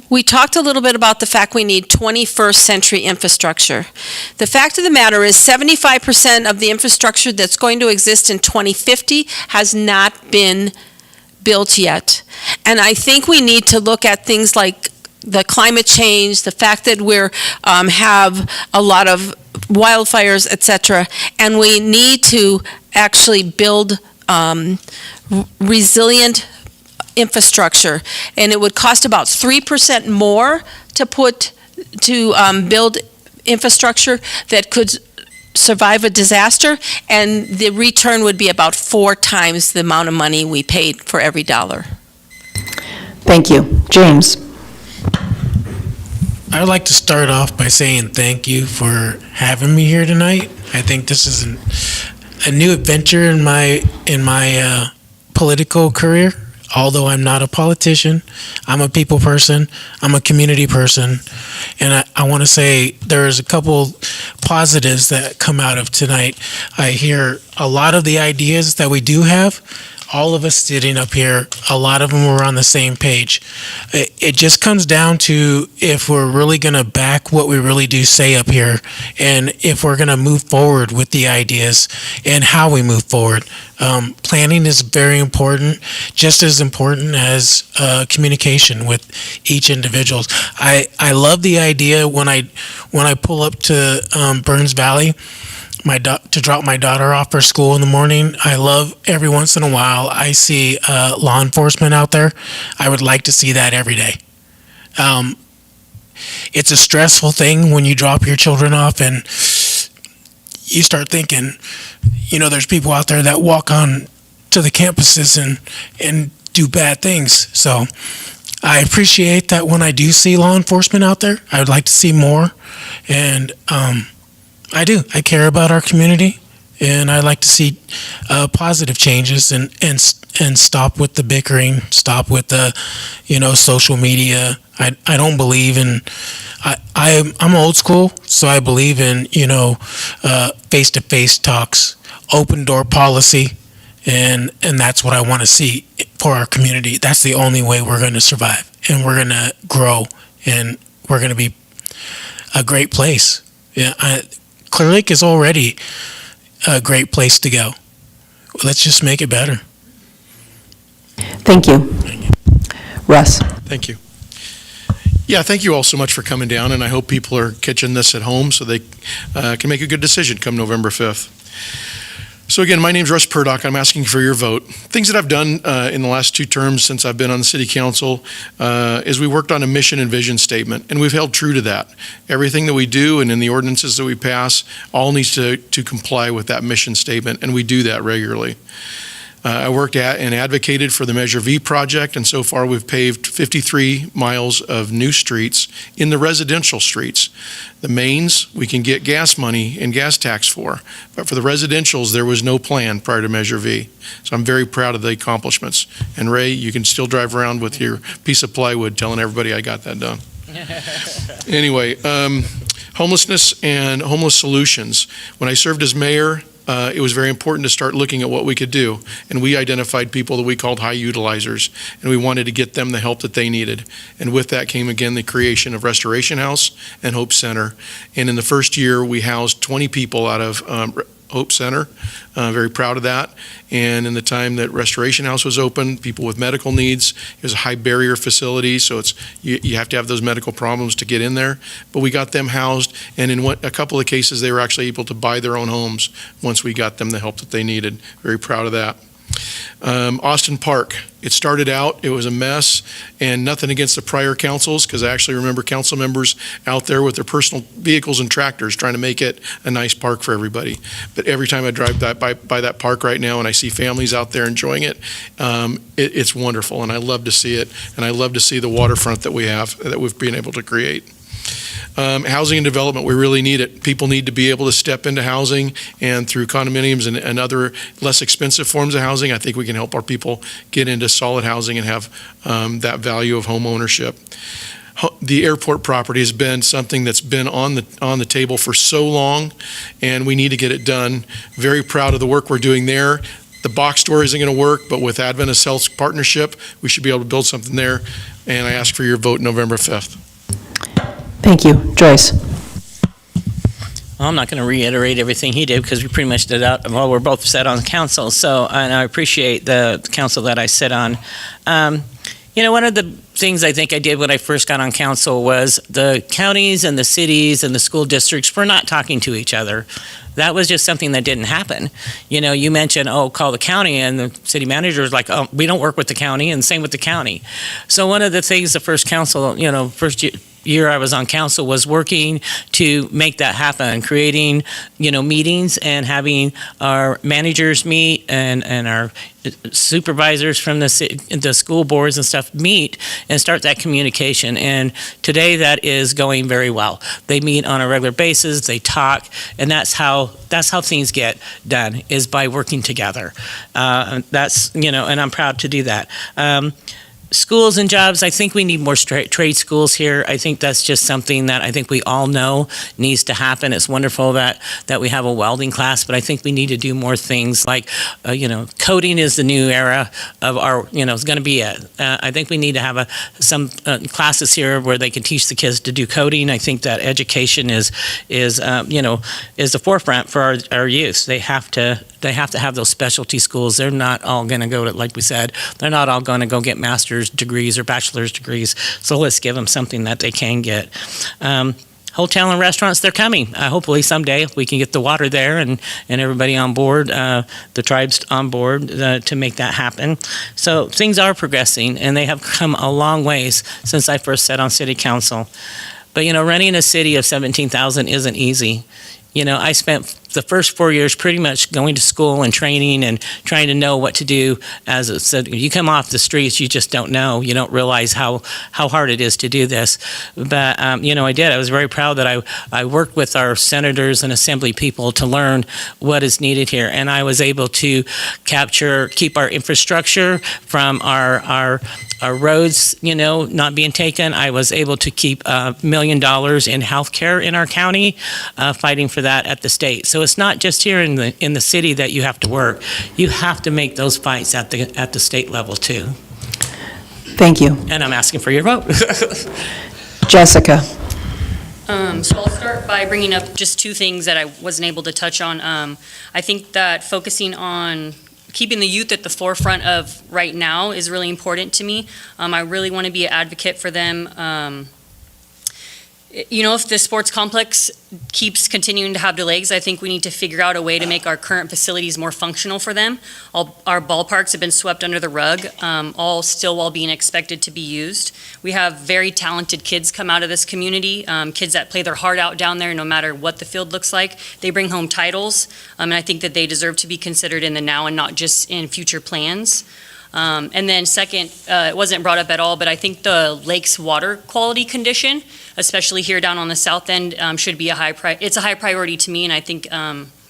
we talked a little bit about the fact we need 21st century infrastructure. The fact of the matter is 75% of the infrastructure that's going to exist in 2050 has not been built yet. And I think we need to look at things like the climate change, the fact that we're have a lot of wildfires, etc., and we need to actually build resilient infrastructure, and it would cost about 3% more to build infrastructure that could survive a disaster, and the return would be about 4 times the amount of money we paid for every dollar. Thank you. James. I would like to start off by saying thank you for having me here tonight. I think this is a new adventure in my political career. Although I'm not a politician, I'm a people person, I'm a community person, and I want to say there's a couple positives that come out of tonight. I hear a lot of the ideas that we do have, all of us sitting up here, a lot of them were on the same page. It just comes down to if we're really going to back what we really do say up here, and if we're going to move forward with the ideas and how we move forward. Planning is very important, just as important as communication with each individual. I love the idea when I pull up to Burns Valley to drop my daughter off for school in the morning. I love every once in a while I see law enforcement out there. I would like to see that every day. It's a stressful thing when you drop your children off and you start thinking, there's people out there that walk on to the campuses and do bad things. So I appreciate that when I do see law enforcement out there. I would like to see more. And I do. I care about our community, and I like to see positive changes and stop with the bickering, stop with the, social media. I don't believe in. I'm old school, so I believe in face-to-face talks, open door policy, and that's what I want to see for our community. That's the only way we're going to survive, and we're going to grow, and we're going to be a great place. Yeah, Clear Lake is already a great place to go. Let's just make it better. Thank you. Russ? Thank you. Yeah, thank you all so much for coming down, and I hope people are catching this at home so they can make a good decision come November 5th. So again, my name's Russ Purdock. I'm asking for your vote. Things that I've done in the last 2 terms since I've been on the city council is we worked on a mission and vision statement, and we've held true to that. Everything that we do and in the ordinances that we pass all needs to comply with that mission statement, and we do that regularly. I worked at and advocated for the Measure V project, and so far we've paved 53 miles of new streets in the residential streets. The mains, we can get gas money and gas tax for, but for the residentials, there was no plan prior to Measure V. So I'm very proud of the accomplishments. And Ray, you can still drive around with your piece of plywood telling everybody I got that done. Anyway, homelessness and homeless solutions. When I served as mayor, it was very important to start looking at what we could do. And we identified people that we called high utilizers, and we wanted to get them the help that they needed. And with that came again the creation of Restoration House and Hope Center. And in the first year, we housed 20 people out of Hope Center. Very proud of that. And in the time that Restoration House was open, people with medical needs, it was a high barrier facility, so you have to have those medical problems to get in there. But we got them housed, and in a couple of cases, they were actually able to buy their own homes once we got them the help that they needed. Very proud of that. Austin Park, it started out, it was a mess, and nothing against the prior councils, because I actually remember council members out there with their personal vehicles and tractors trying to make it a nice park for everybody. But every time I drive by that park right now and I see families out there enjoying it, it's wonderful, and I love to see it, and I love to see the waterfront that we've been able to create. Housing and development, we really need it. People need to be able to step into housing, and through condominiums and other less expensive forms of housing, I think we can help our people get into solid housing and have that value of home ownership. The airport property has been something that's been on the table for so long, and we need to get it done. Very proud of the work we're doing there. The box store isn't going to work, but with Adventist Health Partnership, we should be able to build something there, and I ask for your vote November 5th. Thank you. Joyce? Well, I'm not going to reiterate everything he did because we pretty much did that. Well, we're both set on the council, and I appreciate the council that I sit on. One of the things I think I did when I first got on council was the counties and the cities and the school districts were not talking to each other. That was just something that didn't happen. You mentioned, call the county, and the city manager was like, we don't work with the county, and same with the county. So one of the things the first council, first year I was on council was working to make that happen, creating, meetings and having our managers meet and our supervisors from the school boards and stuff meet and start that communication. And today that is going very well. They meet on a regular basis, they talk, and that's how things get done, is by working together. That's, and I'm proud to do that. Schools and jobs, I think we need more trade schools here. I think that's just something that I think we all know needs to happen. It's wonderful that we have a welding class, but I think we need to do more things like, coding is the new era of our, is going to be it. I think we need to have some classes here where they can teach the kids to do coding. I think that education is the forefront for our youth. They have to have those specialty schools. They're not all going to go to, like we said, they're not all going to go get master's degrees or bachelor's degrees. So let's give them something that they can get. Hotel and restaurants, they're coming. Hopefully someday we can get the water there and everybody on board, the tribes on board to make that happen. So things are progressing, and they have come a long ways since I first sat on city council. But, running a city of 17,000 isn't easy. I spent the first 4 years pretty much going to school and training and trying to know what to do. As it said, you come off the streets, you just don't know. You don't realize how hard it is to do this. But, I did. I was very proud that I worked with our senators and assembly people to learn what is needed here. And I was able to keep our infrastructure from our roads, not being taken. I was able to keep $1 million in health care in our county, fighting for that at the state. So it's not just here in the city that you have to work. You have to make those fights at the state level too. Thank you. And I'm asking for your vote. Jessica. So I'll start by bringing up just two things that I wasn't able to touch on. I think that focusing on keeping the youth at the forefront of right now is really important to me. I really want to be an advocate for them. If the sports complex keeps continuing to have delays, I think we need to figure out a way to make our current facilities more functional for them. Our ballparks have been swept under the rug, all still while being expected to be used. We have very talented kids come out of this community, kids that play their heart out down there no matter what the field looks like. They bring home titles, and I think that they deserve to be considered in the now and not just in future plans. And then second, it wasn't brought up at all, but I think the lake's water quality condition, especially here down on the south end, should be it's a high priority to me, and I think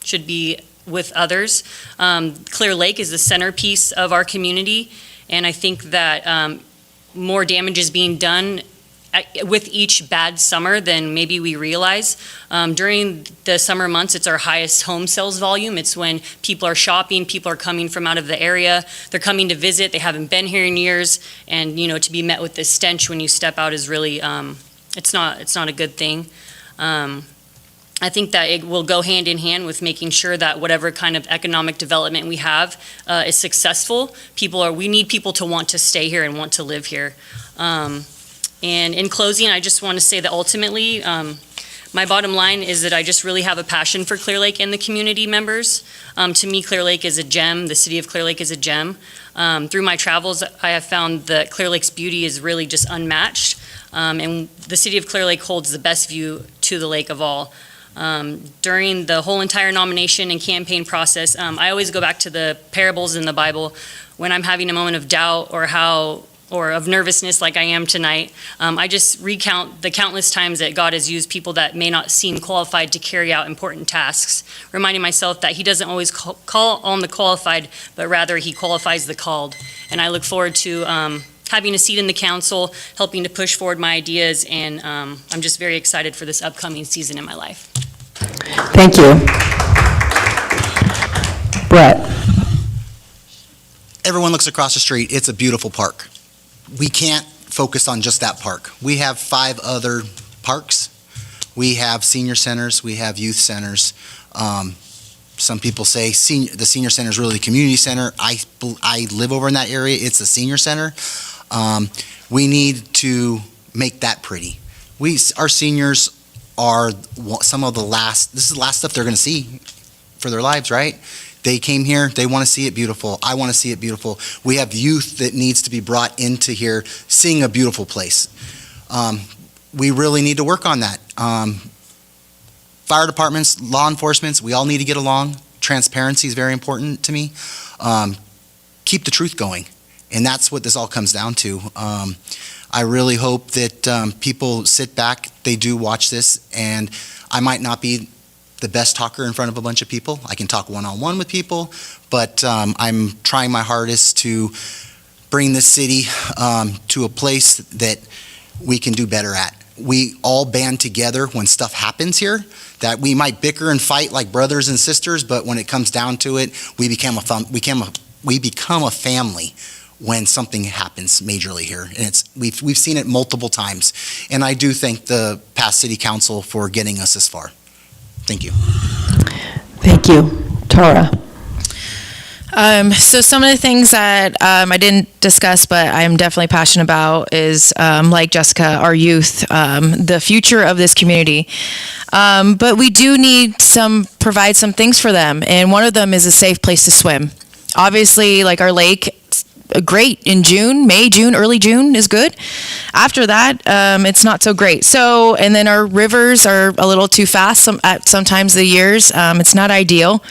should be with others. Clearlake is the centerpiece of our community, and I think that more damage is being done with each bad summer than maybe we realize. During the summer months, it's our highest home sales volume. It's when people are shopping, people are coming from out of the area, they're coming to visit, they haven't been here in years, and to be met with this stench when you step out is really, it's not a good thing. I think that it will go hand in hand with making sure that whatever kind of economic development we have is successful. We need people to want to stay here and want to live here. And in closing, I just want to say that ultimately, my bottom line is that I just really have a passion for Clearlake and the community members. To me, Clearlake is a gem. The city of Clearlake is a gem. Through my travels, I have found that Clearlake's beauty is really just unmatched. And the city of Clearlake holds the best view to the lake of all. During the whole entire nomination and campaign process, I always go back to the parables in the Bible when I'm having a moment of doubt or of nervousness like I am tonight. I just recount the countless times that God has used people that may not seem qualified to carry out important tasks, reminding myself that He doesn't always call on the qualified, but rather He qualifies the called. And I look forward to having a seat in the council, helping to push forward my ideas, and I'm just very excited for this upcoming season in my life. Thank you. Brett. Everyone looks across the street, it's a beautiful park. We can't focus on just that park. We have 5 other parks. We have senior centers, we have youth centers. Some people say the senior center is really the community center. I live over in that area, it's a senior center. We need to make that pretty. Our seniors are some of this is the last stuff they're gonna see for their lives, right? They came here, they want to see it beautiful. I want to see it beautiful. We have youth that needs to be brought into here, seeing a beautiful place. We really need to work on that. Fire departments, law enforcement, we all need to get along. Transparency is very important to me. Keep the truth going, and that's what this all comes down to. I really hope that people sit back, they do watch this, and I might not be the best talker in front of a bunch of people. I can talk one-on-one with people, but I'm trying my hardest to bring this city to a place that we can do better at. We all band together when stuff happens here, that we might bicker and fight like brothers and sisters, but when it comes down to it, we become a family when something happens majorly here. And we've seen it multiple times. And I do thank the past city council for getting us this far. Thank you. Thank you. Tara. So some of the things that I didn't discuss, but I'm definitely passionate about is, like Jessica, our youth, the future of this community. But we do need provide some things for them, and one of them is a safe place to swim. Obviously, like our lake, great in June, May, June, early June is good. After that, it's not so great. So, and then our rivers are a little too fast at sometimes the years. It's not ideal.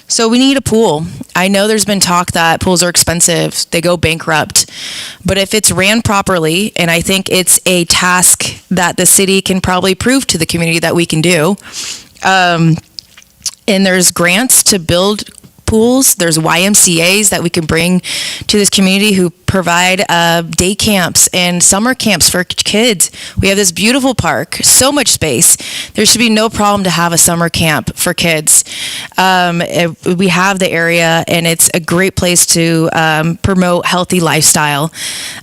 So we need a pool. I know there's been talk that pools are expensive, they go bankrupt, but if it's ran properly, and I think it's a task that the city can probably prove to the community that we can do, and there's grants to build pools, there's YMCAs that we can bring to this community who provide day camps and summer camps for kids. We have this beautiful park, so much space. There should be no problem to have a summer camp for kids. We have the area, and it's a great place to promote healthy lifestyle.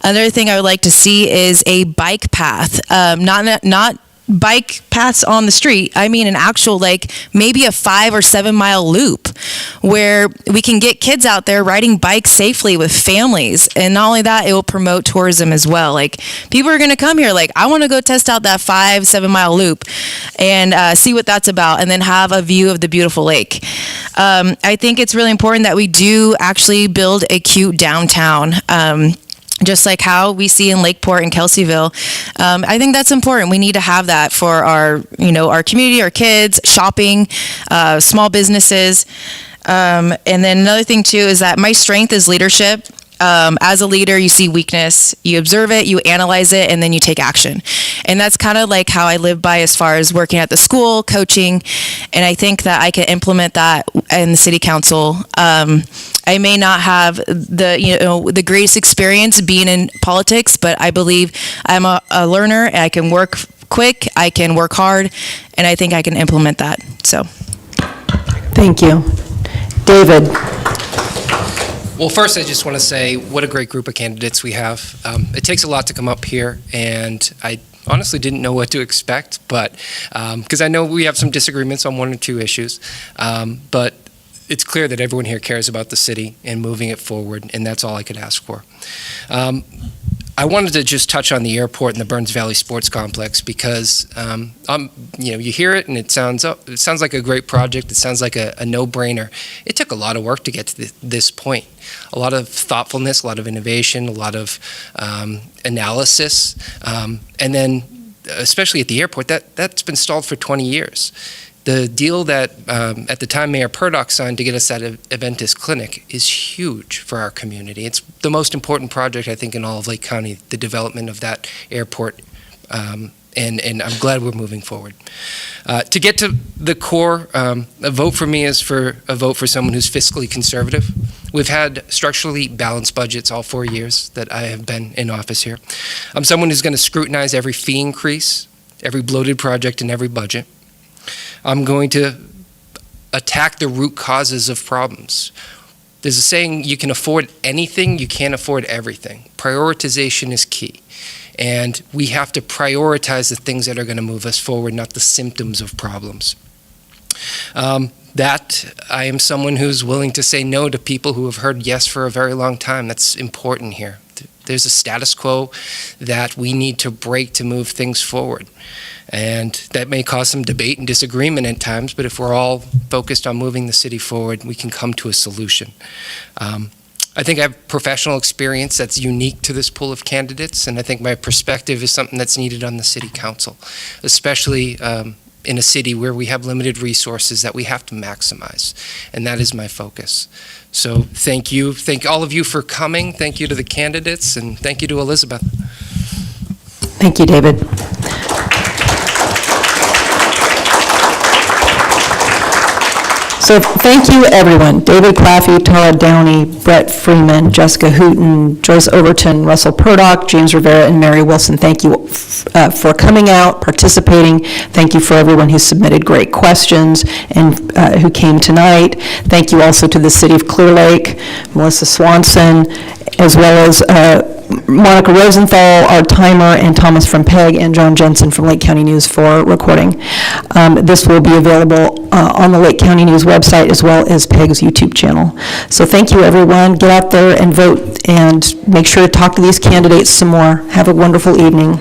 Another thing I would like to see is a bike path, not bike paths on the street. I mean an actual, like, maybe a 5 or 7 mile loop where we can get kids out there riding bikes safely with families. And not only that, it will promote tourism as well. Like, people are going to come here like, I want to go test out that 5-7 mile loop and see what that's about, and then have a view of the beautiful lake. I think it's really important that we do actually build a cute downtown. Just like how we see in Lakeport and Kelseyville. I think that's important. We need to have that for our community, our kids, shopping, small businesses. And then another thing too is that my strength is leadership. As a leader, you see weakness, you observe it, you analyze it, and then you take action. And that's kind of like how I live by as far as working at the school, coaching, and I think that I can implement that in the city council. I may not have the greatest experience being in politics, but I believe I'm a learner. I can work quick, I can work hard, and I think I can implement that. So, Thank you. David? Well, first, I just want to say what a great group of candidates we have. It takes a lot to come up here, and I honestly didn't know what to expect, but because I know we have some disagreements on 1 or 2 issues, but it's clear that everyone here cares about the city and moving it forward, and that's all I could ask for. I wanted to just touch on the airport and the Burns Valley Sports Complex because, you hear it and it sounds like a great project. It sounds like a no-brainer. It took a lot of work to get to this point. A lot of thoughtfulness, a lot of innovation, a lot of analysis, and then especially at the airport, that's been stalled for 20 years. The deal that, at the time, Mayor Purdock signed to get us that Adventist clinic is huge for our community. It's the most important project, I think, in all of Lake County, the development of that airport, and I'm glad we're moving forward. To get to the core, a vote for me is a vote for someone who's fiscally conservative. We've had structurally balanced budgets all 4 years that I have been in office here. I'm someone who's going to scrutinize every fee increase, every bloated project, and every budget. I'm going to attack the root causes of problems. There's a saying, you can afford anything, you can't afford everything. Prioritization is key. And we have to prioritize the things that are going to move us forward, not the symptoms of problems. That I am someone who's willing to say no to people who have heard yes for a very long time. That's important here. There's a status quo that we need to break to move things forward. And that may cause some debate and disagreement at times, but if we're all focused on moving the city forward, we can come to a solution. I think I have professional experience that's unique to this pool of candidates, and I think my perspective is something that's needed on the city council, especially in a city where we have limited resources that we have to maximize, and that is my focus. So thank you. Thank all of you for coming. Thank you to the candidates, and thank you to Elizabeth. Thank you, David. So thank you, everyone. David Claffey, Tara Downey, Brett Freeman, Jessica Hooten, Joyce Overton, Russell Purdock, James Rivera, and Mary Wilson. Thank you for coming out, participating. Thank you for everyone who submitted great questions and who came tonight. Thank you also to the City of Clearlake, Melissa Swanson, as well as Monica Rosenthal, our timer, and Thomas from PEG, and John Jensen from Lake County News for recording. This will be available on the Lake County News website as well as PEG's YouTube channel. So thank you, everyone. Get out there and vote, and make sure to talk to these candidates some more. Have a wonderful evening.